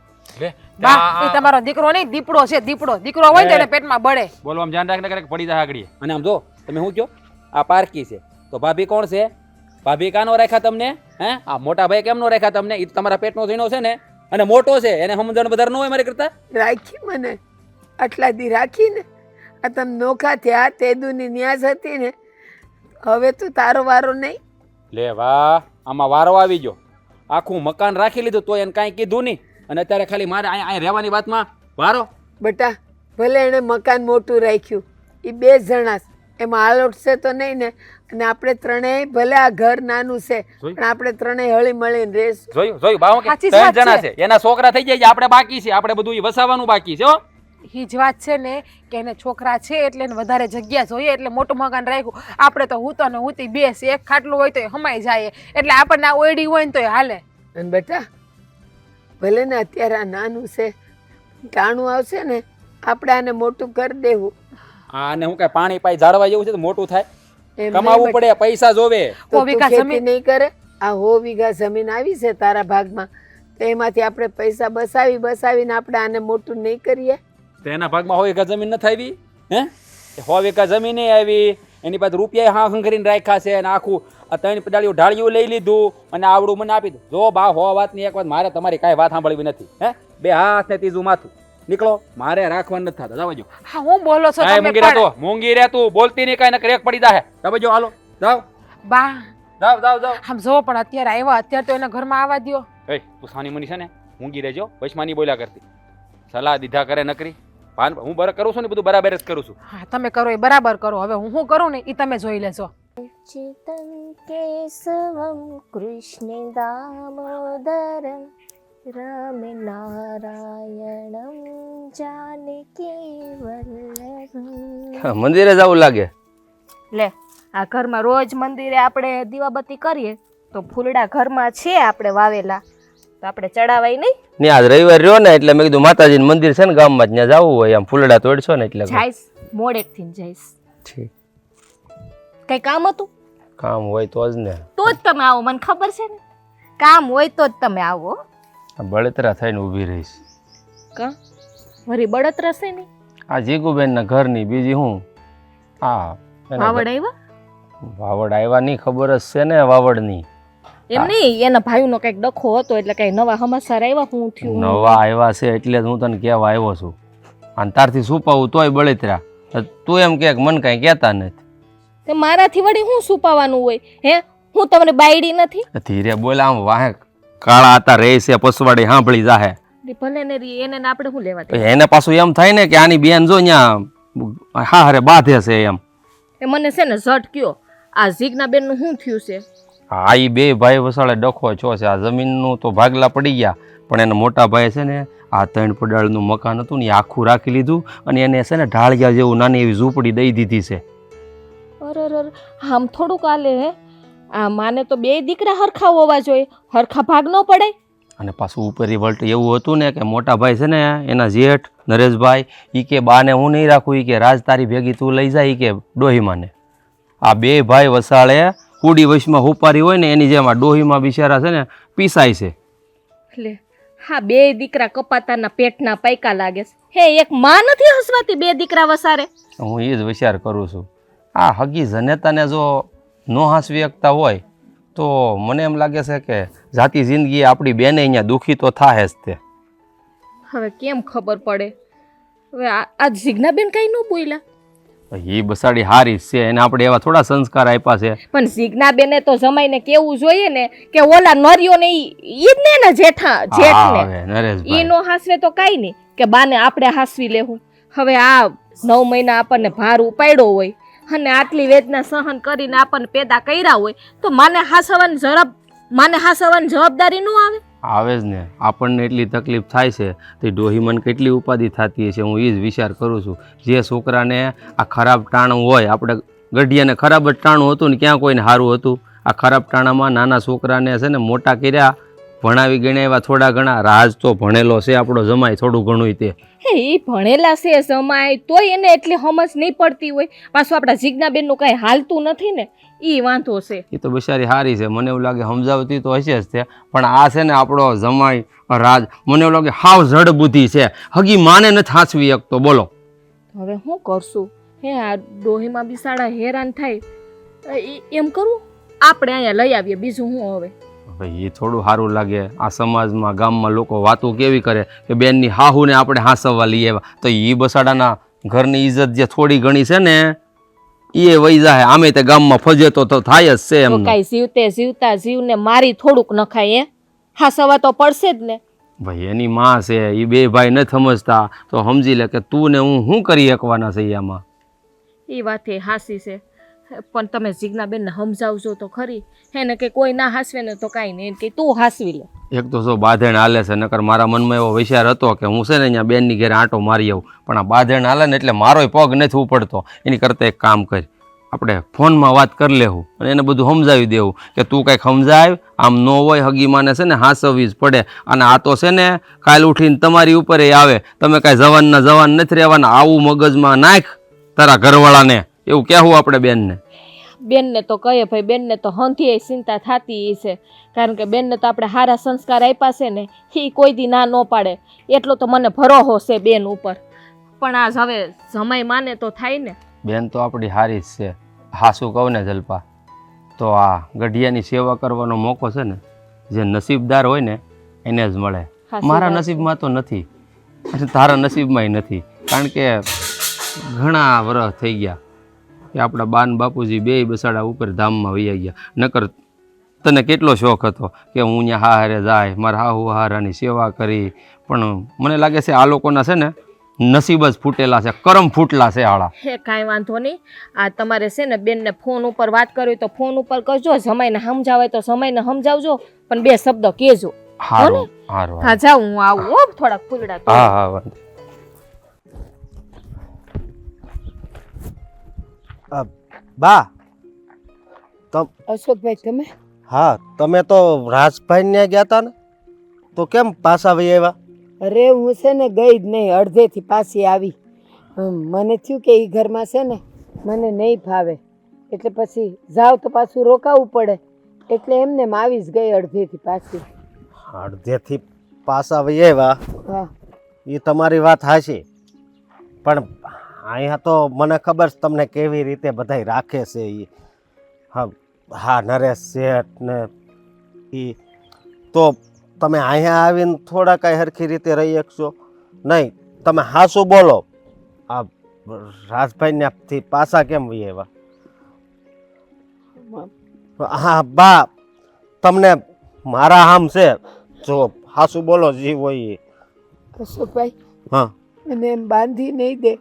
D: બા, એ તમારો દીકરો નહીં, દીપડો છે, દીપડો. દીકરો હોય ને એને પેટમાં બળે.
F: બોલવામાં ધ્યાન રાખને કરે પડી જાય આગળ. અને આમ જો તમે શું કહો, આ પારકી છે તો ભાભી કોણ છે? ભાભી કાનો રાખ્યા તમને? હે આ મોટા ભાઈ કેમ નો રાખ્યા તમને? એ તમારા પેટનો થઈને છે ને, અને મોટો છે, એને સમજણ વધારે ન હોય મારી કરતા.
J: રાખી મને આટલા દી રાખીને, આ તમે નોખા થયા તે દુની ન્યાસ હતી ને, હવે તું તારો વારો નહીં.
F: લે વાહ, આમાં વારો આવી ગયો. આખું મકાન રાખી લીધું તો એને કાંઈ કીધું નહીં, અને અત્યારે ખાલી મારે અહીંયા રહેવાની વાતમાં વારો.
J: બટા ભલે એણે મકાન મોટું રાખ્યું, એ બે જણા છે, એમાં આલોટશે તો નહીં ને. અને આપણે ત્રણેય ભલે આ ઘર નાનું છે પણ આપણે ત્રણેય હળી મળીને રહેશું.
F: જોયું જોયું બાવો કે ત્રણ જણા છે, એના છોકરા થઈ જાય, આપણે બાકી છે, આપણે બધું ઈ વસાવવાનું બાકી છે હો.
D: ઈ જ વાત છે ને કે એને છોકરા છે એટલે એને વધારે જગ્યા જોઈએ એટલે મોટું મકાન રાખ્યું. આપણે તો હું તો ને હુંતી બે છે, એક ખાટલું હોય તો હમાઈ જાય, એટલે આપણને આ ઓયડી હોય ને તો હાલે.
J: અને બેટા ભલે ને અત્યારે આ નાનું છે, ટાણું આવશે ને આપણે આને મોટું કરી દેવું.
F: આને હું કઈ પાણી પાઈ ઝાડવા જેવું છે તો મોટું થાય,
J: એમ
F: કમાવું
J: નહીં
F: પડે, પૈસા જોવે.
J: તો તું ખેતી નહીં કરે? આ 100 વીઘા જમીન આવી છે તારા ભાગમાં, તો એમાંથી આપણે પૈસા બસાવીને આપણે આને મોટું નહીં કરીએ?
F: તો એના ભાગમાં 100 વીઘા જમીન નથી આવી? હે 100 વીઘા જમીન આવી, એની પાસે રૂપિયા હા હંગરીને રાખ્યા છે, અને આખું આ 3 પડાળીઓ ઢાળિયું લઈ લીધું અને આવડું મને આપી દઉં. જો બા હો વાતની એક વાત મારે તમારી કાંઈ વાત સાંભળવી નથી. હે બે હાથ ને ત્રીજું માથું નીકળો, મારે રાખવાનું નથી થતા. જવા જો.
D: હા હું બોલો છો તમે?
F: મૂંગી રહેતો, મૂંગી રહે તું, બોલતી નહીં કાંઈ નકર એક પડી જાહે. જવા જો, હાલો જાવ
D: બા.
F: જાવ જાવ જાવ.
D: આમ જો પણ અત્યારે આવ્યા, અત્યારે તો એના ઘરમાં આવવા દ્યો.
F: એ તું સાની મની છે ને, મૂંગી રહેજો, વચમાં નહીં બોલ્યા કરતી. સલાહ દીધા કરે નકરી. હું બરાબર કરું છું ને, બધું બરાબર જ કરું છું.
D: હા તમે કરો એ બરાબર કરો. હવે હું શું કરું ને એ તમે જોઈ લેજો.
C: चितं केशवं कृष्णदामोदरं रामनारायणं जानकी वल्लभं.
L: મંદિરે જવું લાગે.
C: લે આ ઘરમાં રોજ મંદિરે આપણે દીવાબત્તી કરીએ તો ફૂલડા ઘરમાં છે આપણે વાવેલા, તો આપણે ચડાવાય નહીં
L: ને આજ રવિવાર રહ્યો ને એટલે મેં કીધું માતાજીનું મંદિર છે ને ગામમાં જ, ત્યાં જવું હોય, આમ ફૂલડા તોડશો ને એટલે
C: જઈશ. મોડેકથી જઈશ.
L: ઠીક.
C: કઈ કામ હતું?
L: કામ હોય તો જ ને.
C: તો જ તમે આવો, મને ખબર છે ને. કામ હોય તો જ તમે આવો.
L: આ બળતરા થઈને ઊભી રહીશ.
C: કા વરી બળતરા છે ને?
L: આ જીગુબેનના ઘરની, બીજી હું. હા
C: વાવડ આવ્યા?
L: વાવડ આવ્યા નહીં, ખબર જ છે ને વાવડની.
C: એમ નહીં, એના ભાઈનો કઈક ડખો હતો એટલે કઈ નવા સમાચાર આવ્યા? હું થયું
L: નવા આવ્યા છે એટલે જ હું તને કહેવા આવ્યો છું. અને તારથી છુપાવું તોય બળતરા. તું એમ કે મન કાંઈ કહેતા નથી.
C: તે મારાથી વળી હું છુપાવાનું હોય? હે હું તમને બાયડી નથી?
L: ધીરે બોલ, આમ વાહે કાળા હતા રહે છે, પસવાડી સાંભળી જાહે.
C: ભલે ને રી, એને આપણે શું લેવા દે?
L: એને પાછું એમ થાય ને કે આની બેન જો ત્યાં હા હરે બાંધે છે એમ.
C: એ મને છે ને ઝટ કયો, આ ઝીગના બેન નું શું થયું છે?
L: હા એ બે ભાઈ વસાળે ડખો છો છે. આ જમીનનું તો ભાગલા પડી ગયા, પણ એના મોટા ભાઈ છે ને આ 3 પડાળનું મકાન હતું ને એ આખું રાખી લીધું, અને એને છે ને ઢાળિયા જેવું નાની એવી ઝૂંપડી દઈ દીધી છે.
C: અરે આમ થોડુંક હાલે હે? આ માને તો 2 દીકરા હરખા હોવા જોઈએ, હરખા ભાગ ન પડે.
L: અને પાછું ઉપરી વલ્ટ એવું હતું ને કે મોટા ભાઈ છે ને એના જેઠ નરેશભાઈ એ કે બાને હું નહીં રાખું, એ કે રાજ તારી ભેગી તું લઈ જાય, એ કે ડોહીમાને. આ બે ભાઈ વસાળે કુડી વશમાં હુપારી હોય ને એની જેમ આ ડોહીમાં બિચારા છે ને પીસાય છે.
C: લે હા, 2 દીકરા કપાતાના પેટના પૈકા લાગે છે. હે એક માં નથી હસવાતી 2 દીકરા વસારે?
L: હું એ જ વિચાર કરું છું. આ હગી જનેતાને જો નો હાંસવી શકતા હોય તો મને એમ લાગે છે કે જાતી જિંદગી આપણી બેને અહીંયા દુઃખી તો થાય જ તે.
C: હવે કેમ ખબર પડે? હવે આ જીજ્ઞાબેન કઈ ન બોલ્યા.
L: એ બસાડી હારી જ છે, એને આપણે એવા થોડા સંસ્કાર આપ્યા છે.
C: પણ જીજ્ઞાબેને તો જમાઈને કેવું જોઈએ ને કે ઓલા નરિયો ને ઈ જ ને જેઠને
L: હવે નરેશભાઈ
C: ઈ નો હાસવે તો કાઈ નહીં કે બાને આપણે હાસવી લેવું. હવે આ 9 મહિના આપણને ભાર ઉપાડ્યો હોય અને આટલી વેદના સહન કરીને આપણને પેદા કર્યા હોય તો માને હાસવાની જવાબદારી ન આવે?
L: આવે જ ને. આપણને એટલી તકલીફ થાય છે તો ડોહી મને કેટલી ઉપાધિ થતી હશે. હું એ જ વિચાર કરું છું. જે છોકરાને આ ખરાબ ટાણું હોય, આપણે ગઢિયાને ખરાબ જ ટાણું હતું ને ક્યાં કોઈને સારું હતું. આ ખરાબ ટાણામાં નાના છોકરાને છે ને મોટા કર્યા, ભણાવી ગણ્યા એવા થોડા ઘણા. રાજ તો ભણેલો છે આપણો જમાઈ, થોડું ઘણું તે
C: એ ભણેલા છે જમાય તોય એને એટલી સમજ નહીં પડતી હોય. પાછું આપણા જીજ્ઞાબેન નું કઈ હાલતું નથી ને, ઈ વાંધો છે.
L: એ તો બિચારી હારી છે, મને એવું લાગે સમજાવતી તો હશે જ તે, પણ આ છે ને આપણો જમાઈ રાજ, મને એવું લાગે હાવ જડ બુદ્ધિ છે, હગી માને નથી હાંસવી શકતો. બોલો
C: હવે શું કરશું? હે આ ડોહીમાં બિસાડા હેરાન થાય. એમ કરું આપણે અહીંયા લઈ આવીએ, બીજું શું હવે?
L: ભાઈ એ થોડું સારું લાગે. આ સમાજમાં ગામમાં લોકો વાતો કેવી કરે કે બેનની હાહુને આપણે હાંસવવા લઈ આવ્યા, તો એ બસાડાના ઘરની ઇજ્જત જે થોડી ઘણી છે ને એ વહી જાય. આમે તે ગામમાં ફજેતો તો થાય જ છે એમ.
C: કઈ જીવતા જીવને મારી થોડુંક નખાય હાસવા તો પડશે જ ને.
L: ભાઈ એની માં છે, એ બે ભાઈ નથી સમજતા તો સમજી લે કે તું ને હું શું કરી શકવાના છે આમાં.
C: એ વાત એ હાસી છે, પણ તમે જીજ્ઞાબેનને સમજાવજો તો ખરી. એને કે કોઈ ના હાસવે ને તો કાંઈ નહીં, કે તું હાસવી લે.
L: એક તો જો બાંધણ હાલે છે, નકર મારા મનમાં એવો વિચાર હતો કે હું છે ને અહીંયા બેનની ઘરે આંટો મારી આવું, પણ આ બાંધણ હાલે ને એટલે મારોય પગ નથી ઉપડતો. એની કરતાં એક કામ કરી, આપણે ફોનમાં વાત કરી લેવું અને એને બધું સમજાવી દેવું કે તું કંઈક સમજાવ, આમ ન હોય હગીમાને છે ને હાંસવવી જ પડે. અને આ તો છે ને કાલ ઉઠીને તમારી ઉપર આવે, તમે કાંઈ જવાન નથી રહેવાના. આવું મગજમાં નાખ તારા ઘરવાળાને, એવું કહેવું આપણે બેનને.
C: બેનને તો કહે ભાઈ, બેનને તો હંધી ચિંતા થતી છે, કારણ કે બેનને તો આપણે સારા સંસ્કાર આપ્યા છે ને, એ કોઈ દી ના ન પાડે એટલો તો મને ભરોસો છે બેન ઉપર. પણ આજ હવે જમાઈ માને તો થાય ને.
L: બેન તો આપણી હારી જ છે. હાસું કહું ને જલ્પા, તો આ ગઢિયાની સેવા કરવાનો મોકો છે ને જે નસીબદાર હોય ને એને જ મળે. મારા નસીબમાં તો નથી અને તારા નસીબમાંય નથી, કારણ કે ઘણા વર્ષ થઈ ગયા કે આપણા બાન બાપુજી બે બસાડા ઉપર ધામમાં વૈયા ગયા. નકર તને કેટલો શોખ હતો કે હું અહીંયા હારે જાય, મારા હાહુ હારાની સેવા કરી, પણ મને લાગે છે આ લોકોના છે ને નસીબ જ ફૂટેલા છે, કરમ ફૂટલા છે આળા.
C: હે કાંઈ વાંધો નહીં, આ તમારે છે ને બેનને ફોન ઉપર વાત કરવી તો ફોન ઉપર કરજો, જમાઈને સમજાવે તો જમાઈને સમજાવજો, પણ 2 શબ્દ કહેજો.
L: હારું હારું.
C: હા જાઉં, હું આવું હો, થોડાક ફૂલડા.
L: હા હા વાંધો.
H: બા
J: અશોકભાઈ તમે?
H: હા, તમે તો રાજભાઈ ને ગયા હતા ને, તો કેમ પાછા વહી આવ્યા?
J: અરે હું છે ને ગઈ જ નહીં, અડધેથી પાછી આવી. મને થયું કે એ ઘરમાં છે ને મને નહીં ફાવે, એટલે પછી જાવ તો પાછું રોકાવું પડે, એટલે એમને આવી જ ગઈ અડધેથી પાછી.
H: અડધેથી પાછા વહી આવ્યા,
J: હા
H: એ તમારી વાત હાચી, પણ અહીંયા તો મને ખબર છે તમને કેવી રીતે બધાય રાખે છે એ. હા હા, નરેશ શેઠ ને એ, તો તમે અહીંયા આવીને થોડા કાંઈ સરખી રીતે રહી શકશો નહીં? તમે હાસું બોલો, આ રાજભાઈથી પાછા કેમ વહી આવ્યા? હા બા, તમને મારા આમ છે, જો હાસું બોલો જીવ હોય એ.
J: અશોકભાઈ
H: હા,
J: મને એમ બાંધી નહીં દે.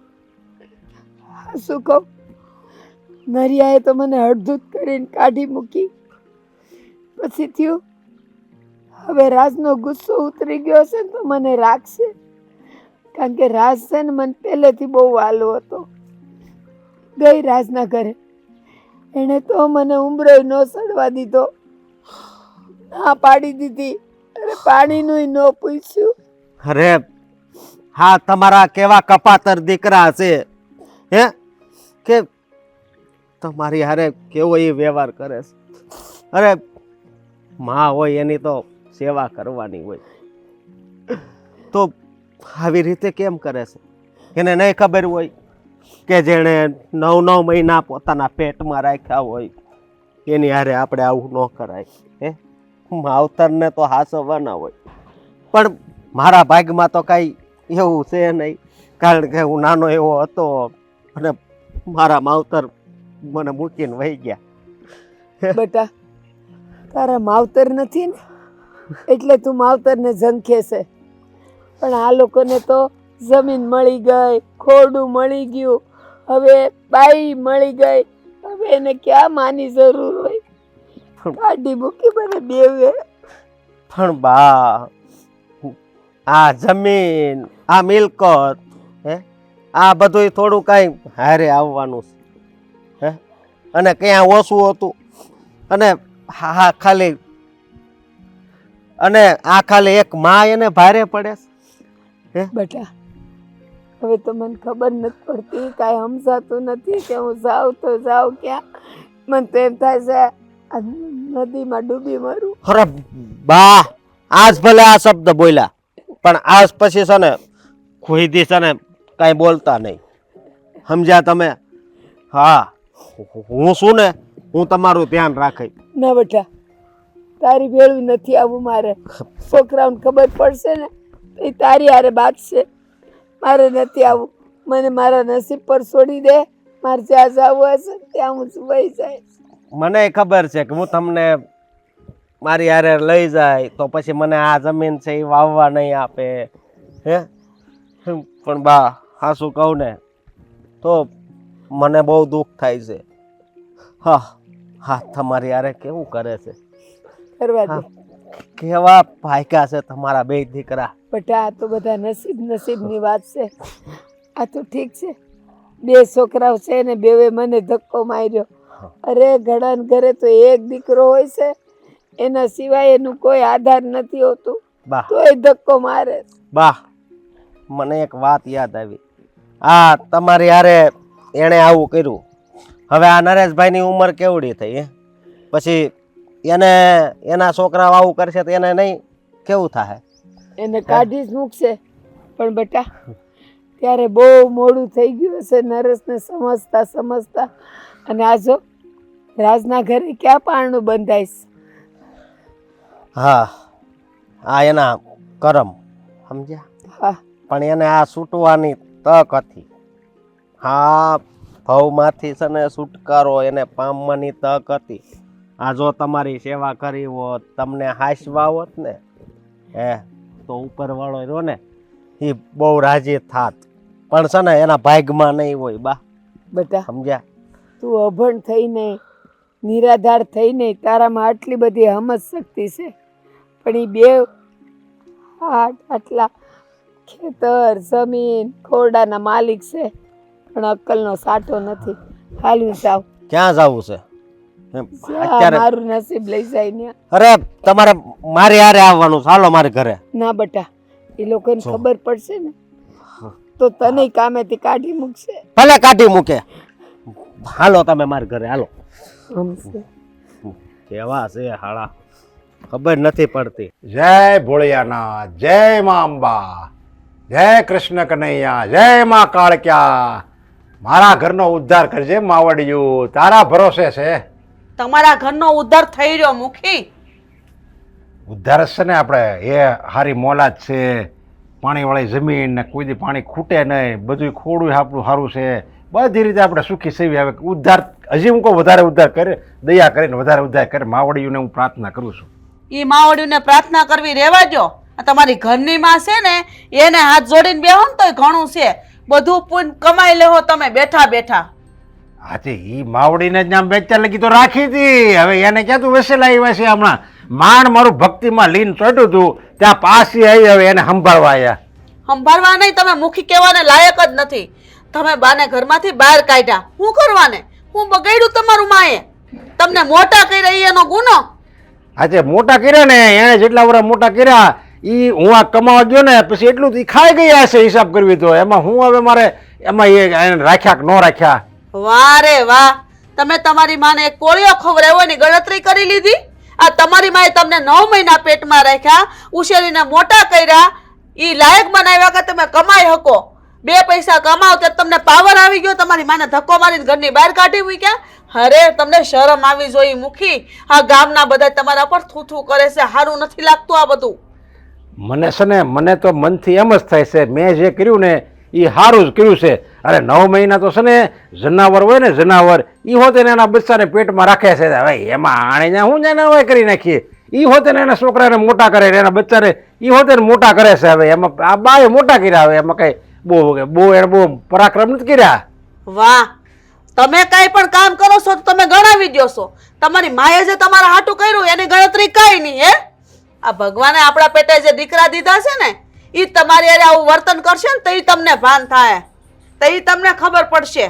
J: શું કહું, નરિયાએ તો મને હળધૂત કરીને કાઢી મૂકી. પછી થયું હવે રાજનો ગુસ્સો ઉતરી ગયો છે તો મને રાખશે, કારણ કે રાજ છે ને મને પહેલેથી બહુ વાલો હતો. ગઈ રાજના ઘરે, એણે તો મને ઉંબરોય ન સડવા દીધો, ના પાડી દીધી, અરે પાણીનું ન પૂછ્યું.
H: અરે હા, તમારા કેવા કપાતર દીકરા છે હે, કે તમારી હારે કેવો એ વ્યવહાર કરે છે. અરે માં હોય એની તો સેવા કરવાની હોય, તો આવી રીતે કેમ કરે છે? એને નહીં ખબર હોય કે જેણે 9 મહિના પોતાના પેટમાં રાખ્યા હોય એની હારે આપણે આવું ન કરાય હે? માવતરને તો હાસવવાના હોય, પણ મારા ભાગમાં તો કાંઈ એવું છે નહીં, કારણ કે હું નાનો એવો હતો અને મારા માવતર મને મૂકીને વહી ગયા.
J: બેટા તારા માવતર નથી ને એટલે તું માવતરને ઝંખે છે, પણ આ લોકોને તો જમીન મળી ગઈ, ખોરડું મળી ગયું, હવે બાઈ મળી ગઈ, હવે એને ક્યાં માની જરૂર હોય? કાઢી મૂકી મને બેવે.
H: પણ બા, આ જમીન, આ મિલકત, હે, આ બધું થોડું કાંઈ હારે આવવાનું છે, હે, અને ક્યાં ઓછું હતું, અને હા ખાલી અને આ ખાલી એક માં એને ભારે પડે છે.
J: બેટા હવે તો મને ખબર નથી પડતી, કાંઈ સમજાતું નથી કે હું જાઉં તો જાઉં ક્યાં. મને તો એમ થાય છે આ નદીમાં ડૂબી મરું.
H: અરે બા, આજ ભલે આ શબ્દ બોલ્યા, પણ આજ પછી છે ને કોઈ દી છે ને કાંઈ બોલતા નહીં, સમજ્યા તમે? હા, હું શું ને, હું તમારું ધ્યાન રાખી.
J: ના બેટા તારી ભેળું નથી આવું મારે. છોકરાઓને ખબર પડશે ને તો એ તારી હારે બાંધશે. મારે નથી આવું. મને મારા નસીબ પર છોડી દે. મારે જ્યાં જવું હશે ત્યાં હું વહી જાય.
H: મને ખબર છે કે હું તમને મારી હારે લઈ જાય તો પછી મને આ જમીન છે એ વાવવા નહીં આપે, હે, પણ બા હા શું કહું ને તો મને બહુ દુઃખ થાય છે. હા હા, તમારી હારે કેવું કરે છે,
J: કરવા દે.
H: કેવા ભાગ્યા છે તમારા બે દીકરા.
J: બેટા આ તો બધા નસીબની વાત છે. આ તો ઠીક છે, બે છોકરાઓ છે ને બેવે મને ધક્કો માર્યો. અરે ઘણાને ઘરે તો એક દીકરો હોય છે, એના સિવાય એનું કોઈ આધાર નથી હોતું,
H: બા
J: તો એ ધક્કો મારે.
H: બા, મને એક વાત યાદ આવી. આ તમારી હારે એણે આવું કર્યું, હવે આ નરેશભાઈની ઉંમર કેવડી થઈ, હે, પછી એને એના છોકરાઓ આવું કરશે તો એને નહીં કેવું થાય?
J: એને કાઢી જ મૂકશે. પણ બેટા ત્યારે બહુ મોડું થઈ ગયું હશે નરેશને સમજતા. અને આ જો રાજના ઘરે ક્યાં પારણું બંધાઈશ?
H: હા, આ એના કરમ, સમજ્યા?
J: હા,
H: પણ એને આ છૂટવાની તક હતી. હા, ભવમાંથી છે ને છુટકારો એને પામવાની તક હતી. આ જો તમારી સેવા કરી હોત, તમને હાંસવા હોત ને, તો ઉપરવાળો રહ્યો ને એ બહુ રાજી થાત. પણ છે ને એના ભાગમાં નહીં હોય બા.
J: બેટા
H: સમજ્યા?
J: તું અભણ થઈને નિરાધાર થઈને તારામાં આટલી બધી હમજ શક્તિ છે, પણ એ બે આટલા ખેતર જમીન ખોરડાના માલિક છે, પણ અક્કલનો સાટો નથી. હાલ્યું જાવ.
H: ક્યાં જવું છે?
J: જ્યાં મારું નસીબ લઈ જાય ને.
H: અરે તમારે મારી હારે આવવાનું, ચાલો મારે ઘરે.
J: ના બેટા, એ લોકોને ખબર પડશે ને તો તને કામેથી કાઢી મૂકશે.
H: ભલે કાઢી મૂકે, હાલો તમે મારા ઘરે હાલો. કેવા છે હાળા, ખબર નથી પડતી.
B: જય ભોળિયાનાથ, જય મા અંબા, જય કૃષ્ણ કનૈયા, જય મા કાળક્યા. મારા ઘરનો ઉદ્ધાર કરજે માવડિયું, તારા ભરોસે છે.
K: તમારા ઘરનો ઉદ્ધાર થઈ રહ્યો મુખી.
B: ઉદ્ધાર જ છે ને આપણે, એ હારી મોલાદ છે, પાણીવાળી જમીન ને કોઈ દી પાણી ખૂટે નહીં, બધું ખોડું આપણું સારું છે, બધી રીતે આપણે સુખી સેવી. હવે ઉદ્ધાર હજી હું કહું વધારે ઉદ્ધાર કરે, દયા કરીને વધારે ઉદ્ધાર કરે. માવડીઓને હું પ્રાર્થના કરું છું.
K: એ માવડીને પ્રાર્થના કરવી રહેવા દો. આ તમારી ઘરની માં છે ને એને હાથ જોડીને બેહો ને તોય ઘણું છે. બધું પૂન કમાઈ લેહો તમે બેઠા બેઠા.
B: હાથી ઈ માવડીને જ નામ બેચતા લગી તો રાખી હતી, હવે એને ક્યાં તું વેસેલા આવ્યા છે? હમણાં માંડ મારું ભક્તિમાં લીન ચોટ્યું હતું, ત્યાં પાછી આવી, હવે એને સંભાળવા આવ્યા.
K: સંભાળવા નહીં, તમે મુખી કહેવાને લાયક જ નથી. તમે બાને ઘરમાંથી બહાર કાઢ્યા, શું કરવાને? હું બગાડ્યું તમારું માએ? તમને મોટા કર્યા એનો ગુનો.
B: આજે મોટા કર્યા ને, એને જેટલા વર્ષ મોટા કર્યા ઈ હું આ કમાવા ગયો ને પછી એટલું ઈ ખાઈ ગયા હશે હિસાબ કરવી તો. એમાં હું હવે મારે એમાં એને રાખ્યા કે ન રાખ્યા?
K: વાહ રે વાહ, તમે તમારી માને એક કોળિયો ખવડાવ્યો એની ગણતરી કરી લીધી. આ તમારી માએ તમને 9 મહિના પેટમાં રાખ્યા, ઉછેરીને મોટા કર્યા, ઈ લાયક બનાવ્યા કે તમે કમાઈ શકો. 2 પૈસા કમાવ તો તમને પાવર આવી ગયો, તમારી માને ધક્કો મારીને ઘરની બહાર કાઢી મૂક્યા. અરે તમને શરમ આવી જોઈએ મુખી. આ ગામના બધા તમારા પર થૂથું કરે છે, સારું નથી લાગતું આ બધું.
B: મને છે ને મને તો મનથી એમ જ થાય છે મેં જે કર્યું ને એ સારું જ કર્યું છે. અરે 9 મહિના તો છે ને જનાવર હોય ને જનાવર એ હોતે ને એના બચ્ચાને પેટમાં રાખે છે. હવે એમાં આણે ત્યાં હું જાને હવે કરી નાખીએ. એ હોતે ને એના છોકરાને મોટા કરે ને એના બચ્ચાને એ હોતે ને મોટા કરે છે. હવે એમાં આ બાએ મોટા કર્યા. હવે એમાં કઈ બહુ પરાક્રમ નથી કર્યા.
K: વાહ, તમે કઈ પણ કામ કરો છો તો તમે ગણાવી દો છો. તમારી માએ જે તમારા હાટું કર્યું એની ગણતરી કઈ નહીં. હે, આ ભગવાને આપણા પેટે જે દીકરા દીધા છે ને એ તમારી હારે આવું વર્તન કરશે ને તો ઈ તમને ભાન થાય, તો ઈ તમને ખબર પડશે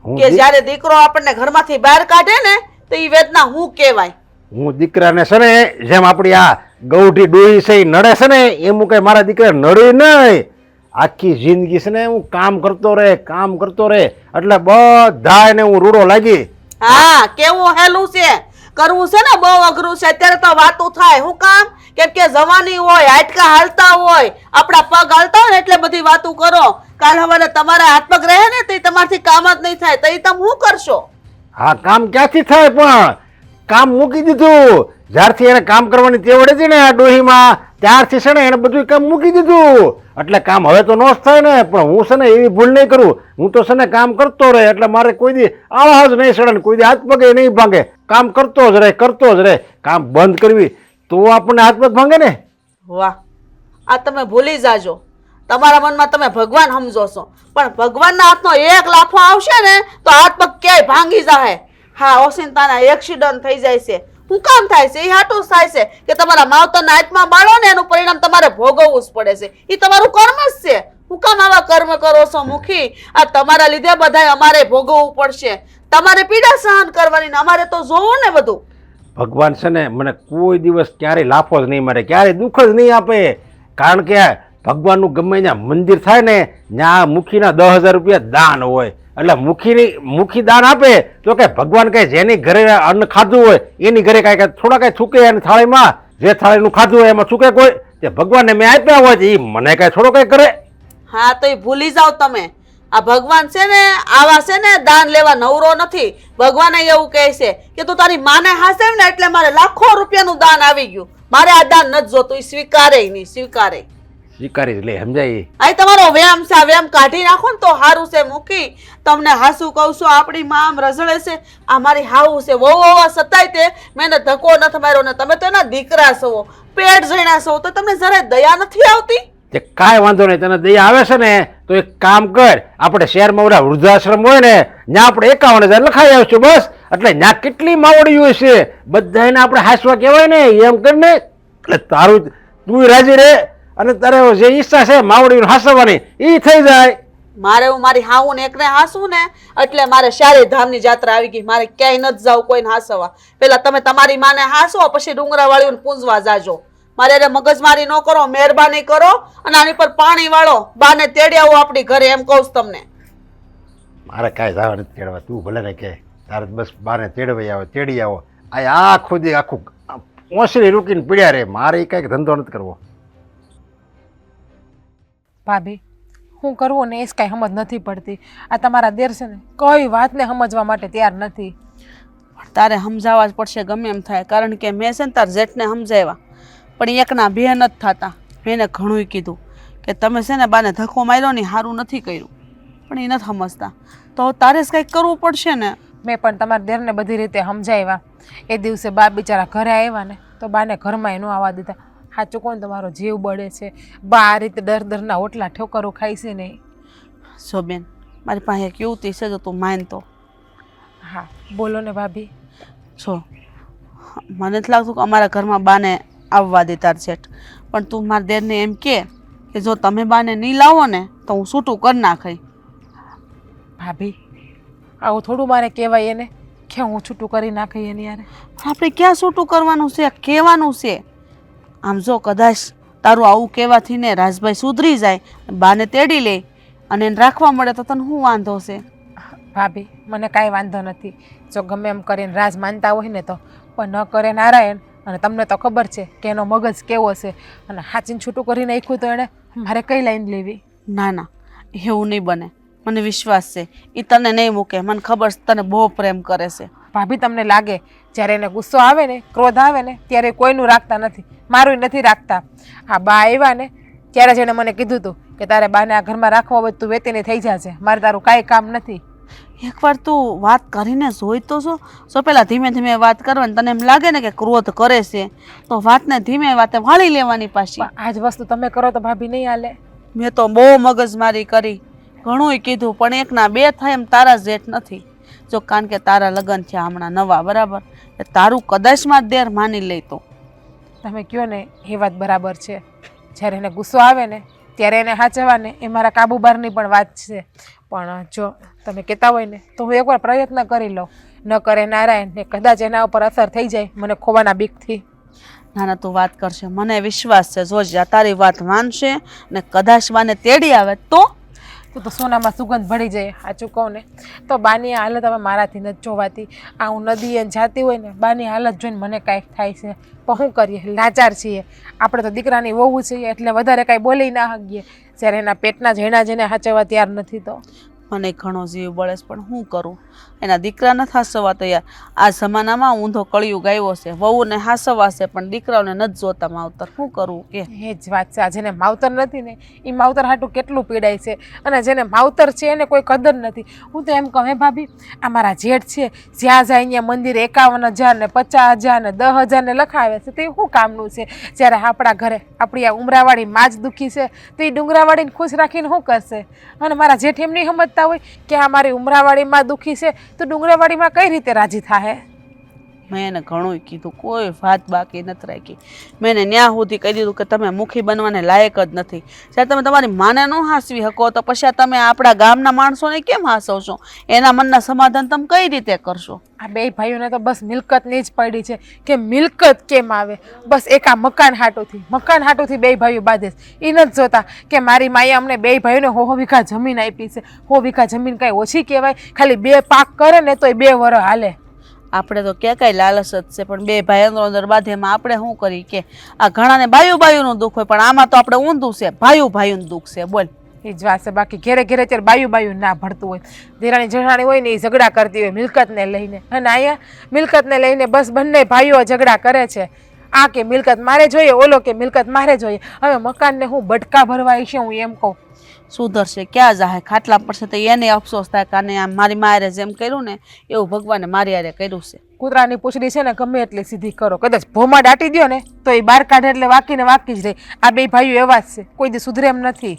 K: કે જ્યારે દીકરો આપણને ઘરમાંથી બહાર કાઢે ને તો ઈ વેદના હું કહેવાય.
B: હું દીકરાને છે ને જેમ આપણી આ ગૌઠી ડોહી છે એ નડે છે ને એમ હું કઈ મારા દીકરા નડ્યું નહીં. આખી જિંદગી છે ને હું કામ કરતો રહે એટલે બધા એને હું રૂડો લાગી.
K: હા, કેવું હેલું છે, કરવું છે ને બહુ અઘરું છે. અત્યારે તો વાતું થાય. હું કામ? કેમ કે જવાની હોય, હાડકા હાલતા હોય, આપણા પગ હાલતા હોય ને એટલે બધી વાતું કરો. કાલ હવારે તમારા હાથ પગ રહે ને તો તમારથી કામ જ નહીં થાય, તો એ તમે શું કરશો?
B: હા, કામ ક્યાંથી થાય? પણ કામ મૂકી દીધું. જ્યારથી એને કામ કરવાની ટેવ હતી ને આ ડોહીમાં ત્યારથી છે ને એને બધું કામ મૂકી દીધું. એટલે કામ હવે તો નો જ થાય ને. પણ હું છે ને એવી ભૂલ નહીં કરું. હું તો છે ને કામ કરતો રહે એટલે મારે કોઈ દી આળા જ નહીં સડે ને કોઈ દી હાથ પગે નહીં ભાંગે. કામ કરતો જ રહે. કામ બંધ કરવી તો આપણને હાથ પગ ભાંગે ને.
K: વાહ, આ તમે ભૂલી જાજો. તમારા મનમાં તમે ભગવાન સમજો છો, પણ ભગવાનના હાથનો એક લાફો આવશે ને તો હાથ પગ ક્યાંય ભાંગી જાય. હા, ઓસિંતાના એક્સિડન્ટ થઈ જાય છે. શું કામ થાય છે? એ હાટું થાય છે કે તમારા માવતરના હાથમાં બાળો ને એનું પરિણામ તમારે ભોગવવું જ પડે છે. એ તમારું કર્મ જ છે. શું કામ આવા કર્મ કરો છો મુખી? આ તમારા લીધે બધાય અમારે ભોગવવું પડશે. તમારે પીડા સહન કરવાની ને અમારે તો જોવું ને બધું.
B: ભગવાન છે ને મને કોઈ દિવસ ક્યારેય લાફો જ નહીં મારે, ક્યારેય દુઃખ જ નહીં આપે. કારણ કે ભગવાનનું ગમે ત્યાં મંદિર થાય ને ત્યાં મુખીના 10,000 રૂપિયા દાન હોય. એટલે મુખી દાન આપે તો કે ભગવાન કઈ જેની ઘરે અન્ન ખાધું હોય એની ઘરે કઈ થોડા કઈ થૂકે એની થાળીમાં, જે થાળીનું ખાધું હોય એમાં થૂકે કોઈ, તે ભગવાનને મેં આપ્યા હોય એ મને કઈ થોડો કઈ કરે.
K: હા, તો એ ભૂલી જાઓ તમે. આ ભગવાન છે ને આવા છે ને દાન લેવા નવરો નથી. ભગવાન એવું કહે છે કે તું તારી માને હાસેવ ને એટલે મારે લાખો રૂપિયાનું દાન આવી ગયું. મારે આ દાન નથી જોતું. એ સ્વીકારે નહીં, સ્વીકારે.
B: સ્વીકારી જ લે, સમજાય?
K: આ તમારો વ્યામ છે. આ વ્યામ કાઢી નાખો ને તો સારું છે મુખી. તમને હાસુ કહું છું, આપણી માં આમ રઝળે છે. આ મારી હાવું છે. વહુ સતાય તે મેં ધક્કો નથી માર્યો ને તમે તો એના દીકરા છો, પેટ જણા છો, તો તમને જરાય દયા નથી આવતી?
B: તે કાંઈ વાંધો નહીં, તને દયા આવે છે ને તો એક કામ કર, આપણે શહેરમાં ઓલા વૃદ્ધાશ્રમ હોય ને ત્યાં આપણે 51,000 લખાઈ આવશું બસ. એટલે ત્યાં કેટલી માવડીઓ છે, બધાને આપણે હાસવા કહેવાય ને એમ કરીને. એટલે તારું તું રાજી રહે અને તારે જે ઈચ્છા છે માવડીને હાસવાની એ થઈ જાય.
K: મારે હું મારી હાવું ને એકને હાસું ને એટલે મારે શારી ધામની જાત્રા આવી ગઈ. મારે ક્યાંય નથી જાવ કોઈને હાસવા. પેલા તમે તમારી માને હાસો, પછી ડુંગરા વાળીઓને પૂંજવા જાજો. મારે એને મગજમારી ન કરો, મહેરબાની કરો અને આની પર પાણી વાળો. બાને તેડી આવો આપણી ઘરે, એમ કહું છું તમને.
B: મારે કાંઈ જવા નથી તેડવા, તું ભલે ને કે તારે બસ બાને તેડવાઈ આવો, તેડી આવો. આ આખું દી આખું ઓસરી રૂકીને પીડ્યા રે. મારે કાંઈક ધંધો નથી કરવો.
D: ભાભી, શું કરવું ને એ જ કાંઈ સમજ નથી પડતી. આ તમારા દેર છે ને કઈ વાતને સમજવા માટે તૈયાર નથી.
K: તારે સમજાવવા જ પડશે ગમે એમ થાય, કારણ કે મેં છે ને તાર જેઠને સમજાવ્યા પણ એકના બે નથી થતા. મેં એને ઘણું કીધું કે તમે છે ને બાને ધક્કો માર્યો ને સારું નથી કર્યું, પણ એ નથી સમજતા. તો તારે જ કંઈક કરવું પડશે ને.
D: મેં પણ તમારા દેરને બધી રીતે સમજાવ્યા. એ દિવસે બા બિચારા ઘરે આવ્યા ને તો બાને ઘરમાં ન આવવા દીધા. સાચું કોણ તમારો જીવ બળે છે. બા આ રીતે દરના ઓટલા ઠોકરો ખાય છે નહીં.
K: સો બેન, મારી પાસે એક યુવતી છે જો તું માનતો.
D: હા બોલો ને ભાભી.
K: છો મને નથી લાગતું કે અમારા ઘરમાં બાને આવવા દે તાર છેઠ, પણ તું મારા દેરને એમ કે જો તમે બાને નહીં લાવો ને તો હું છૂટું કરી નાખાય.
D: ભાભી આવું થોડું મારે કહેવાય એને કે હું છૂટું કરી નાખી એની યાર.
K: આપણે ક્યાં છૂટું કરવાનું છે, કહેવાનું છે. આમ જો કદાચ તારું આવું કહેવાથી ને રાજભાઈ સુધરી જાય, બાને તેડી લે અને એને રાખવા મળે તો તને શું વાંધો છે?
D: ભાભી મને કાંઈ વાંધો નથી. જો ગમે એમ કરીને રાજ માનતા હોય ને તો, પણ ન કરે નારાયણ. અને તમને તો ખબર છે કે એનો મગજ કેવો છે, અને હાચીને છૂટું કરી નાખ્યું તો એણે મારે કઈ લાઈન લેવી?
K: ના ના, એવું નહીં બને. મને વિશ્વાસ છે એ તને નહીં મૂકે. મને ખબર છે તને બહુ પ્રેમ કરે છે.
D: ભાભી તમને લાગે જ્યારે એને ગુસ્સો આવે ને ક્રોધ આવે ને ત્યારે કોઈનું રાખતા નથી, મારું નથી રાખતા. હા બા આવ્યા ને ત્યારે જ એણે મને કીધું હતું કે તારે બાને આ ઘરમાં રાખવા હોય તું વેતીને થઈ જશે, મારે તારું કાંઈ કામ નથી.
K: એકવાર તું વાત કરીને જોઈ તો જો પેલા ધીમે ધીમે વાત કરવાની. તને એમ લાગે ને કે ક્રોધ કરે છે તો વાતને ધીમે વાતે વાળી લેવાની પાછી.
D: આ જ વસ્તુ તમે કરો તો ભાભી નહીં હાલે.
K: મેં તો બહુ મગજમારી કરી, ઘણુંય કીધું, પણ એકના બે થાય એમ તારા જેઠ નથી. જો કારણ કે તારા લગ્ન છે હમણાં નવા, બરાબર, એ તારું કદાચમાં દેર માની લે તો.
D: તમે કહો ને એ વાત બરાબર છે. જ્યારે એને ગુસ્સો આવે ને ત્યારે એને સાચવવા ને એ મારા કાબુ બહારની પણ વાત છે. પણ જો તમે કહેતા હોય ને તો હું એકવાર પ્રયત્ન કરી લઉં. ન કરે નારાયણ ને કદાચ એના ઉપર અસર થઈ જાય મને ખોવાના બીકથી.
K: ના ના, તું વાત કરશે, મને વિશ્વાસ છે. જો જ્યાં તારી વાત માનશે ને કદાચ બાને તેડી આવે તો
D: તું તો સોનામાં સુગંધ ભળી જાય. સાચું કહું ને તો બાની હાલત હવે મારાથી નથી જોવાતી. આ હું નદીએ જાતી હોય ને બાની હાલત જોઈને મને કાંઈક થાય છે. પણ શું કરીએ, લાચાર છીએ આપણે તો, દીકરાની વહુ છીએ એટલે વધારે કાંઈ બોલી ના શકીએ. જ્યારે એના પેટના જેણા જેને સાચવવા તૈયાર નથી તો
K: મને ઘણો જીવ બળે છે, પણ શું કરું? એના દીકરા નથી હાસવા તૈયાર. આ જમાનામાં ઊંધો કળિયુગ આવ્યો છે, વહુને હાસવાશે પણ દીકરાઓને નથી જોતા માવતર. શું કરવું કે?
D: એ જ વાત છે. આ જેને માવતર નથી ને એ માવતર હાટું કેટલું પીડાય છે, અને જેને માવતર છે એને કોઈ કદર નથી. હું તો એમ કહું, હે ભાભી, આ મારા જેઠ છે જ્યાં જાય અહીંયા મંદિરે 51,000 ને 50,000 ને 10,000 ને લખાવે છે, તો એ શું કામનું છે? જ્યારે આપણા ઘરે આપણી આ ઉમરાવાળી માં જ દુઃખી છે તો એ ડુંગરાવાળીને ખુશ રાખીને શું કરશે? અને મારા જેઠ એમ નહીં સમજતા હોય કે આ મારી ઉમરાવાળીમાં દુઃખી છે તો ડુંગરાવાળીમાં કઈ રીતે રાજી થાય?
K: મેં એને ઘણું કીધું, કોઈ વાત બાકી નથી રાખી. મેં એને ન્યા સુધી કહી દીધું કે તમે મુખી બનવાને લાયક જ નથી. જ્યારે તમે તમારી માને ન હાંસવી શકો તો પછી તમે આપણા ગામના માણસોને કેમ હાંસવશો? એના મનના સમાધાન તમે કઈ રીતે કરશો?
D: આ બે ભાઈઓને તો બસ મિલકતની જ પડી છે કે મિલકત કેમ આવે. બસ એક આ મકાન હાટુથી બે ભાઈઓ બાંધે છે. એ નથી જોતા કે મારી માએ અમને બે ભાઈઓને 100 વીઘા જમીન આપી છે. 100 વીઘા જમીન કાંઈ ઓછી કહેવાય? ખાલી 2 પાક કરે ને તોય 2 વર્ષ હાલે.
K: આપણે તો ક્યાં કાંઈ લાલચ જ છે, પણ બે ભાઈ અંદર બાંધે એમાં આપણે શું કરી કે? આ ઘણાને બાયુનું દુઃખ હોય, પણ આમાં તો આપણે ઊંધું છે, ભાઈનું દુઃખ છે. બોલ.
D: એ જ વાત છે. બાકી ઘેરે ઘેરે ત્યારે બાયું ના ભરતું હોય. દેરાણી જેઠાણી હોય ને એ ઝઘડા કરતી હોય મિલકતને લઈને, અને અહીંયા મિલકતને લઈને બસ બંને ભાઈઓ ઝઘડા કરે છે. આ કે મિલકત મારે જોઈએ, ઓલો કે મિલકત મારે જોઈએ. હવે મકાનને હું બટકા ભરવાય છે, હું એમ કહું.
K: સુધરશે ક્યાં જાહે? ખાટલા પડશે તો એને અફસોસ થાય કે આને આમ મારી મારે જેમ કર્યું ને એવું ભગવાને મારી હારે કર્યું છે.
D: કૂતરાની પૂંછડી છે ને ગમે એટલી સીધી કરો, કદાચ ભોમાં દાટી દો ને તો એ બહાર કાઢે એટલે વાકીને વાકી જ રહે. આ બે ભાઈઓ એવા જ છે, કોઈ દી સુધરે એમ નથી.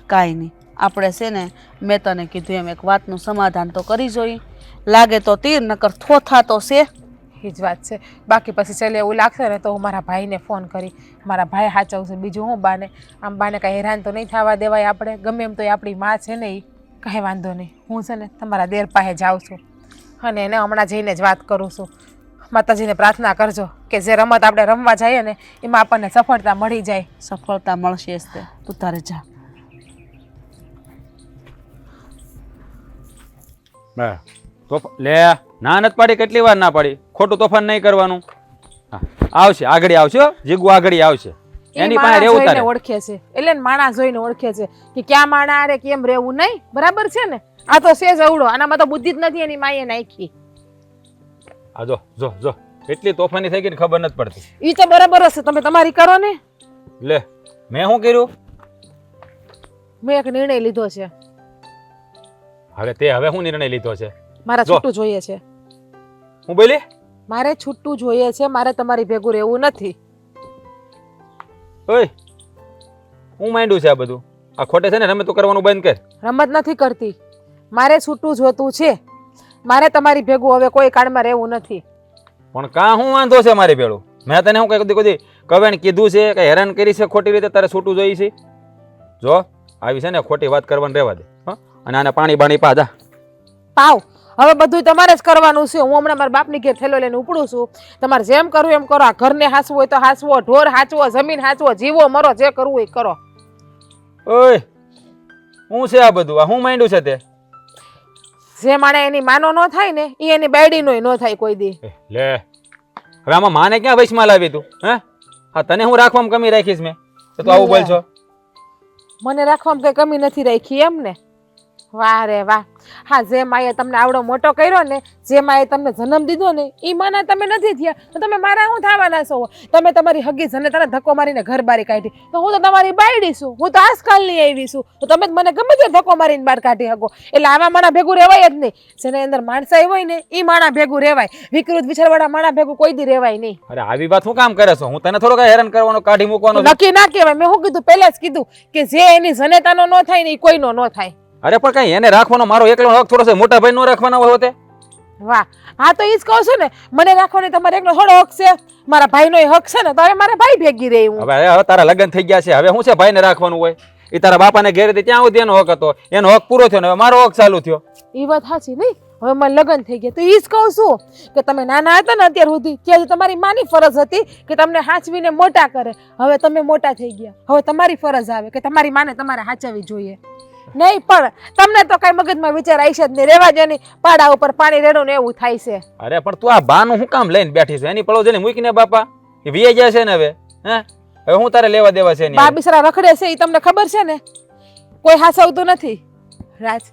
K: કાંઈ નહીં, આપણે છે ને મેં તને કીધું એમ એક વાતનું સમાધાન તો કરી જોઈએ. લાગે તો તીર, નકર થોથા તો છે.
D: એ જ વાત છે. બાકી પછી ચાલે એવું લાગશે ને તો હું મારા ભાઈને ફોન કરી, મારા ભાઈ સાચવશે. બીજું હું બાને, આમ બાને કાંઈ હેરાન તો નહીં થવા દેવાય આપણે. ગમે એમ તો એ આપણી માં છે ને, એ કાંઈ વાંધો નહીં. હું છે ને તમારા દેર પાસે જાઉં છું અને એને હમણાં જઈને જ વાત કરું છું. માતાજીને પ્રાર્થના કરજો કે જે રમત આપણે રમવા જઈએ ને એમાં આપણને સફળતા મળી જાય.
K: સફળતા મળશે જ તે. તું તારે જા.
F: લે, ના નથી પાડી, કેટલી વાર ના પાડી? ખોટું તોફાન નહીં કરવાનું. આવશે, આગળ આવશે, જીગુ આગળ આવશે. એની પાસે રહેવું તારે.
D: ઓળખે છે એટલે માણસ જોઈને ઓળખે છે કે ક્યાં માણા આરે કેમ રહેવું નહીં. બરાબર છે ને? આ તો છે જવડો, આનામાં તો બુદ્ધિ જ નથી એની માએ નાખી.
F: આ જો જો જો એટલી તોફાની થઈ ગઈ ને ખબર નથી પડતી.
D: ઈ તો બરાબર હશે, તમે તમારી કરો ને.
F: લે, મેં શું કર્યું?
D: મેં એક નિર્ણય લીધો છે.
F: હવે હું નિર્ણય લીધો છે?
D: મારે છૂટું જોઈએ છે.
F: હું બોલી?
D: મારે છૂટું જોઈએ છે. મારે તમારી ભેગું રહેવું નથી.
F: ઓય, હું માંડ્યું છે આ બધું? આ ખોટે છે ને રમત કરવાનું બંધ કર.
D: રમત નથી કરતી, મારે છૂટું જોતું છે. મારે તમારી ભેગું હવે કોઈ કાળમાં રહેવું નથી.
F: પણ કાં હું વાંધો છે મારી ભેળું? મેં તને શું કદી કવેણ કીધું છે કે હેરાન કરી છે ખોટી રીતે? તારે છૂટું જોઈએ છે? જો આવી છે ને ખોટી વાત કરવાની રહેવા દે. અને આને પાણી બાણી પાજા
D: પાવ. હવે બધું તમારે જ કરવાનું છે. હું હમણાં મારા બાપની ઘેર થેલો લઈને ઉપડું છું. તમારે જેમ કરવું એમ કરો. આ ઘરને હાંસવું હોય તો હાંસવો, ઢોર હાંચવો, જમીન હાંચવો, જીવો મરો, જે કરવું એ કરો.
F: ઓય, હું છે આ બધું? આ હું માંડ્યું છે તે?
D: જે માણે એની માનો ન થાય ને એ એની બાયડીનો ન થાય કોઈ દી.
F: લે, હવે આમાં માને ક્યાં વૈશમાં લાવી તું? હે, હા, તને હું રાખવામાં કમી રાખીશ મેં? તો આવું બોલ છો?
D: મને રાખવામાં કઈ કમી નથી રાખી એમ ને? વાહ રે વાહ. હા, જે માએ તમને આવડો મોટો કર્યો ને, જે માએ તમને જન્મ દીધો ને, એ માના તમે નથી થયા તો તમે મારા શું થવાના છો? તમે તમારી હગી જનેતાને ધક્કો મારીને ઘર બારી કાઢી, તો હું તો તમારી બાયડી છું, હું તો આજકાલની આવી છું, તો તમે મને ગમે તે ધક્કો મારીને બહાર કાઢી શકો. એટલે આવા માણા ભેગું રહેવાય જ નહીં. જેને અંદર માણસાઈ હોય ને એ માણા ભેગું રહેવાય. વિકૃત વિચારવાળા માણા ભેગું કોઈ દી રહેવાય નહીં.
F: અરે આવી વાત શું કામ કરે છો? હું તને થોડો કઈ હેરાન કરવાનો, કાઢી મૂકવાનો છું?
D: નક્કી ના કહેવાય. મેં શું કીધું? પહેલા જ કીધું કે જે એની જનેતાનો ન થાય ને એ કોઈનો ન થાય.
F: અરે પણ કઈ એને રાખવાનો મારો એકલો હક થોડો છે? મોટા ભાઈ નો રાખવાના હોય તે?
D: વાહ. હા, તો ઈ જ કહું છું ને, મને રાખવાનો તમારે એકનો થોડો હક છે, મારા ભાઈનો હક છે ને, તો હવે મારા ભાઈ ભેગી રહી હું.
F: હવે તારા લગ્ન થઈ ગયા છે, હવે શું છે ભાઈને રાખવાનું હોય? એ તારા બાપાને ઘેર હતી ત્યાં સુધી એનો હક હતો, એનો હક પૂરો થયો ને હવે મારો હક ચાલુ થયો.
D: એ વાત સાચી નહીં? હવે મારે લગ્ન થઈ ગયા તો ઈ જ કહું છું કે તમે નાના હતા ને અત્યાર સુધી ત્યાંથી તમારી માની ફરજ હતી કે તમને હાચવીને મોટા કરે. હવે તમે મોટા થઈ ગયા, હવે તમારી ફરજ આવે કે તમારી માને તમારે હાચવવી જોઈએ. નહીં પણ તમને તો કઈ મગજમાં વિચાર આવી છે જ નહીં. રેવા દે, પાડા ઉપર પાણી રેડું ને એવું થાય છે.
F: અરે પણ તું આ બાનું શું કામ લઈને બેઠી છે? એની પડો જઈને મૂકીને બાપા એ વીએ જાય છે ને હવે. હે, હવે હું તારે લેવા દેવા છે?
D: બા બિચારા રખડે છે એ તમને ખબર છે ને, કોઈ હાસવતું નથી. રાજ,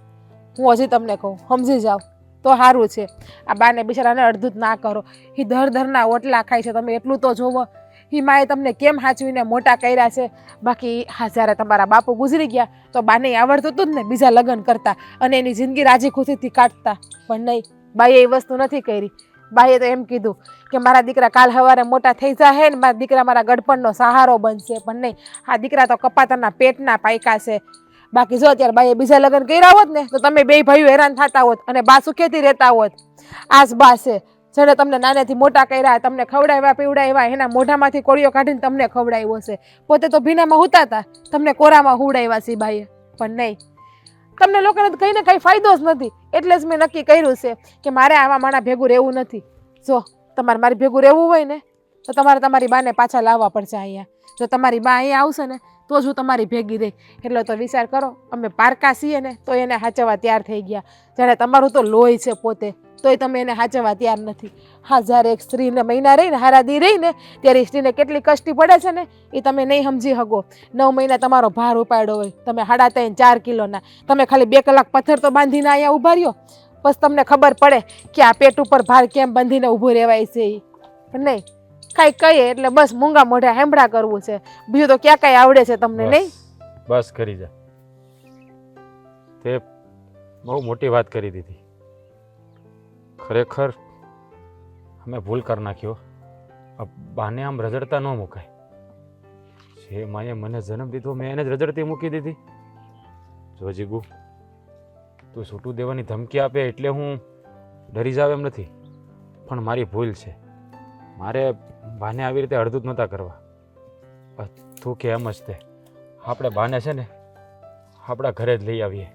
D: હું હજી તમને કહું, સમજી જાઓ તો સારું છે. આ બાને બિચારાને અડધું જ ના કરો. એ ધરના ઓટલા ખાય છે, તમે એટલું તો જોવો. એ માએ તમને કેમ હાચવીને મોટા કર્યા છે. બાકી હા, જ્યારે તમારા બાપુ ગુજરી ગયા તો બાને આવડતું હતું જ ને બીજા લગ્ન કરતા અને એની જિંદગી રાજી ખુશીથી કાઢતા. પણ નહીં, બાઈએ એ વસ્તુ નથી કરી. બાઈએ તો એમ કીધું કે મારા દીકરા કાલ સવારે મોટા થઈ જાય ને મારા દીકરા મારા ગડપણનો સહારો બનશે. પણ નહીં, આ દીકરા તો કપાતરના પેટના પાયકા છે. બાકી જો અત્યારે બાઈએ બીજા લગ્ન કર્યા હોત ને તો તમે બે ભાઈઓ હેરાન થતા હોત અને બા સુખેથી રહેતા હોત. આ જ બા છે જેને તમને નાનેથી મોટા કર્યા, તમને ખવડાવ્યા પીવડાવ્યા, એના મોઢામાંથી કોળીઓ કાઢીને તમને ખવડાવ્યો છે. પોતે તો ભીનામાં હુતા હતા, તમને કોરામાં હુવડાવ્યા છે બાઈએ. પણ નહીં, તમને લોકોને કંઈ ને કંઈ ફાયદો જ નથી. એટલે જ મેં નક્કી કર્યું છે કે મારે આવા માણા ભેગું રહેવું નથી. જો તમારે મારી ભેગું રહેવું હોય ને તો તમારે તમારી બાને પાછા લાવવા પડશે અહીંયા. જો તમારી બા અહીંયા આવશે ને તો જ હું તમારી ભેગી રહી. એટલો તો વિચાર કરો, અમે પારકા છીએ ને તો એને હાચવવા તૈયાર થઈ ગયા, જ્યારે તમારું તો લોહી છે પોતે, તોય તમે એને હાચવવા તૈયાર નથી. હા, જ્યારે એક સ્ત્રીને મહિના રહીને હારાદી રહીને ત્યારે સ્ત્રીને કેટલી કષ્ટી પડે છે ને એ તમે નહીં સમજી શકો. 9 મહિના તમારો ભાર ઉપાડ્યો હોય, તમે 3.5-4 કિલોના, તમે ખાલી 2 કલાક પથ્થર તો બાંધીને અહીંયા ઊભા રહ્યો, બસ તમને ખબર પડે કે આ પેટ ઉપર ભાર કેમ બાંધીને ઊભું રહેવાય છે. એ પણ નહીં, કાંઈ કહીએ એટલે બસ મૂંગા મોઢે હેંભળા કરવું છે. બીજું તો ક્યાં કાંઈ આવડે છે તમને? નહીં,
F: બસ કરી જા. તે બહુ મોટી વાત કરી દીધી. ખરેખર અમે ભૂલ કરી નાખ્યો. બાને આમ રજડતા ન મુકાય. જે માએ મને જન્મ દીધો મેં એને જ રજડતી મૂકી દીધી. જો જીગુ, તું છૂટું દેવાની ધમકી આપે એટલે હું ડરી જાવ એમ નથી, પણ મારી ભૂલ છે. મારે બાને આવી રીતે અડધું જ નહોતા કરવા. તું કે એમ જ તે આપણે બાને છે ને આપણા ઘરે જ લઈ આવીએ.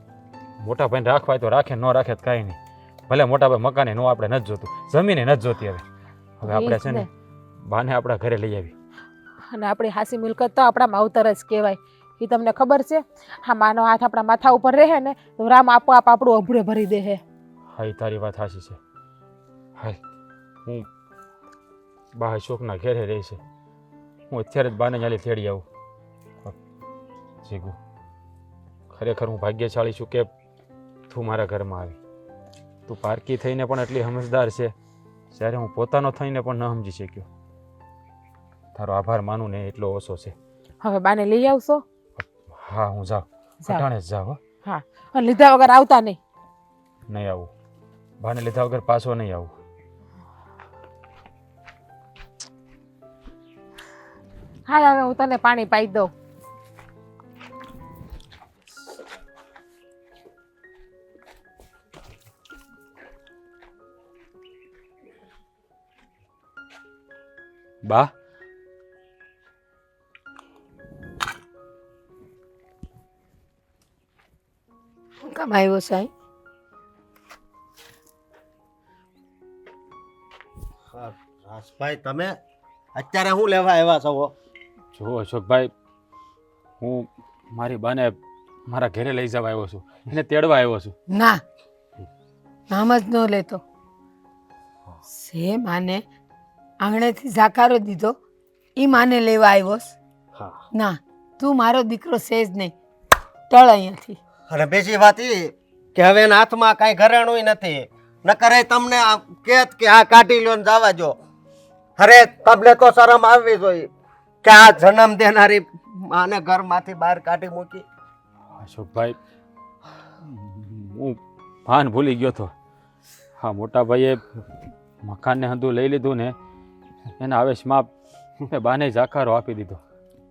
F: મોટા ભાઈને રાખવા હોય તો રાખે, ન રાખે તો કાંઈ નહીં. ભલે મોટા ભાઈ મકાને નો આપણે નથી જોતું, જમીને નથી જોતી. હવે આપણે છે ને બાને આપણા ઘરે લઈ આવી.
D: અને આપણી હાસી મિલકત તો આપણા માવતર જ કહેવાય. એ તમને ખબર છે? હા, માનો હાથ આપણા માથા ઉપર રહે ને તો રામ આપોઆપ આપણું અભરે ભરી દે હે.
F: હા, એ તારી વાત સાચી છે. હા, હું બા અશોકના ઘેરે રહી છે. હું અત્યારે જ બાને ચાલી તેડી આવું. જીગુ, ખરેખર હું ભાગ્યશાળી છું કે તું મારા ઘરમાં આવી. તું પારકી થઈને પણ એટલી સમજદાર છે, જ્યારે હું પોતાનો થઈને પણ ન સમજી શક્યો. તારો આભાર માનું ને એટલો ઓછો છે.
D: હવે બાને લઈ આવશો?
F: હા, હું જાઉં, અટાણે જ જાઉં.
D: હા, અને લીધા વગર આવતા નહીં.
F: નહીં આવું, બાને લીધા વગર પાછો નહીં આવું.
D: હા, હવે હું તને પાણી પાઈ દઉં.
F: બા,
J: શું કામ આવ્યો સાહેબ?
H: રાજભાઈ, તમે અત્યારે શું લેવા આવ્યા છો?
F: જો અશોકભાઈ, હું મારી બાને મારા ઘરે લઈ જવા આવ્યો છું, એને તેડવા આવ્યો છું.
J: ના, નામ જ ન લેતો. સે માને આંગણેથી ઝાકારો દીધો એ માને લેવા આવ્યો? ના, તું મારો દીકરો છે જ નહીં. ટળ અહીંયાથી.
H: અને બીજી વાત એ કે હવે એના હાથમાં કાંઈ ઘરેણું નથી, નકર એ તમને કહેત કે આ કાઢી લ્યો ને જવા જો. અરે તમને તો શરમ આવવી જોઈએ કે આ જન્મ દેનારી માને ઘરમાંથી બહાર કાઢી મૂકી.
F: અશોકભાઈ, હું ભાન ભૂલી ગયો હતો. હા, મોટા ભાઈએ મકાનને હંધું લઈ લીધું ને એના આવેશમાં મેં બાને જાકારો આપી દીધો.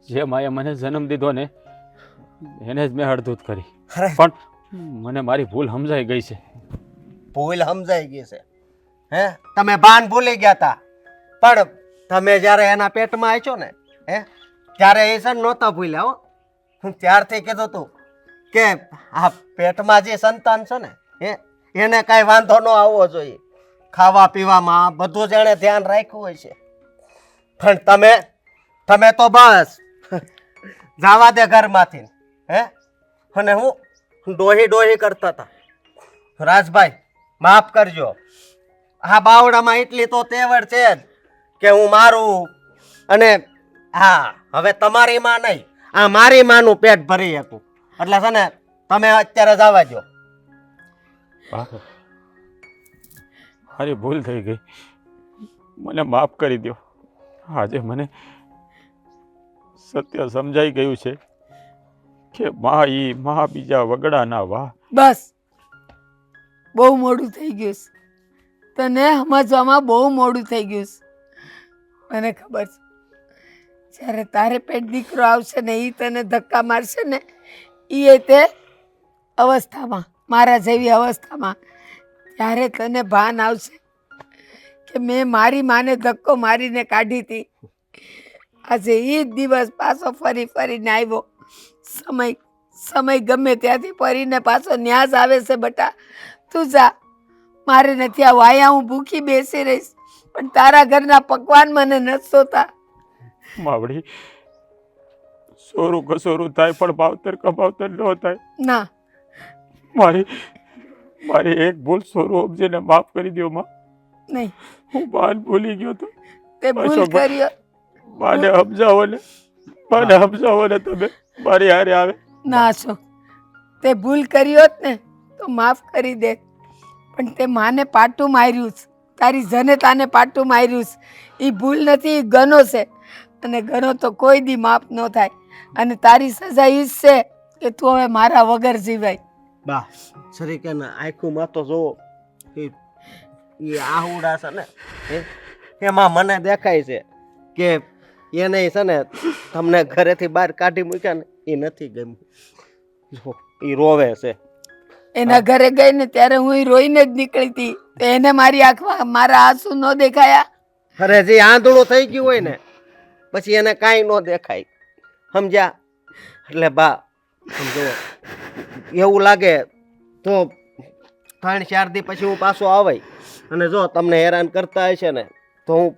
F: જે માએ મને જન્મ દીધો ને એને જ મેં હળધૂત કરી. પણ મને મારી ભૂલ સમજાઈ ગઈ છે.
H: ભૂલ સમજાઈ ગઈ છે? હે, તમે ભાન ભૂલી ગયા હતા, પણ તમે જ્યારે એના પેટમાં આવ્યો ને ત્યારે એ છે નહોતા ભૂલ્યા હો. હું ત્યારથી કીધું તું કે આ પેટમાં જે સંતાન છે ને એને કાંઈ વાંધો ન આવવો જોઈએ. ખાવા પીવામાં બધું જ એણે ધ્યાન રાખ્યું હોય છે. પણ તમે તો બસ જવા દે ઘરમાંથી. અને હું ડોહી કરતા હતા. રાજભાઈ, માફ કરજો. આ બાવડામાં એટલી તો તેવડ છે જ કે હું મારું અને હા હવે તમારી માં નહીં, આ મારી માનું પેટ ભરી શકું. એટલે છે ને તમે અત્યારે જવા દો.
F: મારી ભૂલ થઈ ગઈ, મને માફ કરી દો. આજે મને સત્ય સમજાઈ ગયું છે કે માં બીજા વગડા ના વાહ.
J: બસ, બહુ મોડું થઈ ગયું છે. તને સમજવામાં બહુ મોડું થઈ ગયું છે. મને ખબર છે જ્યારે તારે પેટ દીકરો આવશે ને એ તને ધક્કા મારશે ને એ તે અવસ્થામાં, મારા જેવી અવસ્થામાં, ત્યારે તને ભાન આવશે કે મેં મારી માને ધક્કો મારીને કાઢી હતી. આજે એ જ દિવસ પાછો ફરીને આવ્યો. સમય ગમે ત્યાંથી ફરીને પાછો ન્યાસ આવે છે. બટા તું જા, મારે નથી આવું. આયા હું ભૂખી બેસી રહીશ, પણ તારા ઘરના પકવાન મને નથી સોતા.
F: માવડી, સોરું કસોરું થાય પણ ભાવતર કમાવતર ન થાય.
J: ના,
F: મારી એક ભૂલ સોરું સમજીને માફ કરી દો માં.
J: નહીં,
F: હું બાન ભૂલી ગયો તો.
J: તે ભૂલ કર્યો.
F: બાને સમજાવો ને તમે મારી હારે આવે.
J: ના છો, તે ભૂલ કરી હોત ને તો માફ કરી દે, પણ તે માને પાટું માર્યું છે, તારી જનેતાને પાટું માર્યું છે. એ ભૂલ નથી, એ ગનો છે, અને ગનો તો કોઈ દી માફ ન થાય. અને તારી સજા એ જ છે કે તું હવે મારા વગર જીવાય.
H: બા સરીકે આખું તો જોવો, એ આહુડા છે ને એમાં મને દેખાય છે કે એને છે ને તમને ઘરેથી બહાર કાઢી મૂક્યા ને એ નથી ગમ્યું. જો એ રોવે છે.
J: એના ઘરે ગઈ ને ત્યારે હું રોઈને જ નીકળી હતી. એને મારી આંખમાં મારા આંસુ ન દેખાયા.
H: અરે જે આંધળું થઈ ગયું હોય ને પછી એને કાંઈ ન દેખાય, સમજ્યા? એટલે બા સમજો, એવું લાગે તો 3-4 દી પછી હું પાછો આવે, અને જો તમને હેરાન કરતા હશે ને તો હું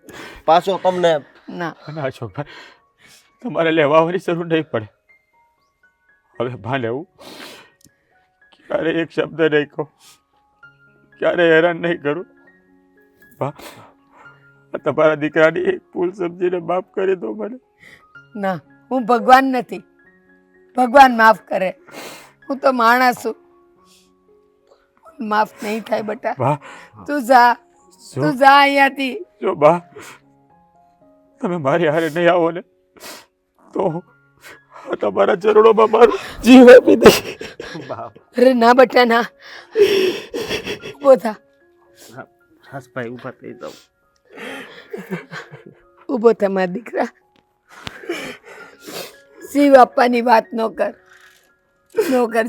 H: પાછો તમને.
J: ના
F: અશોકભાઈ, તમારે લેવાની જરૂર નહીં પડે. હવે ભા લેવું ક્યારે એક શબ્દ નહીં કહો, ક્યારે હેરાન નહીં કરું. ભા, તમારા દીકરાની એક ભૂલ સમજીને માફ કરી દો મને.
J: ના, હું ભગવાન નથી, ભગવાન માફ કરે. હું તો માણસ છું, માફ નહીં થાય. બટા તું જા અહીંયાથી.
F: જો બા, તમે મારી હારે નહીં આવો ને તો તમારા ચરણોમાં મારું જીવ આપી દે.
J: અરે ના બટા ના, ઉભો થા.
H: હસભાઈ ઊભા થઈ જાવ.
J: ઉભો થા મારા દીકરા. જીવ આપવાની વાત ન કર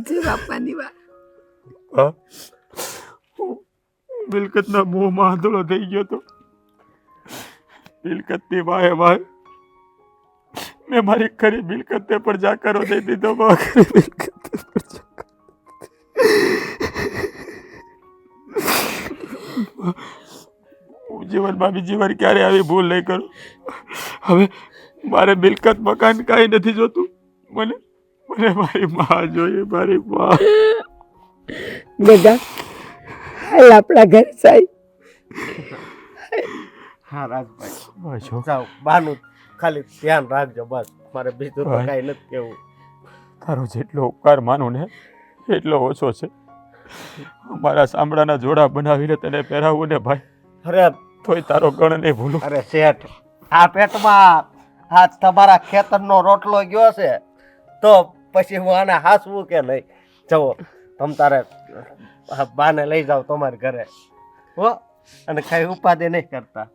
J: જીવ આપવાની વાત.
F: મિલકતના મોહમાં આંધળો થઈ ગયો તો મિલકતની વાહે વાહે મેં મારી ખરી મિલકતને પણ જાકારો દઈ દીધો. જીવનમાં બીજી વાર ક્યારે આવી ભૂલ નહીં કરું. હવે મારે મિલકત મકાન કાંઈ નથી જોતું. મને મારી માં જોઈએ, મારી માં.
J: બધા હાલ આપણા ઘર સાહેબ.
H: હા રાજભાઈ, જાઓ, બાનું ખાલી ધ્યાન રાખજો બસ. મારે બીજું તો કાંઈ નથી કેવું.
F: તારો જેટલો ઉપકાર માનું ને એટલો ઓછો છે. મારા ચામડાના જોડા બનાવીને તને પહેરાવું ને ભાઈ,
H: અરે
F: તોય તારો ગણ નહીં ભૂલું.
H: અરે શેઠ, આ પેટમાં આ તમારા ખેતરનો રોટલો ગયો છે તો પછી હું આને હાસવું કે નહીં? જવો તમ તારે આ બાને લઈ જાઓ તમારે ઘરે હો, અને કઈ ઉપાધિ નહીં કરતા.